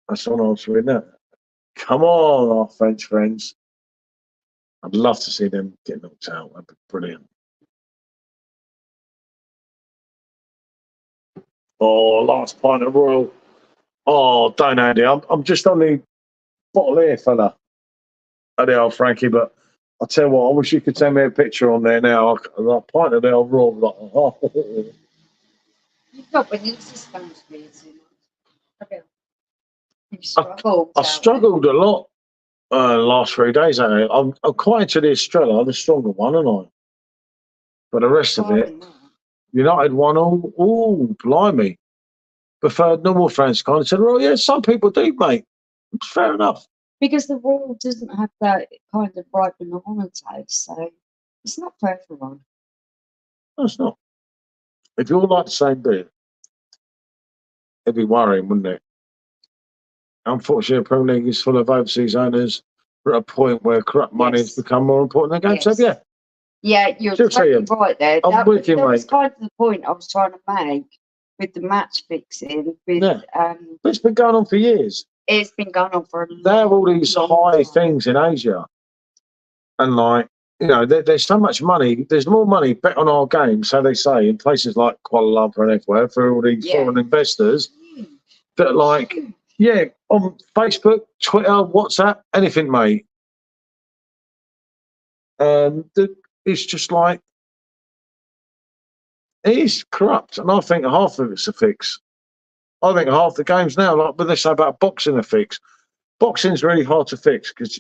that's what I was reading that. Come on, our French friends. I'd love to see them get knocked out. That'd be brilliant. Oh, last pint of Royal. Oh, don't, Andy. I'm just on the bottle here, fella. At the old Frankie, but I'll tell you what, I wish you could send me a picture on there now. A pint of the old Royal. Like, oh. You've not been into Spanish beer too much. Okay. You've struggled. I struggled a lot last 3 days, Andy. I'm quite into the Estrella, the stronger one, aren't I? But the rest of it, United won all. Oh, blimey. Preferred normal French kind. I said, well, yeah, some people do, mate. It's fair enough. Because the Royal doesn't have that kind of ripe banana taste, so it's not for everyone. No, it's not. If you all like the same beer, it'd be worrying, wouldn't it? Unfortunately, the Premier League is full of overseas owners. We're at a point where corrupt money has become more important than games. Yes. So, yeah, Yeah, you're Just totally saying. right there. I'm That with you, was mate. kind of the point I was trying to make with the match fixing. With Yeah. But it's been going on for years. it's been going on for a long, They have all these long high time. things in Asia. And, like, you know, there's so much money. There's more money bet on our games, so they say, in places like Kuala Lumpur and everywhere for all these Yeah. foreign investors Huge. that, like, yeah, on Facebook, Twitter, WhatsApp, anything, mate. It's just like, it is corrupt. And I think half of it's a fix. I think half the games now, like what they say about boxing, a fix. Boxing's really hard to fix because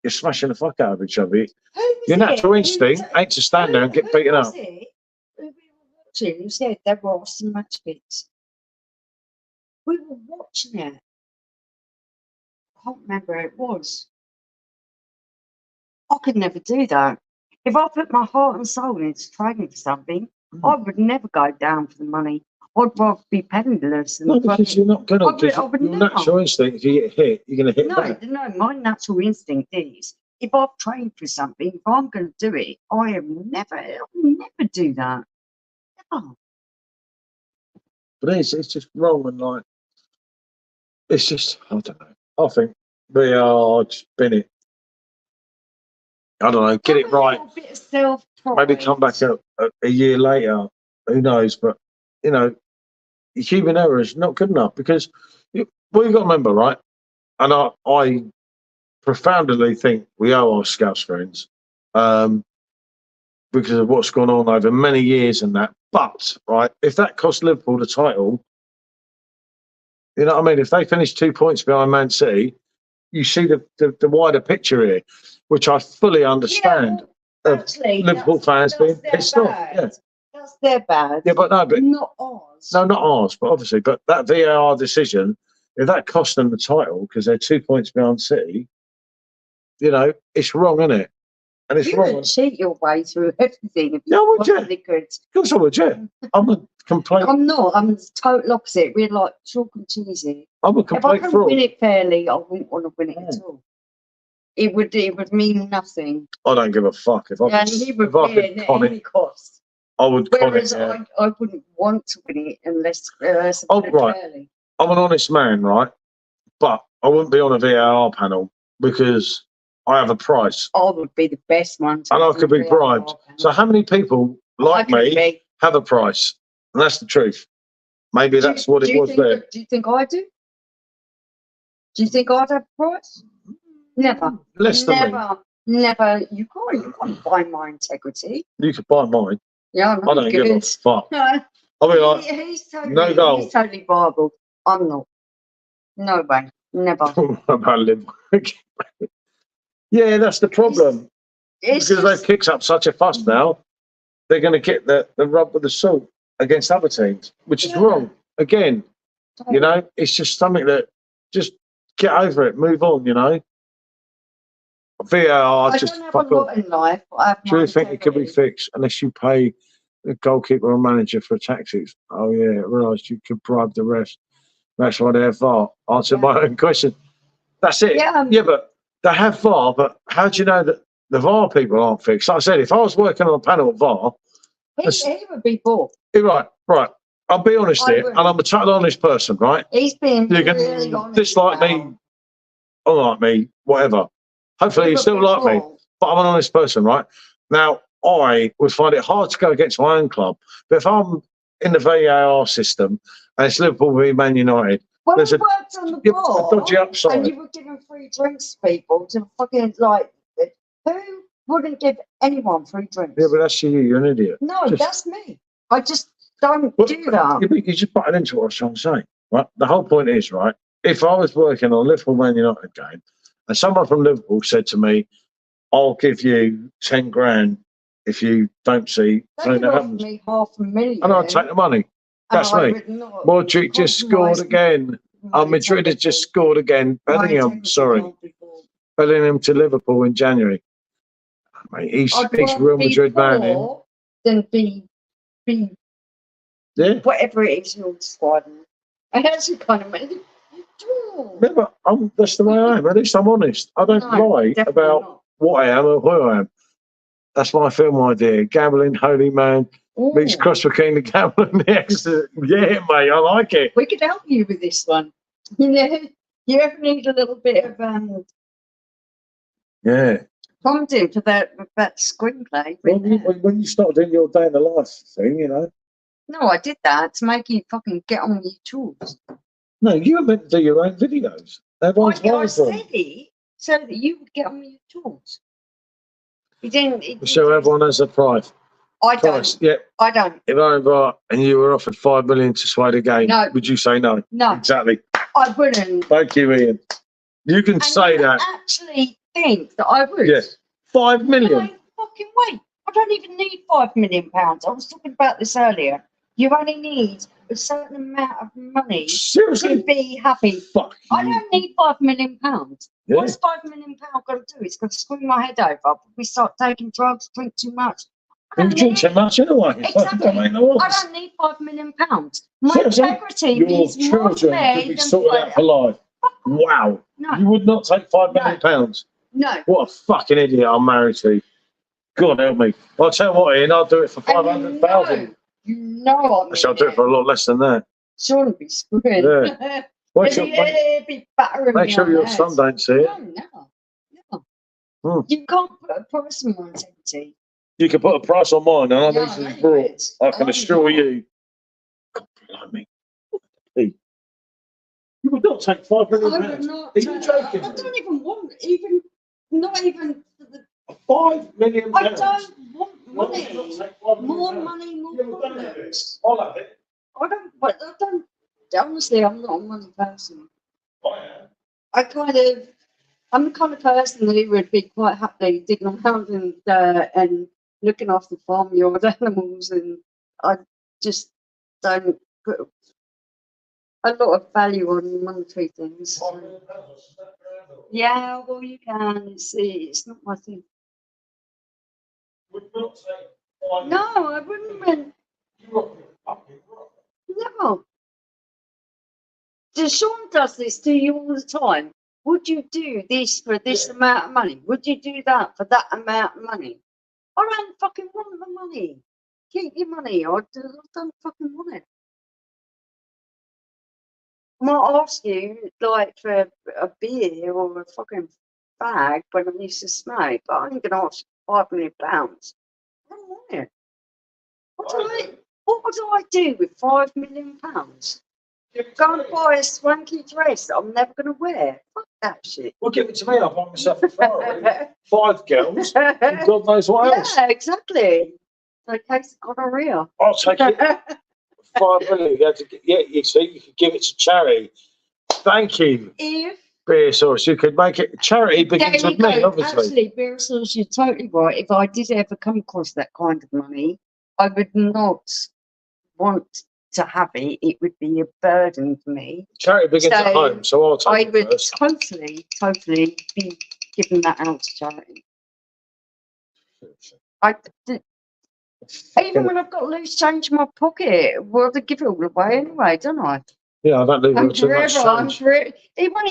you're smashing the fuck out of each other. Who was Your it? natural Who- instinct ain't to stand there and get beaten who up. was it who we were watching? Who said there were some match fix? We were watching it. I can't remember who it was. I could never do that. If I put my heart and soul into training for something, I would never go down for the money. I'd rather be penniless and No, because you're not gonna. I would- Because I would your never. natural instinct, if you get hit, you're gonna hit back. No, my natural instinct is if I've trained for something, if I'm going to do it, I'll never do that. Never. But it's just wrong and like, it's just, I don't know. I think we are spin it. I don't know, get it Have a right. little bit of self-pride. Maybe come back a year later. Who knows? But, you know, human error is not good enough because what you've got to remember, right? And I profoundly think we owe our Scouts friends because of what's gone on over many years and that. But, right, if that cost Liverpool the title, you know what I mean? If they finish 2 points behind Man City, you see the wider picture here, which I fully understand. Yeah, actually, Liverpool fans being pissed off. Yeah. That's their bad. Yeah, but no, but not ours. no, not ours, but obviously, but that VAR decision, if that cost them the title because they're 2 points behind City, you know, it's wrong, isn't it? And it's You wrong. would cheat your way through everything if Yeah, you would you? possibly could. Of course I would, yeah. I'm a complete, I'm not. I'm the total opposite. We're like chalk and cheesy. I'm a If I complete couldn't fraud. win it fairly, I wouldn't want to win it at all. It would mean nothing. I don't give a fuck if I Yeah, and could, he would if I win could it at con any it. cost. I would con it. Whereas Yeah. I wouldn't want to win it unless I Oh, win it right. fairly. I'm an honest man, right? But I wouldn't be on a VAR panel because I have a price I would be the best one. To and I win could the be VAR bribed. panel. So how many people like I could me be. have a price? And that's the truth. Maybe that's what it was there. Do you think I do? Do you think I'd have a price? Never. Less than me. Never. You can't buy my integrity. You could buy mine. Yeah, I don't give a fuck. No, I'll be like, he's totally, no goal. He's totally viable. I'm not. No way. Never. about Liverpool. Yeah, that's the problem. It's Because just, they've kicked up such a fuss now, they're going to get the rub with the salt against other teams, which is Yeah. wrong. Again, you know, it's just something that just get over it, move on, you know. VAR, I just don't have fuck a off. lot in life. But I have Do you my think it could be integrity. fixed unless you pay the goalkeeper or manager for taxis? Oh, yeah, I realised you could bribe the rest. That's why they have VAR. Answer my own question. That's it. Yeah. But they have VAR, but how do you know that the VAR people aren't fixed? Like I said, if I was working on a panel of VAR, He would be bored. right. I'll be honest I here, would. and I'm a totally honest person, right? He's been You can really honest. dislike me, unlike me, whatever. Hopefully you still like me, but I'm an honest person, right? Now, I would find it hard to go against my own club, but if I'm in the VAR system and it's Liverpool v Man United, When there's we a- worked on the a ball, dodgy and upside. you were giving free drinks to people to fucking like, who wouldn't give anyone free drinks? Yeah, but that's you. You're an idiot. No, just- that's me. I just don't Well, do that. You just butted into what I was trying to say. Right? The whole point is, right, if I was working on a Liverpool Man United game and someone from Liverpool said to me, I'll give you 10 grand if you don't see They something could that offer happens. me $500,000. And I'd take the money. and That's I me. would not Modric just scored compromise again. my Madrid has just integrity. scored again. My Bellingham, integrity sorry. can't be bought. Bellingham to Liverpool in January. Mate, he's I'd Real rather be Madrid man. Him. poor than be Yeah. whatever it is you're describing. And that's the kind of man. Yeah, but that's the way I am. At least I'm honest. I don't lie about what I am or who I am. That's my film idea. Gambling, holy man, meets cross between the gambling and the accident. Yeah, mate, I like it. We could help you with this one. You know, you ever need a little bit of Yeah. prompting for that screenplay? When you start doing your day in the life thing, you know. No, I did that to make you fucking get on with your tools. No, you were meant to do your own videos. Everyone's I wonderful. said it so that you would get on with your tools. You didn't. So everyone has a price. I don't. Yeah. I don't. If I invite and you were offered $5 million to sway the game, No. would you say no? No, Exactly. I wouldn't. Thank you, Ian. You can And say you that. actually think that I would? Yes. $5 million. No fucking way. I don't even need £5 million. I was talking about this earlier. You only need a certain amount of money to Seriously? be happy. Fuck. I don't need £5 million. Yeah. What's £5 million going to do? It's going to screw my head over. We start taking drugs, drink too much. You drink too much anyway. Exactly. Don't make no I odds. don't need £5 million. My Seriously? integrity Your means more to children could me be than sorted out for life. Wow. No, You would not take £5 million. no. What a fucking idiot I'm married to. God help me. I'll tell you what, Ian, I'll do it for 500,000. You know Actually, I'll do it for a lot less than that. Surely be screwing. Yeah. Make sure, It'd be battering make me sure on your the son head. don't see it. No. Hmm. You can't put a price on my integrity. You can put a price on mine, and I'm No, easily no, brought. it's- I can I'm assure not. you. God, blimey. Hey, you would not take £5 I million. would not. Are you joking? I don't even want, not even. £5 million. I don't want Why would money. you not take £5 million? More money, more Yeah, well, don't have it. problems. I'll have it. I don't, honestly, I'm not a money person. I am. I'm the kind of person who would be quite happy digging around and looking after farmyard animals, and I just don't put a lot of value on monetary things. £5 million, what's that grand or- Yeah, well, you can. It's not my thing. Would not take £5 million. No, I wouldn't. You are fucking right. No. Sean does this to you all the time. Would you do this for this amount of money? Would you do that for that amount of money? I don't fucking want the money. Keep your money. I don't fucking want it. I might ask you, like, for a beer or a fucking bag when I used to smoke, but I ain't gonna ask you £5 million. I don't want it. What would I do with £5 million? Go and buy a swanky dress that I'm never gonna wear. Fuck that shit. Well, give it to me. I'll buy myself a Ferrari. 5 girls. And God knows what else. Yeah, exactly. In case of gonorrhea. I'll take it. £5 million. You see, you could give it to charity. Thank you, If Beer Source. You could make it. Charity begins there with you me, go. obviously. Actually, Beer Source, you're totally right. If I did ever come across that kind of money, I would not want to have it. It would be a burden for me. Charity begins at So, home, so I'll I take it would first. totally be giving that out to charity. Even when I've got loose change in my pocket, well, I give it all away anyway, don't I? Yeah, I don't leave I'm it too much forever. I'm change. forever. He won't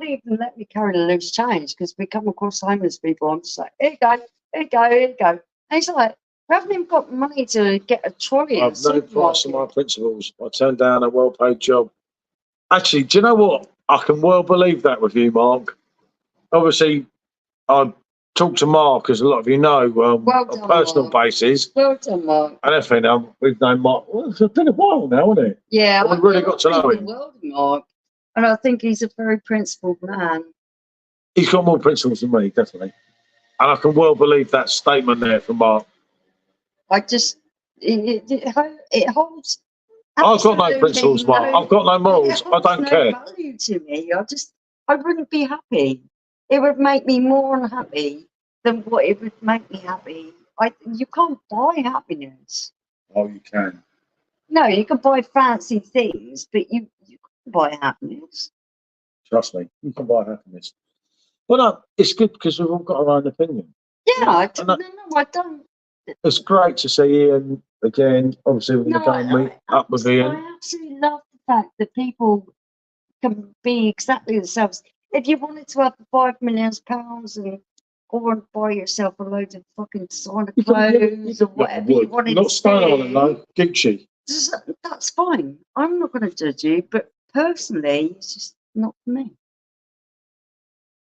even let me carry the loose change because we come across homeless people. I'm just like, here you go, here you go, here you go. And he's like, we haven't even got money to get a trolley. I have no price in my principles. I turned down a well-paid job. Actually, do you know what? I can well believe that with you, Mark. Obviously, I talk to Mark, as a lot of you know, Well on a done, personal Mark. basis. Well done, Mark. And everything. We've known Mark. Well, it's been a while now, hasn't it? Yeah, We've really got to know him. Well, Mark. And I think he's a very principled man. He's got more principles than me, definitely. And I can well believe that statement there from Mark. I just, it holds. I've got no absolutely principles, Mark. I've got no morals. it I holds don't no care. value to me. I wouldn't be happy. It would make me more unhappy than what it would make me happy. You can't buy happiness. Oh, you can. No, you can buy fancy things, but you can't buy happiness. Trust me, you can buy happiness. But no, it's good because we've all got our own opinion. Yeah, I And don't. It's great to see Ian again. Obviously, we're going to go and meet up with Ian. I absolutely love the fact that people can be exactly themselves. If you wanted to have £5 million and go and buy yourself a load of fucking designer clothes or whatever you wanted Not to Stone Island, do, no. Gucci. that's fine. I'm not going to judge you, but personally, it's just not for me.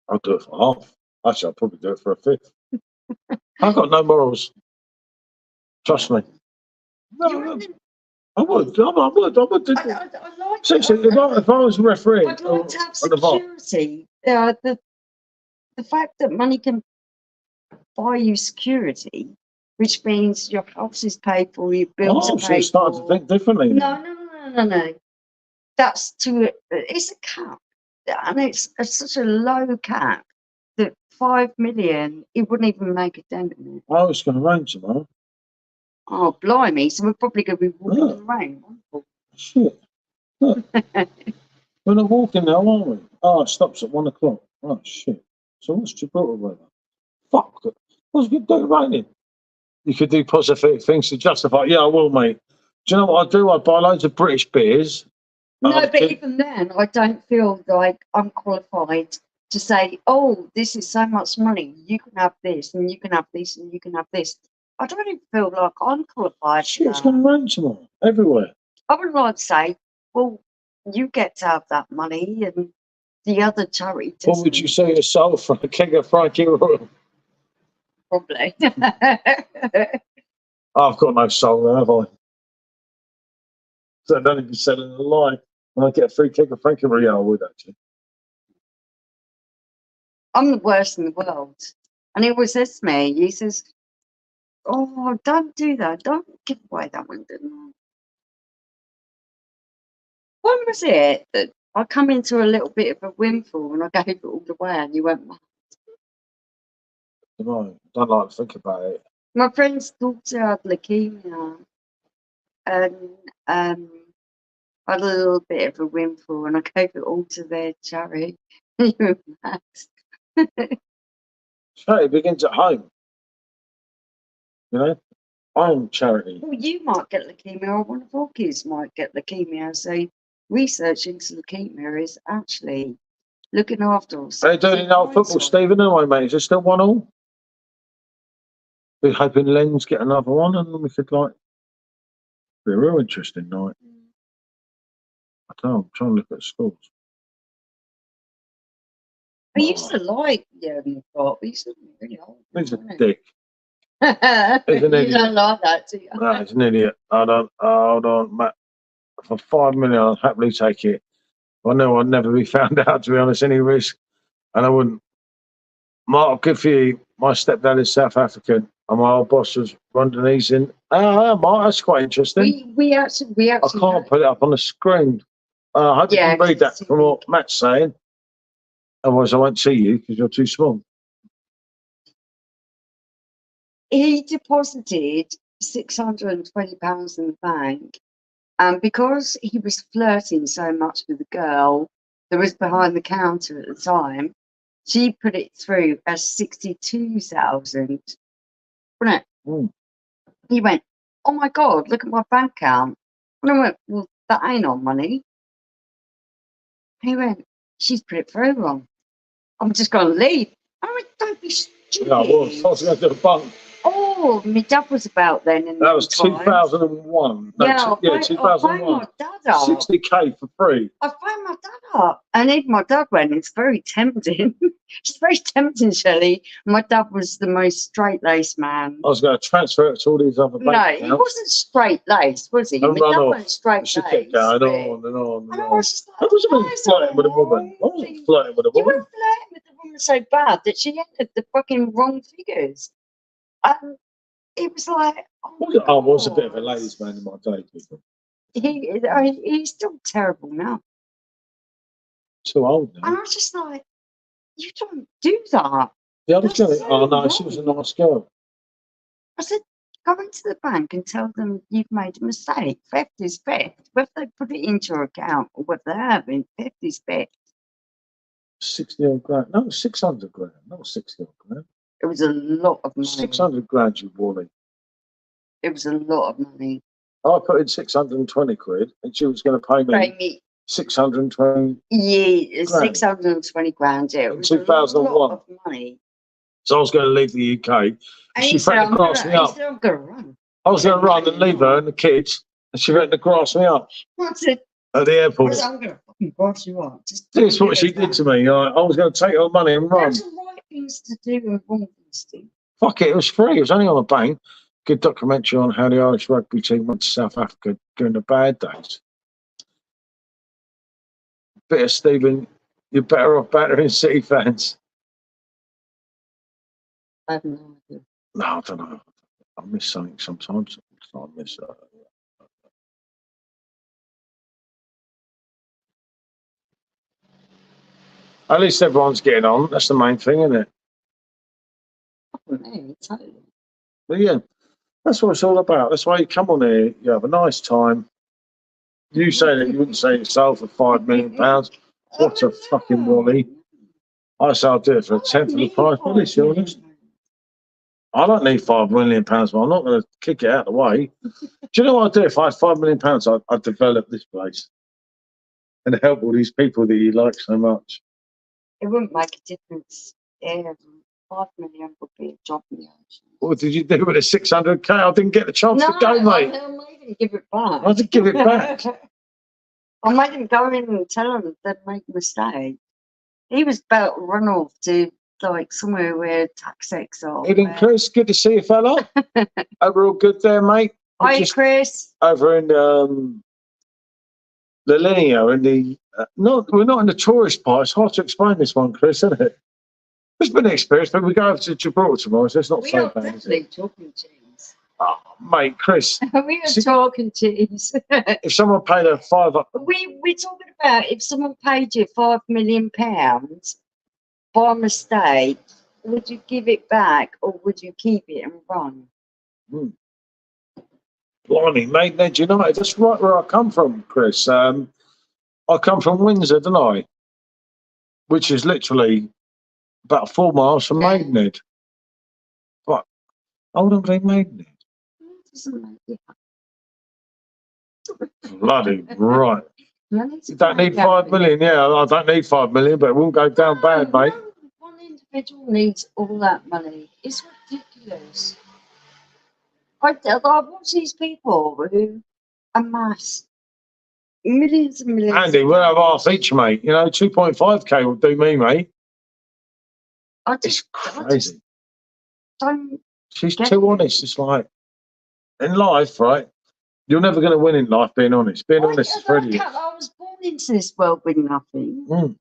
I'll do it for half. Actually, I'll probably do it for a fifth. I've got no morals. Trust me. No, I would. I would do it. I like Seriously, if I was a referee, I'd like to have on the VAR, security. The fact that money can buy you security, which means your house is paid for, your bills oh, are so paid you started to for. think differently. No. That's it's a cap, and it's such a low cap that 5 million, it wouldn't even make a dent in it. Oh, it's going to rain tomorrow. Oh, blimey! So we're probably going to be walking in the rain. Wonderful. Shit. Look. We're not walking now, are we? Oh, it stops at 1 o'clock. Oh, shit. So what's Gibraltar weather? Fuck. What's it doing raining? you could do positive things to justify. Yeah, I will, mate. Do you know what I do? I buy loads of British beers. No, Um, but even then, I don't feel like I'm qualified to say, oh, this is so much money. You can have this, and you can have this, and you can have this. I don't even feel like I'm qualified Shit, for it's going that. to rain tomorrow everywhere. I would like to say, well, you get to have that money, and the other charity doesn't. What would you say to sell for a keg of Frankie Royal? Probably. I've got no soul there, have I? So I don't even sell in a lie. And I get a free keg of Frankie Royal, I would actually. I'm the worst in the world. And he always says to me, he says, oh, don't do that. Don't give away that one. When was it that I come into a little bit of a windfall and I gave it all away and you went, You know, I don't like to think about it. my friend's daughter had leukemia and I had a little bit of a windfall and I gave it all to their charity. You were mad. Charity begins at home. You know, I'm charity. Well, you might get leukemia or one of our kids might get leukemia. So research into leukemia is actually looking after us. They're doing it in our football, Stephen, anyway, mate. Is it still 1-1? We're hoping Lens get another one and we could, like, be a real interesting night. I don't know, I'm trying to look at scores. I used to like Jurgen Klopp. He's really old. He's a isn't he? dick. You an idiot. don't like that, do you? No, he's an idiot. Hold on, Matt. For 5 million, I'd happily take it. I know I'd never be found out, to be honest, any risk. And I wouldn't. Mark, good for you. My stepdad is South African, and my old boss was Rwandese. Mark, that's quite interesting. We actually. I can't put it up on the screen. I hope you Yeah, can read that it's- from what Matt's saying. Otherwise, I won't see you because you're too small. He deposited £620 in the bank, and because he was flirting so much with the girl that was behind the counter at the time, she put it through as 62,000. Wasn't it? Mm. He went, "Oh my God, look at my bank account." And I went, "Well, that ain't our money." He went, "She's put it through wrong. I'm just going to leave." I went, "Don't be stupid." Yeah, I was going to do a bunk. Oh, my dad was about then. In That was time. 2001. No, Yeah, I 2001. phoned my dad up. 60k for free. I phoned my dad up, and even my dad went, "It's very tempting." It's very tempting, Shelley. My dad was the most straight-laced man. I was going to transfer it to all these other bank No, accounts. he wasn't straight-laced, was he? And My run dad off. wasn't straight-laced. She kept going but- on and on and And I on. was just like, I wasn't "Why even is flirting that with a woman. I wrong?" wasn't flirting with a You were woman. flirting with the woman so bad that she entered the fucking wrong figures. And it was like, oh my I was a bit of a God. ladies' man in my day, people. He's still terrible now. Too old And now. I was just like, you don't do that. The other girl, That's so oh no, she was a wrong. nice girl. I said, go into the bank and tell them you've made a mistake. Theft is theft. Whether they put it into your account or whether they haven't, theft is theft. 60 odd grand. No, 600 grand. Not 60 odd grand. It was a lot of money. 600 grand, you Wally. It was a lot of money. I put in 620 quid and she was going to pay Pay me me, 620. yeah, Grand. 620 grand. Yeah, it In was a 2001. lot of money. So I was going to leave the UK. And She he said, threatened I'm to grass me up. going to run. I was going to run and leave her and the kids, and she threatened to grass me up I said, at the airport. I'm going to fucking grass you up. Just This is don't what do she that. did to me. I was going to take her money and run. There's the right things to do and wrong things to do. Fuck it, it was free. It was only on a bank. Good documentary on how the Irish rugby team went to South Africa during the bad days. Bit of Stephen, you're better off battering City fans. I have no idea. No, I don't know. I miss something sometimes. I miss At least everyone's getting on. That's the main thing, isn't it? Yeah, totally. But yeah, that's what it's all about. That's why you come on here, you have a nice time. You say that you wouldn't say it sold for £5 million. What a fucking wally. I say I'll do it for a tenth of the price. What is yours? I don't need £5 million, but I'm not going to kick it out of the way. Do you know what I'd do if I had £5 million? I'd develop this place and help all these people that you like so much. It wouldn't make a difference. Yeah, 5 million would be a job in the ocean. What did you do with the 600k? I didn't get the chance to go, mate. I made him give it back. I had to give it back. I made him go in and tell him they'd made a mistake. He was about to run off to like somewhere where tax ex are. Evening, Chris. Good to see you, fella. Overall good there, mate. Hi, Just Chris. over in the Linear, in the we're not in the tourist part. It's hard to explain this one, Chris, isn't it? It's been an experience, but we go over to Gibraltar tomorrow, so it's not We so are bad, is definitely it? talking cheese. Oh, mate, Chris, We are talking cheese. if someone paid a £5, We're talking about if someone paid you £5 million by mistake, would you give it back or would you keep it and run? blimey, Maidenhead United, that's right where I come from, Chris. I come from Windsor, don't I? Which is literally about 4 miles from Maidenhead. What? Hold on, Maidenhead. Doesn't make it. Bloody right. Money's You don't need great, 5 million, yeah. I don't need 5 million, but it won't go down bad, mate. No, one individual needs all that money. It's ridiculous. I watch these people who amass millions and millions. Andy, we'll have half each, mate. You know, 2.5k will do me, mate. I It's just crazy. don't. She's get too it. honest. It's like, in life, right? You're never going to win in life being honest. Being honest is for idiots. I was born into this world with nothing, Mm.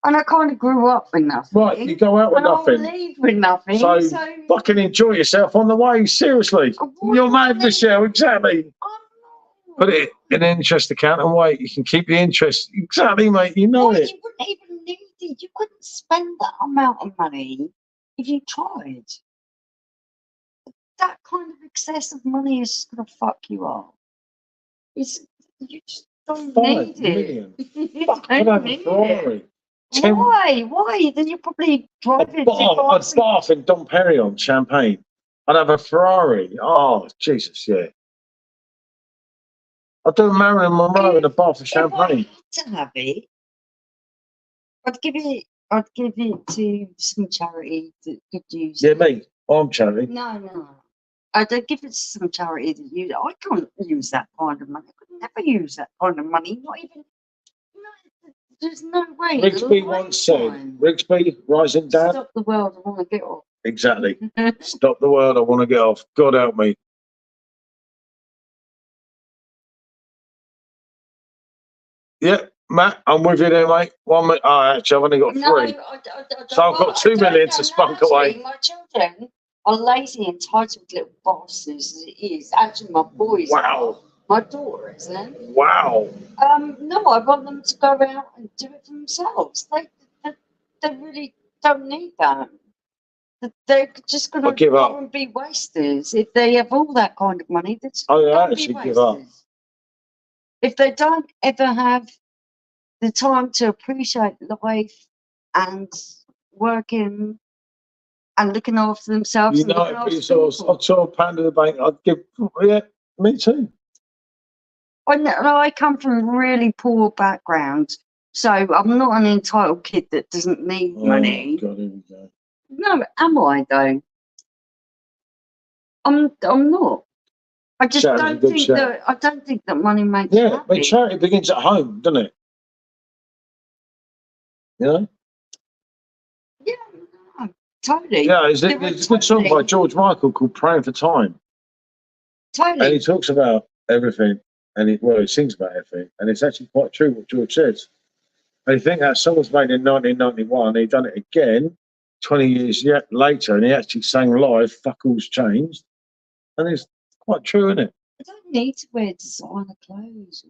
and I kind of grew up with nothing. Right, you go out with and I'll nothing. leave with nothing. So, So fucking enjoy yourself on the way, seriously. What You're do mad, I Michelle, exactly. I'm Put it in an interest account and wait. You can keep the interest. Exactly, mate. You know Well, it. you wouldn't even need it. You couldn't spend that amount of money if you tried. That kind of excessive money is just gonna fuck you up. You just don't 5 need million. it. You Fuck, I'd don't have a need it. Ferrari. 10 Why? Why? Then you probably drive it. I'd bath in Dom Perignon champagne. I'd have a Ferrari. Oh, Jesus, yeah. I'd do Marilyn Monroe in a bath of champagne. If I had to have it, I'd give it to some charity that could use Yeah, it. me. I'm charity. No. I'd give it to some charity that use it. I can't use that kind of money. I could never use that kind of money. Not even. No, there's no way. Rigsby once said, Rigsby, rising dad. Stop the world. I want to get off. Exactly. Stop the world. I want to get off. God help me. Yeah, Matt, I'm with you there, mate. 1 minute. Oh, actually, I've only got 3. So I've got 2 million to spunk away. My children are lazy, entitled little bastards as it is. Actually, my boys. Wow. My daughter isn't. Wow. No, I want them to go out and do it for themselves. They really don't need that. They're just going to give up. go and be wasters. If they have all that kind of money, that's Oh, yeah, I be actually give up. wasters. If they don't ever have the time to appreciate life and working and looking after themselves. You know, if I saw a pound in the bank, I'd give. Yeah, me too. I come from a really poor background, so I'm not an entitled kid that doesn't need money. God, here we go. No, am I though? I'm not. I just don't think that. I don't think that money makes you happy. But charity begins at home, doesn't it? You know? Yeah, no, totally. Yeah, there's a good song by George Michael called "Praying for Time," Totally. and he talks about everything, and he sings about everything, and it's actually quite true what George says. And you think that song was made in 1991, he done it again 20 years later, and he actually sang live. Fuck all's changed, and it's quite true, isn't it? I don't need to wear designer clothes.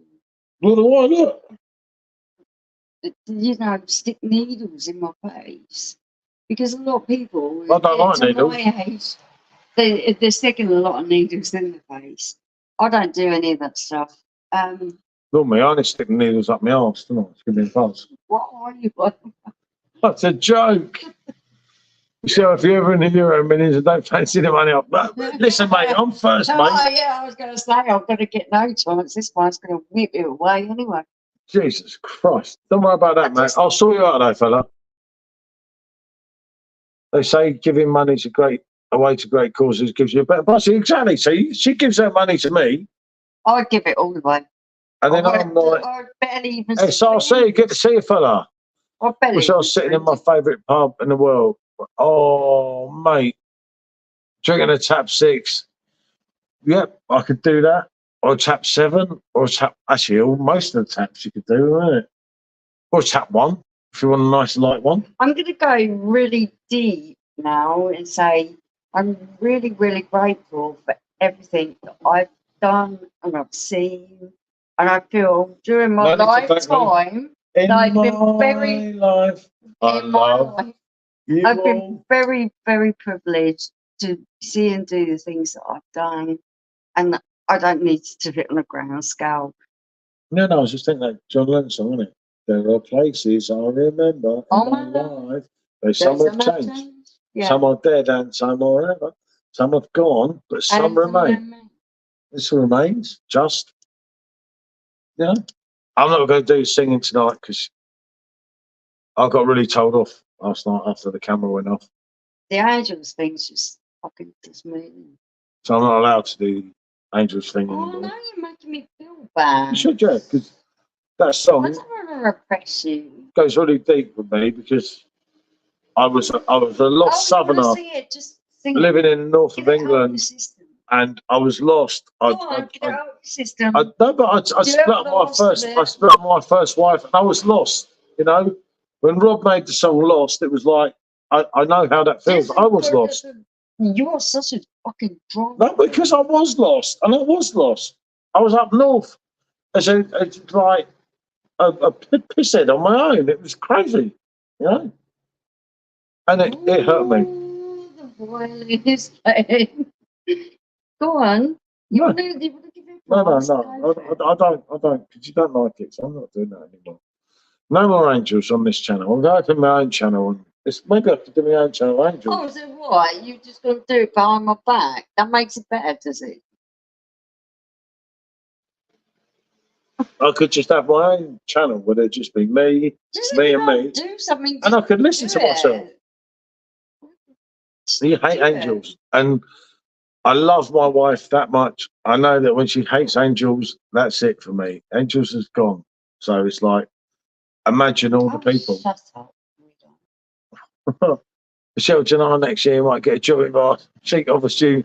Well, why not? You know, stick needles in my face. Because a lot of people, I don't like needles. my age, they're sticking a lot of needles in the face. I don't do any of that stuff. Not me, I only stick needles up my arse, don't I? It's giving me a buzz. What are you? That's a joke. So if you're ever in the Euro Millions and don't fancy the money up, but listen, mate, I'm first, Oh, mate. yeah, I was going to say, I'm going to get no chance. This one's going to whip it away anyway. Jesus Christ. Don't worry about that, I mate. just- I'll sort you out, though, fella. They say giving money to away to great causes gives you a better price. Exactly. So she gives her money to me, I'd give it all away. and then I'm like, I'd barely even SRC, get to see you, fella. I barely Wish I was sitting in my favourite pub in the world. Oh, mate. Drinking a tap 6. Yep, I could do that. Or a tap 7. Or a tap... Actually, most of the taps you could do, isn't it? Or a tap 1, if you want a nice light one. I'm going to go really deep now and say I'm really, really grateful for everything that I've done and I've seen. And I feel during my No need to thank me. lifetime, In I've my been very- life, I in my love life, you I've all. been very, very privileged to see and do the things that I've done. And I don't need to fit on a ground scale. No, I was just thinking that John Lennon song, isn't it? There are places I remember in my life. Some have changed. Yeah. Some are dead and some are ever. Some have gone, but some remain. This remains just, you know. I'm not going to do singing tonight because I got really told off last night after the camera went off. The Angels thing's just fucking dismaying. So I'm not allowed to do Angels thing Oh anymore. no, you're making me feel bad. You should, yeah, because that I song don't want to repress you. goes really deep with me because I was a lost southerner Sing it, just sing living in the north Get of it out of your England, system. and I was lost. Go on, get it out of your system. No, but I split up I split up my first wife, and I was lost. You know, when Rob made the song "Lost," it was like I know how that feels. I was lost. You're such a fucking drunk. No, because I was lost, and I was lost. I was up north as like a pisshead on my own. It was crazy, you know, and it hurt me. Ooh, the violin is playing. Go on. You No. want to give it a No, chance? I don't, because you don't like it, so I'm not doing that anymore. No more Angels on this channel. I'm going to my own channel, and maybe I have to do my own channel, Angels. Oh, so what? You just going to do it behind my back? That makes it better, does it? I could just have my own channel where it'd just be me, me and me, do something, and I could listen to myself. You hate Angels, and I love my wife that much. I know that when she hates Angels, that's it for me. Angels is gone. So it's like, imagine all the people. Shut up. Michelle Jannar next year might get a job in our cheek offers you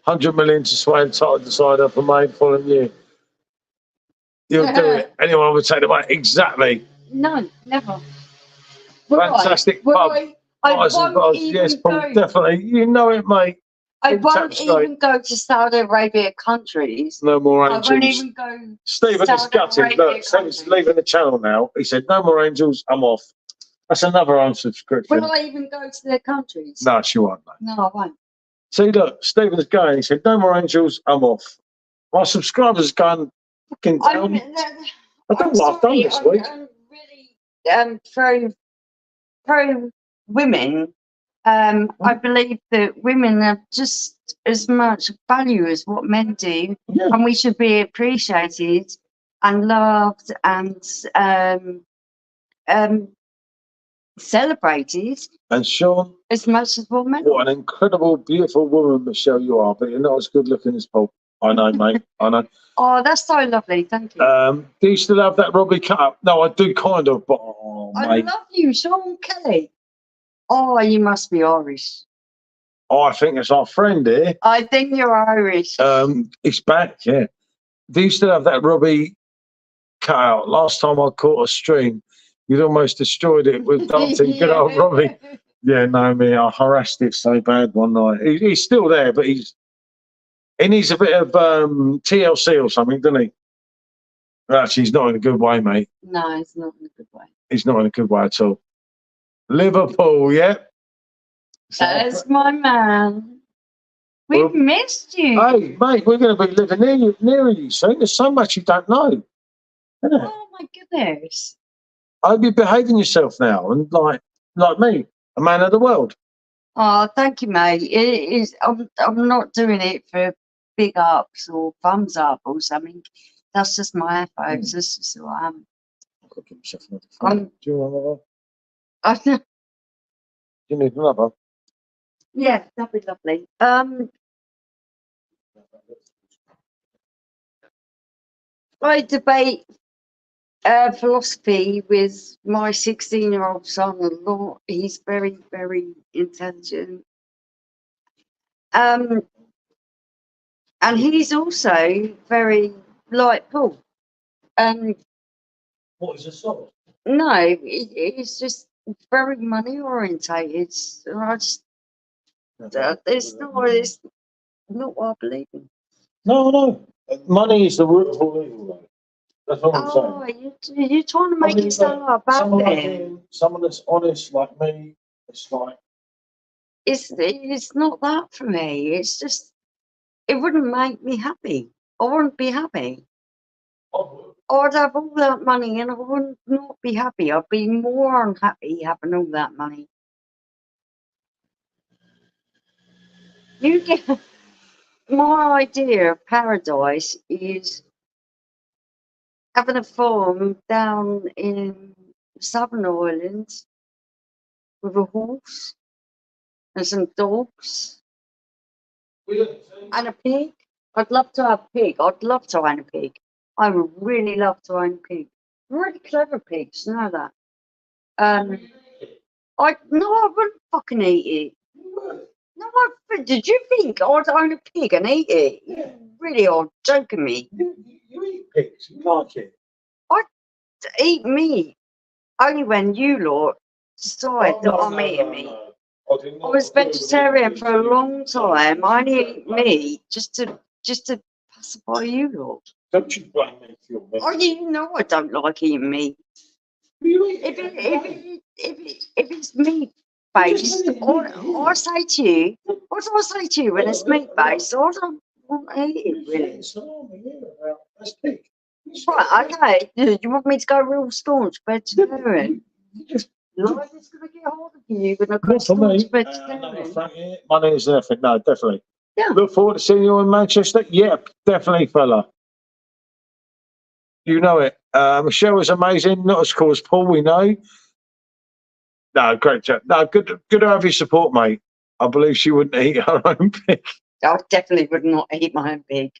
100 million to sway and title decider for May following year. You'll do it. Anyone would take the money. Exactly. No, never. Fantastic pub. I Bars and won't bars. even Yes, Paul, go. definitely. You know it, mate. I in won't Tapsgate. even go to Saudi Arabia countries. No more I Angels. won't even go. Stephen is Saudi gutted. Arabia Look, Stephen's countries. leaving the channel now. He said, no more Angels, I'm off. That's another unsubscription. Will I even go to their countries? No, she won't. No. No, I won't. See, look, Stephen's going. He said, no more Angels, I'm off. My subscribers going fucking down. I don't know what I've done this week. I'm really pro women. I believe that women have just as much value as what men do, Yeah. and we should be appreciated and loved and celebrated And Sean, as much as what men. what an incredible, beautiful woman, Michelle, you are, but you're not as good looking as Paul. I know, mate. I know. Oh, that's so lovely. Thank you. Do you still have that Robbie cut up? No, I do kind of, but I mate. love you, Sean Kelly. Oh, you must be Irish. Oh, I think it's our friend here. I think you're Irish. It's back, yeah. Do you still have that Robbie cut out? Last time I caught a stream, you'd almost destroyed it with dancing. Good old Robbie. Yeah, no, me, I harassed it so bad one night. He's still there, but he needs a bit of TLC or something, doesn't he? Actually, he's not in a good way, mate. No, it's not in a good way. He's not in a good way at all. Liverpool, yeah. That's my man. We've Well, missed you. Hey, mate, we're going to be living near you soon. There's so much you don't know. Isn't it? Oh my goodness. I hope you're behaving yourself now and like me, a man of the world. Oh, thank you, mate. It is. I'm not doing it for big ups or thumbs up or something. That's just my efforts. That's just who I am. I've got to give myself another I'm- phone. Do you want another? I, Do you need another? yeah, that'd be lovely. I debate philosophy with my 16-year-old son a lot. He's very, very intelligent. And he's also very like Paul. What is a salt? No, it's just very money orientated. And I just, it's not what I believe in. No. Money is the root of all evil, though. That's what I'm Oh, saying. you're trying to make mean, it sound like bad Someone like then. him, someone that's honest like me, it's like, It's not that for me. It's just, it wouldn't make me happy. I wouldn't be happy. oh, I'd have all that money and I wouldn't not be happy. I'd be more unhappy having all that money. You get my idea of paradise is having a farm down in Southern Ireland with a horse and some dogs and a pig. I'd love to have a pig. I'd love to own a pig. I would really love to own a pig. Really clever pigs, you know that. I wouldn't fucking eat it. No, did you think I'd own a pig and eat it? You really are joking me. you eat pigs, you like it. To eat meat only when you lot decide Oh, that no, I'm no, eating no, meat. no. I I was vegetarian for a long time. I only eat meat just to pacify you lot. Don't you blame me for your meat. Oh, you know I don't like eating meat. You eat If it's meat based, I say to you, what do I say to you when it's meat based? I don't want to eat it really. That's pig. Right, okay. You want me to go real staunch vegetarian? You just Life is going to get harder for you when I go not for staunch me. vegetarian. Money is everything. No, definitely. Yeah. Look forward to seeing you in Manchester. Yeah, definitely, fella. You know it. Michelle was amazing. Not as cool as Paul, we know. No, great chat. No, good to have your support, mate. I believe she wouldn't eat her own pig. I definitely would not eat my own pig.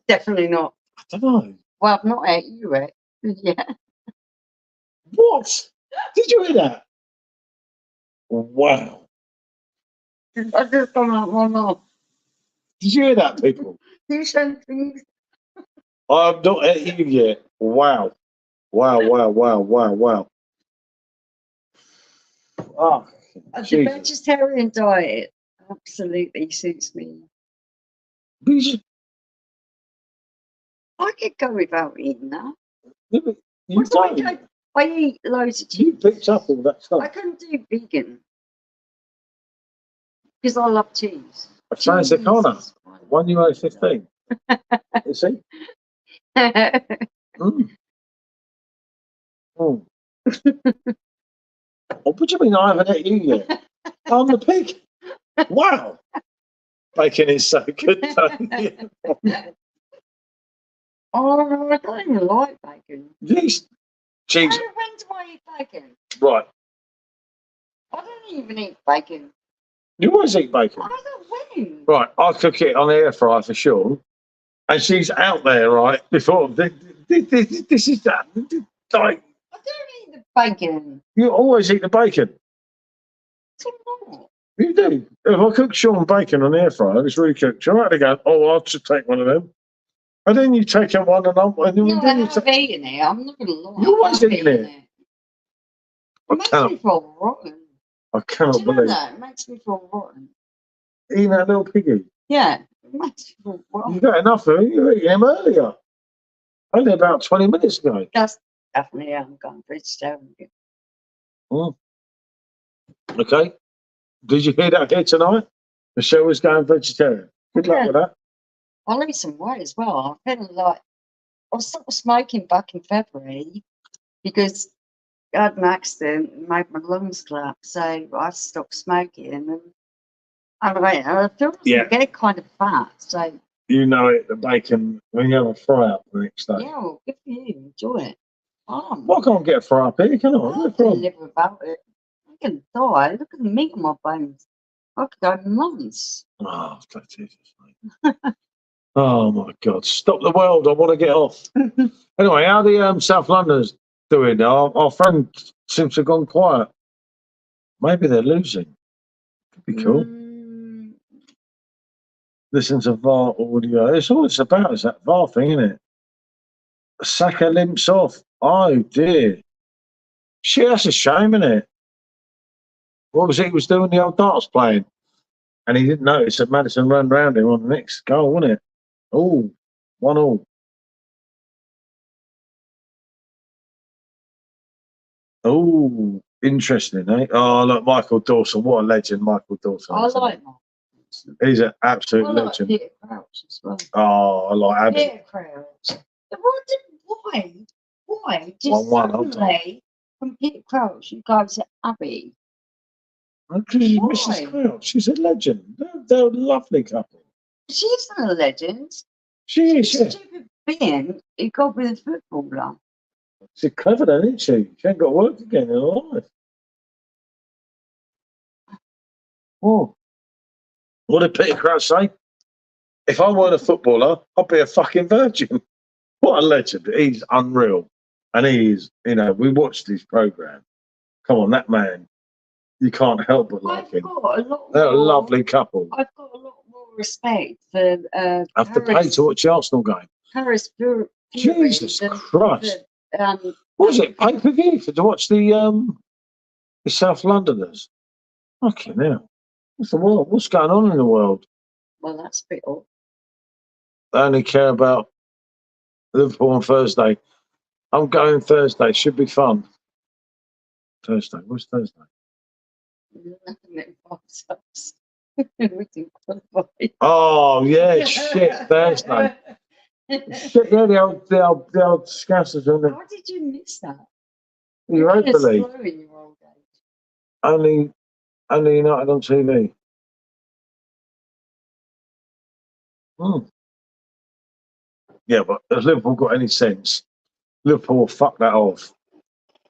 Definitely not. I don't know. Well, I've not ate you, right? Yeah. What? Did you hear that? Wow. I just come out my mouth. Did you hear that, people? You said things. I'm not at you yet. Wow. Wow. Oh, The Jesus. vegetarian diet absolutely suits me. I could go without eating that. You What do I don't. do? I eat loads of You cheese. picked up all that I stuff. couldn't do vegan because I love cheese. I changed the corner. Cheese is one. 1 euro 15. You see? Mm. Mm. Oh, what do you mean I haven't hit you yet? I'm the pig. Wow. Bacon is so good, don't you? Oh, I don't even like bacon. Yes. Cheese. When do I eat bacon? Right. I don't even eat bacon. You always eat bacon. I don't when. Right. I cook it on the air fryer for sure. And she's out there, right? Before this is that. Like, I don't eat the bacon. you always eat the bacon. It's not. You do. If I cook Sean bacon on the air fryer, it's really cooked. She'll have to go, oh, I'll just take one of them. And then you take out one and then No, I then you have eaten it. I'm not going to lie. You always I've eaten it. It I makes cannot, me feel rotten. I cannot Do you know believe that? It makes me feel rotten. eating that little piggy. Yeah, it makes me feel You rotten. got enough of it. You ate him earlier. Only about 20 minutes ago. That's definitely I'm going vegetarian. Okay. Did you hear that here tonight? Michelle was going vegetarian. Good luck Yeah. with that. I'll lose some weight as well. I feel like I was sort of smoking back in February because I had an accident and made my lungs collapse, so I stopped smoking. And I feel like Yeah. I get kind of fat, so You know it, the bacon, when you have a fry up the next day. yeah, well, good for you. Enjoy it. Well, I can't get a fry up here, can I? I Where's can from? live without it. I can die. Look at the meat on my bones. I could go months. Oh, that's it, mate. Oh my God! Stop the world! I want to get off. Anyway, how the South Londoners doing? Our friend seems to have gone quiet. Maybe they're losing. Could be cool. Listen to VAR audio. It's all it's about is that VAR thing, isn't it? Saka limps off. Oh dear. Shit, that's a shame, isn't it? What was it he was doing? The old darts playing. And he didn't notice that Madison ran round him on the next goal, wasn't it? Oh, 1-1. Oh, interesting, eh? Oh, look, Michael Dawson. What a legend, Michael Dawson. I isn't like he? Mark. He's an absolute I like legend. Peter Crouch as well. Oh, I like Abby. Peter Crouch. Why? Just 1-1, hold on. suddenly from Peter Crouch you go to Abby. Because Why? Mrs. Crouch, she's a legend. They're a lovely couple. She's not a legend. She is, She's a yeah. stupid being who got with a footballer. She's clever then, isn't she? She ain't got work again in her life. Oh. What did Peter Crouch say? If I weren't a footballer, I'd be a fucking virgin. What a legend. He's unreal. And he is, we watched his programme. Come on, that man, you can't help but like him. They're a lovely couple. I've got a lot more respect for I have to pay to watch the Arsenal game. Paris Fury Jesus than Christ. the, What was it? Pay-per-view to watch the South Londoners? Fucking hell. What's the world? What's going on in the world? well, that's a bit odd. They only care about Liverpool on Thursday. I'm going Thursday. Should be fun. Thursday. What's Thursday? Nothing that involves us. We can qualify. Oh yeah, shit. Thursday. Shit, yeah, the old Scousers on the How did you miss that? Europa You're League. slow in your old age. Only United on TV. Yeah, but has Liverpool got any sense? Liverpool will fuck that off,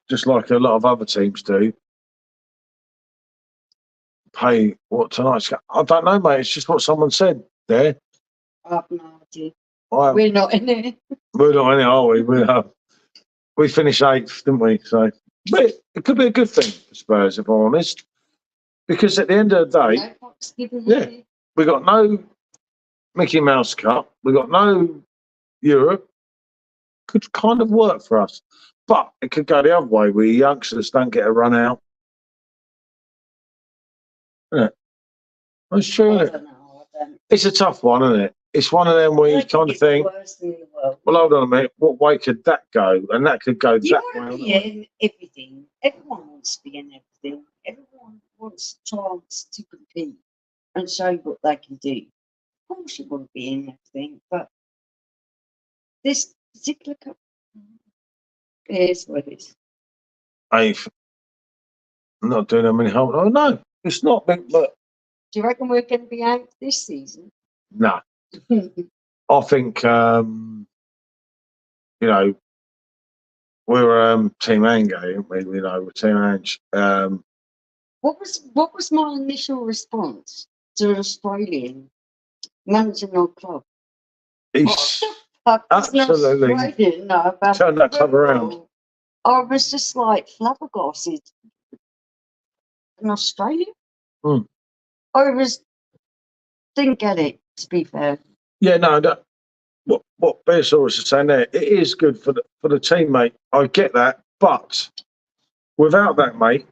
just like a lot of other teams do. Pay what tonight's? I don't know, mate. It's just what someone said there. I have no idea. We're We're not in it. not in it, are we? We finished 8th, didn't we? So, but it could be a good thing for Spurs, if I'm honest, because at the end of the day, No box given Yeah. here. we got no Mickey Mouse Cup, we got no Europe. Could kind of work for us, but it could go the other way. We youngsters don't get a run out. Yeah. That's true. I Isn't it? don't know. I don't. It's a tough one, isn't it? It's one of them where you I kind of it's the think, worst thing in the world. well, hold on a minute, what way could that go? And that could go You that want to way. be in everything. Everyone wants to be in everything. Everyone wants a chance to compete and show what they can do. Of course, you want to be in everything, but this particular cup is what it is. Eighth. I'm not doing that many home. Oh no, it's not big, but Do you reckon we're going to be out this season? no. I think we're Team Ange, aren't we? We're Team Ange. What was my initial response to an Australian managing our club? He's Fuck, does an Absolutely. Australian know about Turn that club around. football? I was just like flabbergasted. An Australian? I didn't get it, to be fair. Yeah, no. What Bearsaurus is saying there, it is good for the team, mate. I get that, but without that, mate,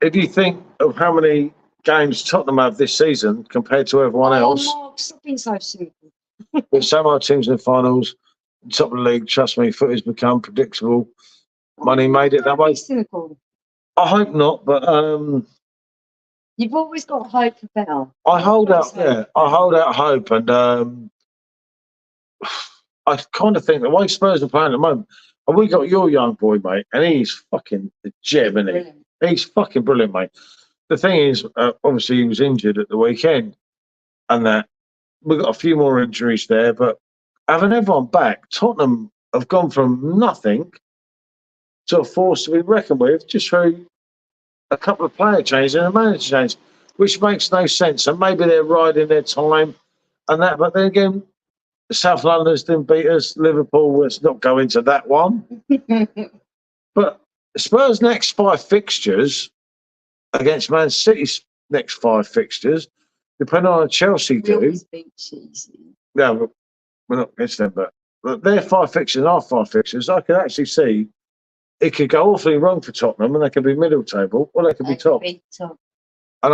if you think of how many games Tottenham have this season compared to everyone else, Mark, stop being so simple. with some other teams in the finals, top of the league, trust me, footy's become predictable. Money made it that Don't way. be cynical. I hope not, but You've always got hope for better. I hold out. Always hope. Yeah, I hold out hope, and I kind of think the way Spurs are playing at the moment, And we got your young boy, mate, and he's fucking the gem, isn't he? Brilliant. He's fucking brilliant, mate. The thing is, obviously, he was injured at the weekend, and that we've got a few more injuries there. But having everyone back, Tottenham have gone from nothing to a force to be reckoned with just through a couple of player changes and a manager change, which makes no sense. And maybe they're riding their time and that. But then again, South Londoners didn't beat us. Liverpool, let's not go into that one. But Spurs' next 5 fixtures against Man City's next 5 fixtures, depending on how Chelsea We do. always beat Chelsea. No, we're not against them, but their 5 fixtures and our 5 fixtures, I could actually see it could go awfully wrong for Tottenham, and they could be middle table, or they could be top. And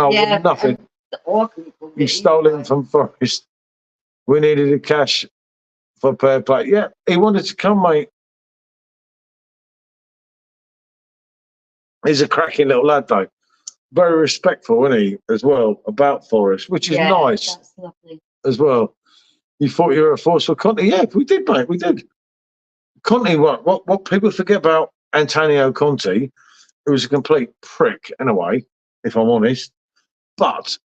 I Yeah, want nothing. You You stole him from Forest. We needed the cash for fair play. Yeah, he wanted to come, mate. He's a cracking little lad, though. Very respectful, isn't he, as well, about Forest, which is nice That's lovely. as well. You thought you were a force for Conte? Yeah, we did, mate. We did. Conte, what people forget about Antonio Conte, who was a complete prick in a way, if I'm honest. But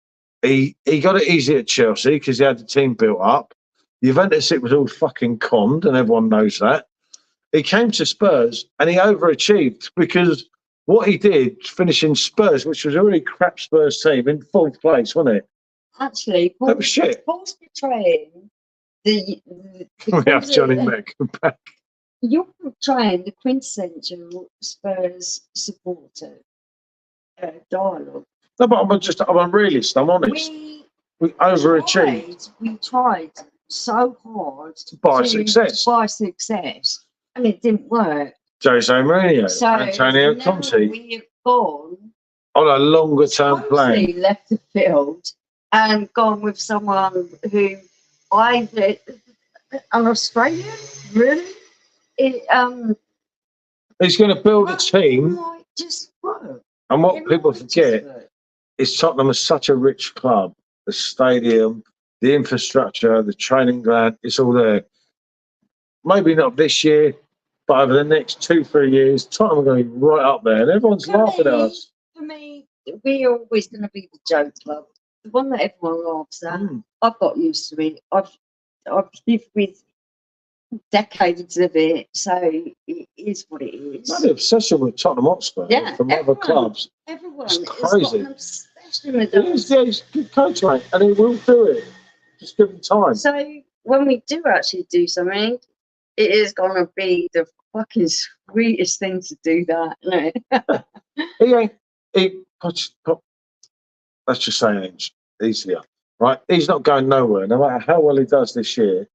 he got it easy at Chelsea because he had the team built up. Juventus, it was all fucking conned, and everyone knows that. He came to Spurs and he overachieved because what he did, finishing Spurs, which was a really crap Spurs team, in 4th place, wasn't it? Actually, That was shit. Paul's portraying the We have Johnny Mac back. You're portraying the quintessential Spurs supporter dialogue. No, but I'm a realist. I'm honest. We overachieved We tried so hard by success. By success, and it didn't work. Jose Mourinho, So Antonio now Conte, we have gone on a longer term plan. totally left the field and gone with someone who an Australian, really. He's going to build a team, Might just work. and what It people might just forget work. is Tottenham is such a rich club. The stadium, the infrastructure, the training ground, it's all there. Maybe not this year, but over the next 2-3 years, Tottenham are going to be right up there, and everyone's laughing at us. For me, we're always going to be the joke club, the one that everyone laughs at. Mm. I've got used to it. I've lived with decades of it, so it is what it is. No, the obsession with Tottenham Hotspur from other clubs. Everyone It's has crazy. got an obsession with It them. is, yeah, he's a good coach, mate, and he will do it. Just give him time. So when we do actually do something, it is going to be the fucking sweetest thing to do that. No? Let's just say an inch easier, right? He's not going nowhere, no matter how well he does this year.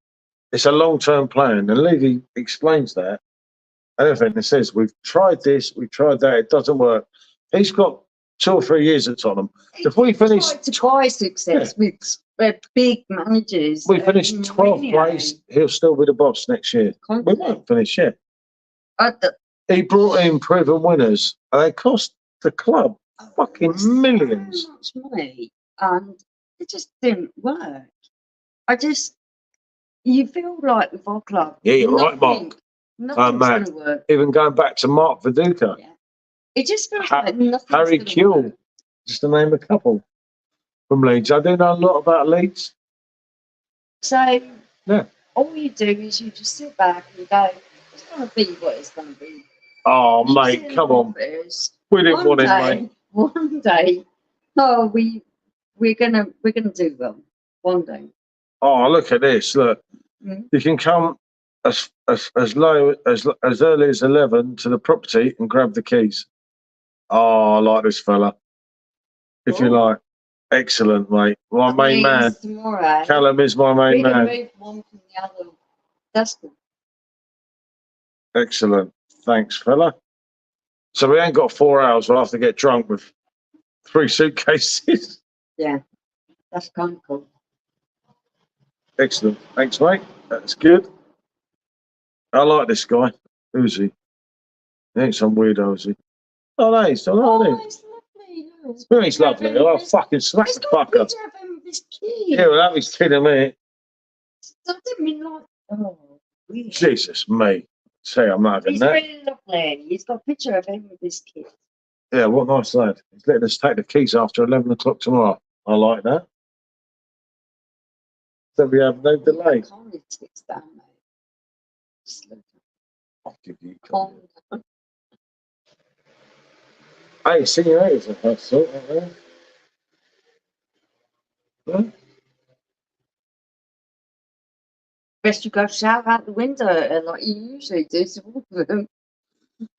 It's a long-term plan, and Levy explains that. And everything he says, we've tried this, we've tried that, it doesn't work. He's got 2 or 3 years at Tottenham. If we finish, to buy success with big managers, we finish 12th place, he'll still be the boss next year. We won't finish yet. He brought in proven winners, and they cost the club fucking millions. So much money, and it just didn't work. You feel like with our club. Yeah, you're right, Mark. Nothing's Matt. going to work. Even going back to Mark Viduka, Yeah. It just feels like nothing's Harry gonna Kewell, work. just to name a couple from Leeds. I do know a lot about Leeds. So Yeah. all you do is you just sit back and go, it's going to be what it's going to be. Oh, You mate, sit in come the on. office. We didn't want him, mate. One day, we're gonna do them. One day. Oh, look at this. Look, Mm. you can come as low as early as 11 to the property and grab the keys. Oh, I like this fella. If you Oh. like. Excellent, mate. My That main man. means tomorrow, Callum is my we main can man. move one from the other. That's good. Excellent. Thanks, fella. So we ain't got 4 hours. We'll have to get drunk with 3 suitcases. That's kind of cool. Excellent. Thanks, mate. That's good. I like this guy. Who's he? He ain't some weirdo, is he? Oh, no, he's not, Oh, is it's lovely. Look. he? He's lovely. I'll fucking smack He's the got a fucker. picture of him with his kid. Yeah, well, that was kidding me. I didn't mean like, oh, weird. Jesus, me. See, I'm not having He's that. really lovely. He's got a picture of him with his kid. Yeah, what nice lad. He's letting us take the keys after 11 o'clock tomorrow. I like that. So we have no delay. Calm your tits down, mate. Slow I'll give you calm down. Hey, seniorities of that sort, aren't they? Huh? Best you go shout out the window like you usually do to all of them.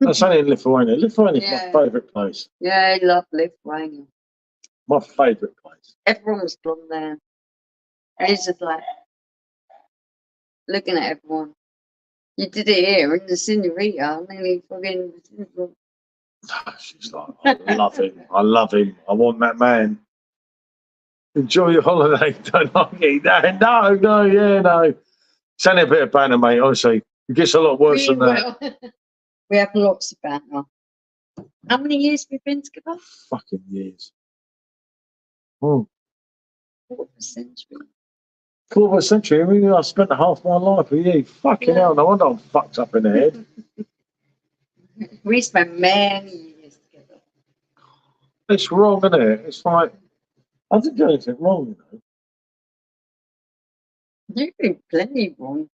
That's only in Lithuania. Lithuania's Yeah. my favourite place. Yeah, I love Lithuania. My favourite place. Everyone's gone there. And it's just like looking at everyone. You did it here in the Senorita, and then he fucking. She's like, I love him. I love him. I want that man. Enjoy your holiday. Don't like it. No, yeah, no. It's only a bit of banter, mate, honestly. It gets a lot worse than that. We have lots of banter. How many years have we been together? Fucking years. Oh, Quarter of a century. quarter of a century. I mean, I spent half my life with you. Fucking Yeah. hell, no wonder I'm fucked up in the head. We spent many years together. It's wrong, isn't it? It's like, I didn't do anything wrong, you know. You've been plenty wrong.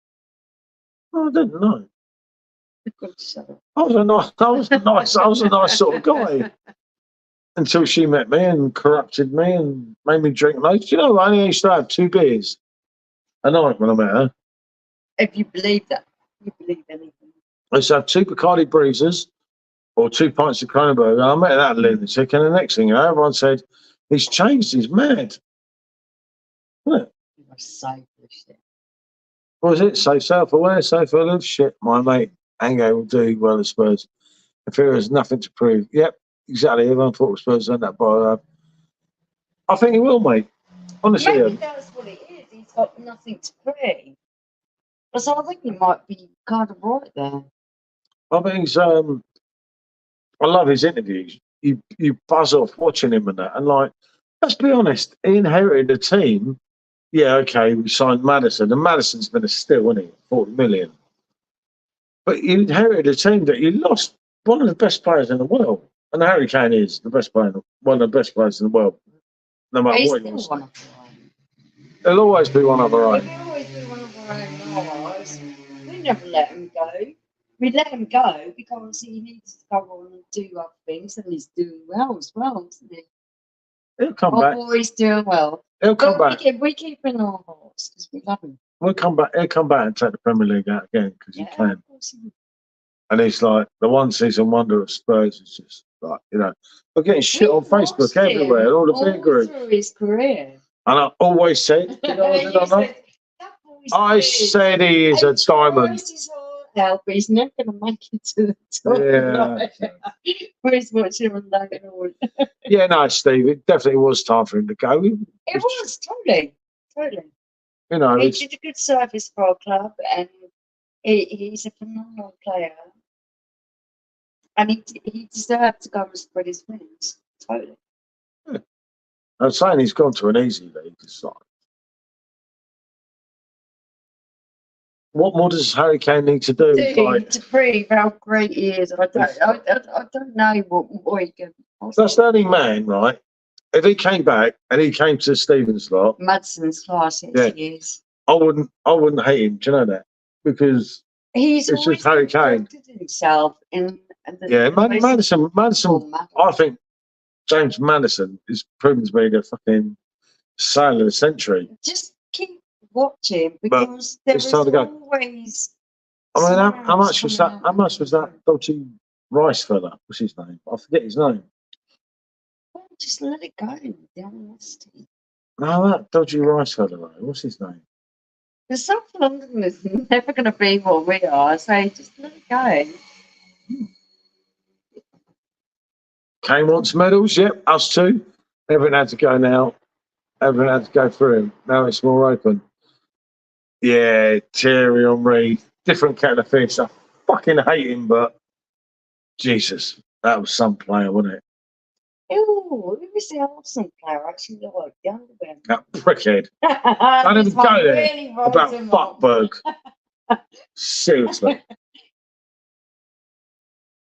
I didn't know. Good shut up. I was a nice sort of guy. Until she met me and corrupted me and made me drink loads. You know, I only used to have 2 beers a night when I met her. If you believe that, you believe anything. I used to have 2 Bacardi Breezers or 2 pints of Kronenberg. And I met that lunatic, and the next thing you know, everyone said, he's changed, he's mad. What? You were so bullshit. What was it? So self-aware, so full of shit. My mate Ango will do well at Spurs. If there is nothing to prove. Yep, exactly. Everyone thought Spurs on that, but I think he will, mate. Honestly, Maybe that's what it is. He's got nothing to prove. So I think he might be kind of right there. I think he's. I love his interviews. You buzz off watching him and that, and like, let's be honest, he inherited a team. Yeah, okay, we signed Madison, and Madison's been a steal, isn't he? 40 million. But you inherited a team that you lost one of the best players in the world, and Harry Kane is the best player, one of the best players in the world. No matter He's what still he wants. one of our own. There'll always be one of our own. He'll always be one of our own in our eyes. We never let him go. We let him go because he needs to go on and do other things, and he's doing well as well, isn't he? He'll come Our back. boy's doing well. He'll come But back. we keep in our hearts because we love him. We'll come back. He'll come back and take the Premier League out again because he can. Of course he will. And he's like the one season wonder of Spurs is just like, you know, we're getting shit on We've Facebook watched him everywhere, all the big groups. through his career. And I always said, you know, You did I not? said, "That boy's I good." said he is a And diamond. tries his heart out, but he's never going to make it to the top. Yeah. Where's watching him like it all? Yeah, no, Steve, it definitely was time for him to go. It was totally. You know, He it's, did a good service for our club, and he's a phenomenal player. And he deserved to go and spread his wings. Totally. I'm saying he's gone to an easy league. It's like, what more does Harry Kane need to do? Like, To prove how great he is, I don't know what he can. that's the only man, right? If he came back and he came to Stephen's lot, Madison's class, Yeah. he is. I wouldn't hate him. Do you know that? Because He's It's always just Harry Kane. conducted himself in. yeah, Madison. I think James Madison is proven to be the fucking sale of the century. Just keep watching because there it's is time to go. always. I mean, how signs much was coming that? out How of much was that the- dodgy Rice fella? What's his name? I forget his name. Well, just let it go. The honesty. No, that dodgy Rice fella. Though. What's his name? The South London is never going to be what we are, so just let it go. Kane wants medals. Yep, us too. Everything had to go now. Everything had to go through him. Now it's more open. Yeah, Thierry Henry, different kettle of fish. I fucking hate him, but Jesus, that was some player, wasn't it? Ew, who was the Arsenal player? I actually liked the underwear. That prickhead Don't even go there about fuckberg. Seriously.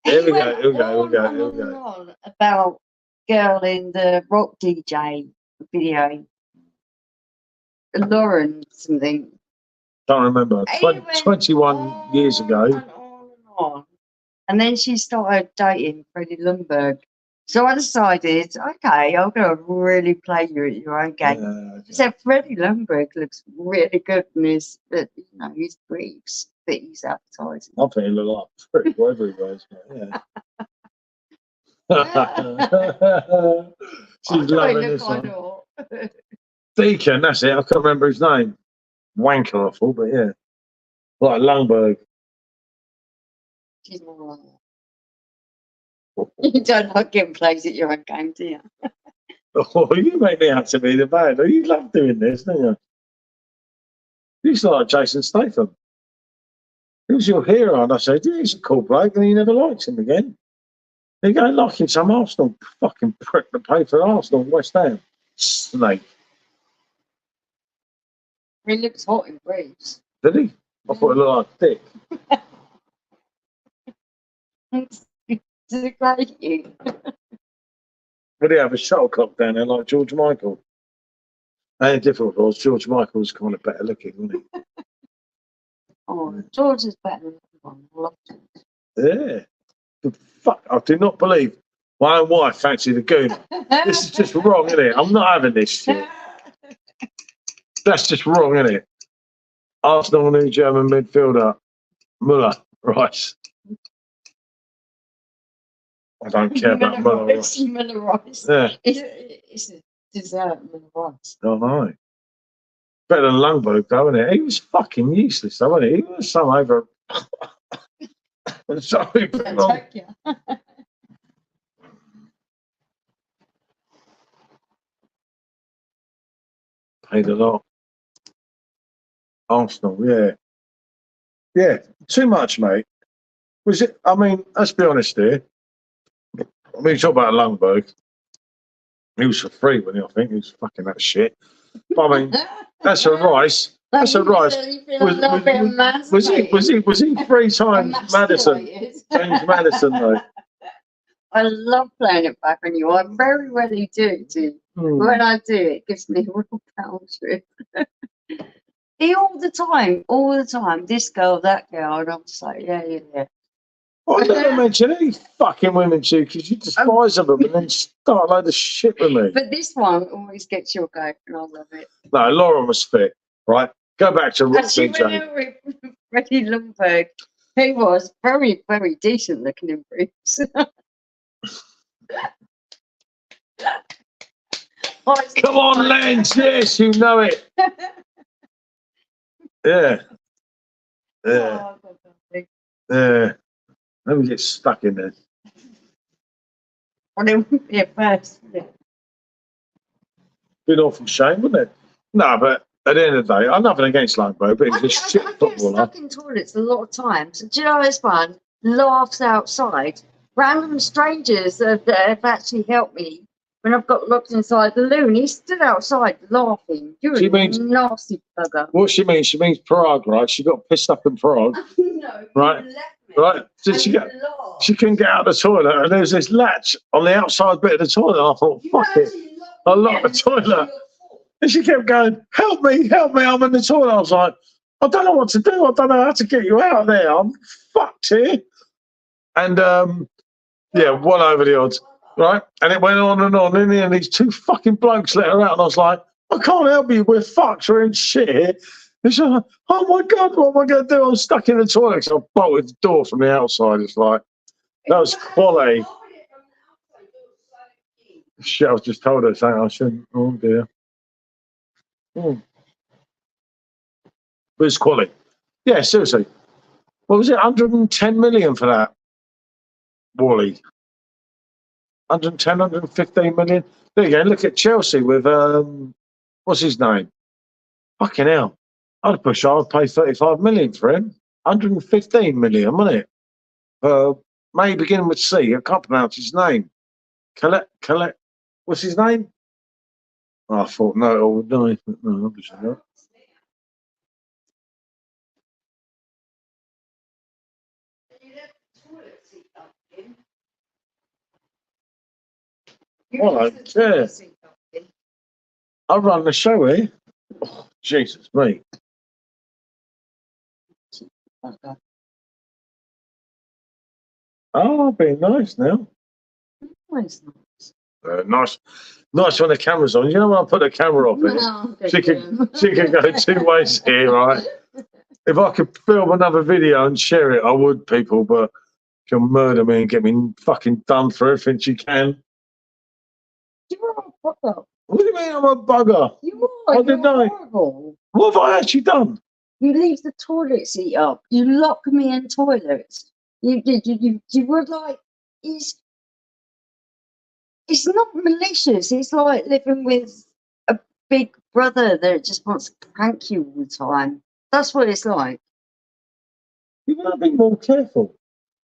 Here we He go, went here we go, here we go, on here and we on go. and on about girl in the rock DJ video, Lauren something. Don't remember. He went 21 years ago. on and on and on. And then she started dating Freddie Lundberg. So I decided, okay, I'm going to really play you at your own game. Yeah, I said, Freddie Lundberg looks really good in his, his briefs that he's advertising. I think he look like Frick, whatever he was. Yeah. She's loving this one. Deacon, that's it. I can't remember his name. Wanker, I thought, but yeah. Like Lundberg. She's more like that. You don't like getting plays at your own game, do you? Oh, you make me out to be the bad. You love doing this, don't you? You used to like Jason Statham. He was your hero, and I said, yeah, he's a cool bloke, and he never liked him again. He go liking some Arsenal fucking prick that played for Arsenal and West Ham. Snake. He looks hot in briefs. Did he? I thought he looked like Dick. Does it grate you? Would he have a shuttlecock down there like George Michael? And different was George Michael was kind of better looking, wasn't he? Oh, George is better than everyone. I love George. Yeah. But fuck, I do not believe my own wife fancied a goon. This is just wrong, isn't it? I'm not having this shit. That's just wrong, isn't it? Arsenal new German midfielder, Muller, Rice. I don't care about Muller Rice. Muller Rice. Yeah, It's a dessert, Muller Rice. I know. Better than Lundberg, though, isn't it? He was fucking useless, though, wasn't he? He was some over. Sorry, paid a lot. Arsenal, yeah. Yeah, too much, mate. Was it? I mean, let's be honest here. I mean, you talk about Lundberg. He was for free, wasn't he? I think he was fucking that shit. But I mean, that's a Rice. That's a Rice. Was he 3 times Madison? James Madison, though. I love playing it back on you. I very rarely do it too. When I do, it gives me a real pound trip. All the time. This girl, that girl, and I'm just like, yeah. I never mention any fucking women too, because you despise them and then start a load of shit with me. But this one always gets your goat, and I love it. No, Laura was fit, right? Go back to Rock Actually, DJ. with Freddie Lundberg, he was very, very decent looking in briefs. Come on, Lance, yes, you know it. Yeah. Yeah. Yeah. Let me get stuck in there. Well, it wouldn't be a first. Been awful shame, wouldn't it? No, but at the end of the day, I'm nothing against Lundberg, but he's a shit I get footballer. stuck in toilets a lot of times. Do you know this one? Laughs outside. Random strangers have actually helped me when I've got locked inside the loo. He stood outside laughing. You're a nasty bugger. What she means? She means Prague, right? She got pissed up in Prague. No, right? Right? Did she get? She couldn't get out of the toilet, and there's this latch on the outside bit of the toilet. I thought, fuck it, I locked the toilet. And she kept going, help me, I'm in the toilet. I was like, I don't know what to do. I don't know how to get you out of there. I'm fucked here. And yeah, well over the odds, right? And it went on and on. In the end, these 2 fucking blokes let her out, and I was like, I can't help you. We're fucked. We're in shit here. And she's like, oh my God, what am I going to do? I'm stuck in the toilet. So I bolted the door from the outside. It's like, that was quality. Shit, I was just told her something I shouldn't. Oh dear. But it's quality. Yeah, seriously. What was it? 110 million for that, Wally. 110, 115 million. There you go. Look at Chelsea with what's his name? Fucking hell. I'd push. I'd pay 35 million for him. 115 million, wasn't it? May beginning with C. I can't pronounce his name. Collect. What's his name? Oh, I thought no. No, obviously not. Well, I don't care. I run the show here. Oh, Jesus, mate. Oh, I've been nice now. Nice. Nice when the camera's on. You know when I put the camera off it, she could go two ways here, right? If I could film another video and share it, I would, people, but she'll murder me and get me fucking done for everything she can. You're a bugger. What do you mean I'm a bugger? You are. I didn't know. Horrible. What have I actually done? You leave the toilet seat up. You lock me in toilets. You were like, it's not malicious. It's like living with a big brother that just wants to prank you all the time. That's what it's like. You've got to be more careful.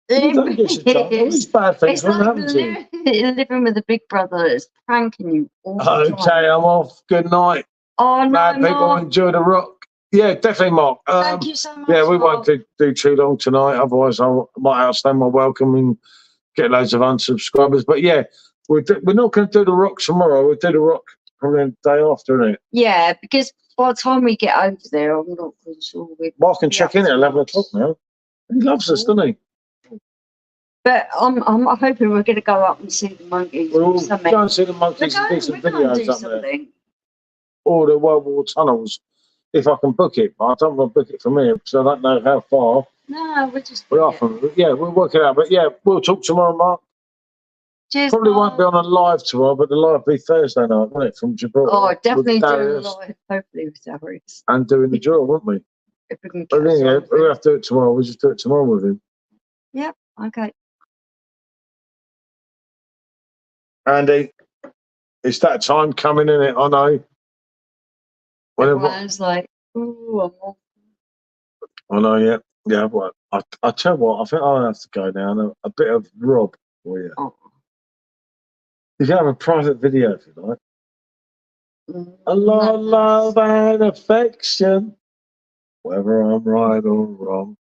You don't get your time. These bad things It's won't like happen to you. living with a big brother that's pranking you all the time. Okay, I'm off. Good night. Oh, no, Bad people, Mark. enjoy the rock. Yeah, definitely, Mark. Thank you so much. Yeah, we Mark. won't do too long tonight. Otherwise, I might outstay my welcome and get loads of unsubscribers. But yeah, we're not going to do the rock tomorrow. We'll do the rock probably the day after, isn't it? Yeah, because by the time we get over there, I'm not really sure. Mark can check in at 11 o'clock now. He loves us, doesn't he? But I'm hoping we're going to go up and see the monkeys. We'll or go and see the monkeys and do some videos up there. Or the World War tunnels, if I can book it. But I don't want to book it from here because I don't know how far. No, we're off. Yeah, we'll work it out. But yeah, we'll talk tomorrow, Mark. Cheers. Probably won't be on a live tomorrow, but the live will be Thursday night, won't it? From Gibraltar. Oh, definitely doing live. Hopefully with Darius. And doing the drill, won't we? If we can. Yeah, we'll have to do it tomorrow. We'll just do it tomorrow with him. Yep. Okay. Andy, it's that time coming, in it. I know. Everyone's like, ooh, I'm off. I know, yeah. Yeah, well, I tell you what, I think I'll have to go now. A bit of Rob for you. Oh. You can have a private video if you like. A lot of No. love and affection, whether I'm right or wrong.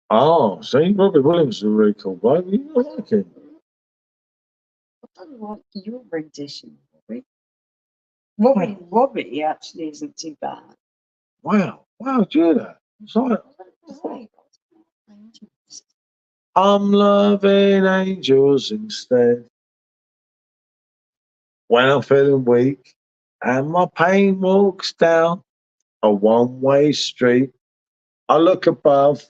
Oh, see, Robbie Williams is a really cool guy. You don't like him? I don't like your rendition, Robbie. Robbie actually isn't too bad. Wow, do you hear that? It's like, I'm loving angels instead. When I'm feeling weak and my pain walks down a one-way street, I look above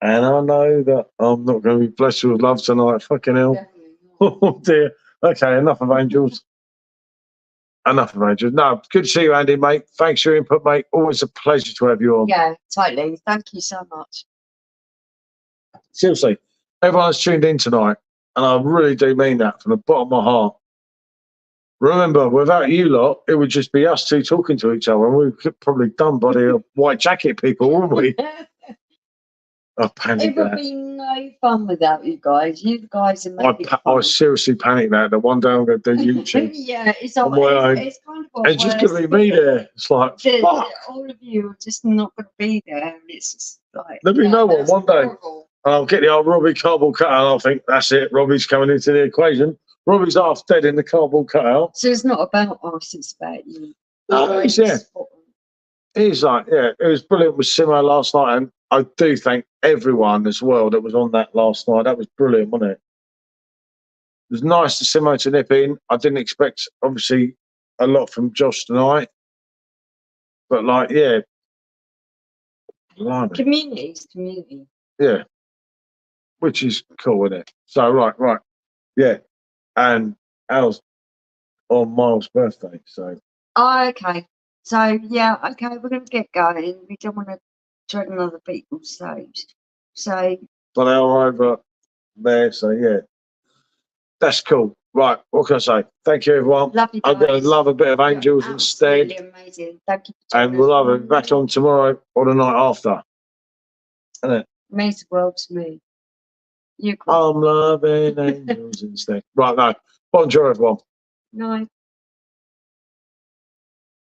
and I know that I'm not going to be blessed with love tonight. Fucking hell. Oh dear. Okay, enough of angels. Enough of angels. No, good to see you, Andy, mate. Thanks for your input, mate. Always a pleasure to have you on. Yeah, totally. Thank you so much. Seriously, everyone's tuned in tonight, and I really do mean that from the bottom of my heart. Remember, without you lot, it would just be us two talking to each other, and we could probably done by the white jacket people, wouldn't we? I panicked It would that. be no fun without you guys. You guys are making I seriously panicked that one day I'm going to do YouTube. Yeah, it's on my own. It's kind of It's just going to be me there. It's like, fuck. All of you are just not going to be there. It's just like. There'll be no one one day. Horrible. And I'll get the old Robbie cardboard cutout and I'll think, that's it, Robbie's coming into the equation. Robbie's half dead in the cardboard cutout. So it's not about us, it's about you. No, it's, yeah. He's like, yeah, it was brilliant with Simo last night. And I do thank everyone as well that was on that last night. That was brilliant, wasn't it? It was nice to Simo to nip in. I didn't expect, obviously, a lot from Josh tonight. But, like, yeah. Blimey. Community's community. Yeah. Which is cool, isn't it? So, right. Yeah. And Al's on Miles' birthday, so. Oh, okay. So, yeah, okay, we're going to get going. We don't want to tread on other people's toes. So. But they are over there, so yeah. That's cool. Right, what can I say? Thank you, everyone. Love you guys. I'm going to love a bit of Angels instead. Amazing. Thank you. And we'll have it back on tomorrow or the night after. Isn't it? Means the world to me. You I'm loving angels instead. Right, no. Bonjour, everyone. Night.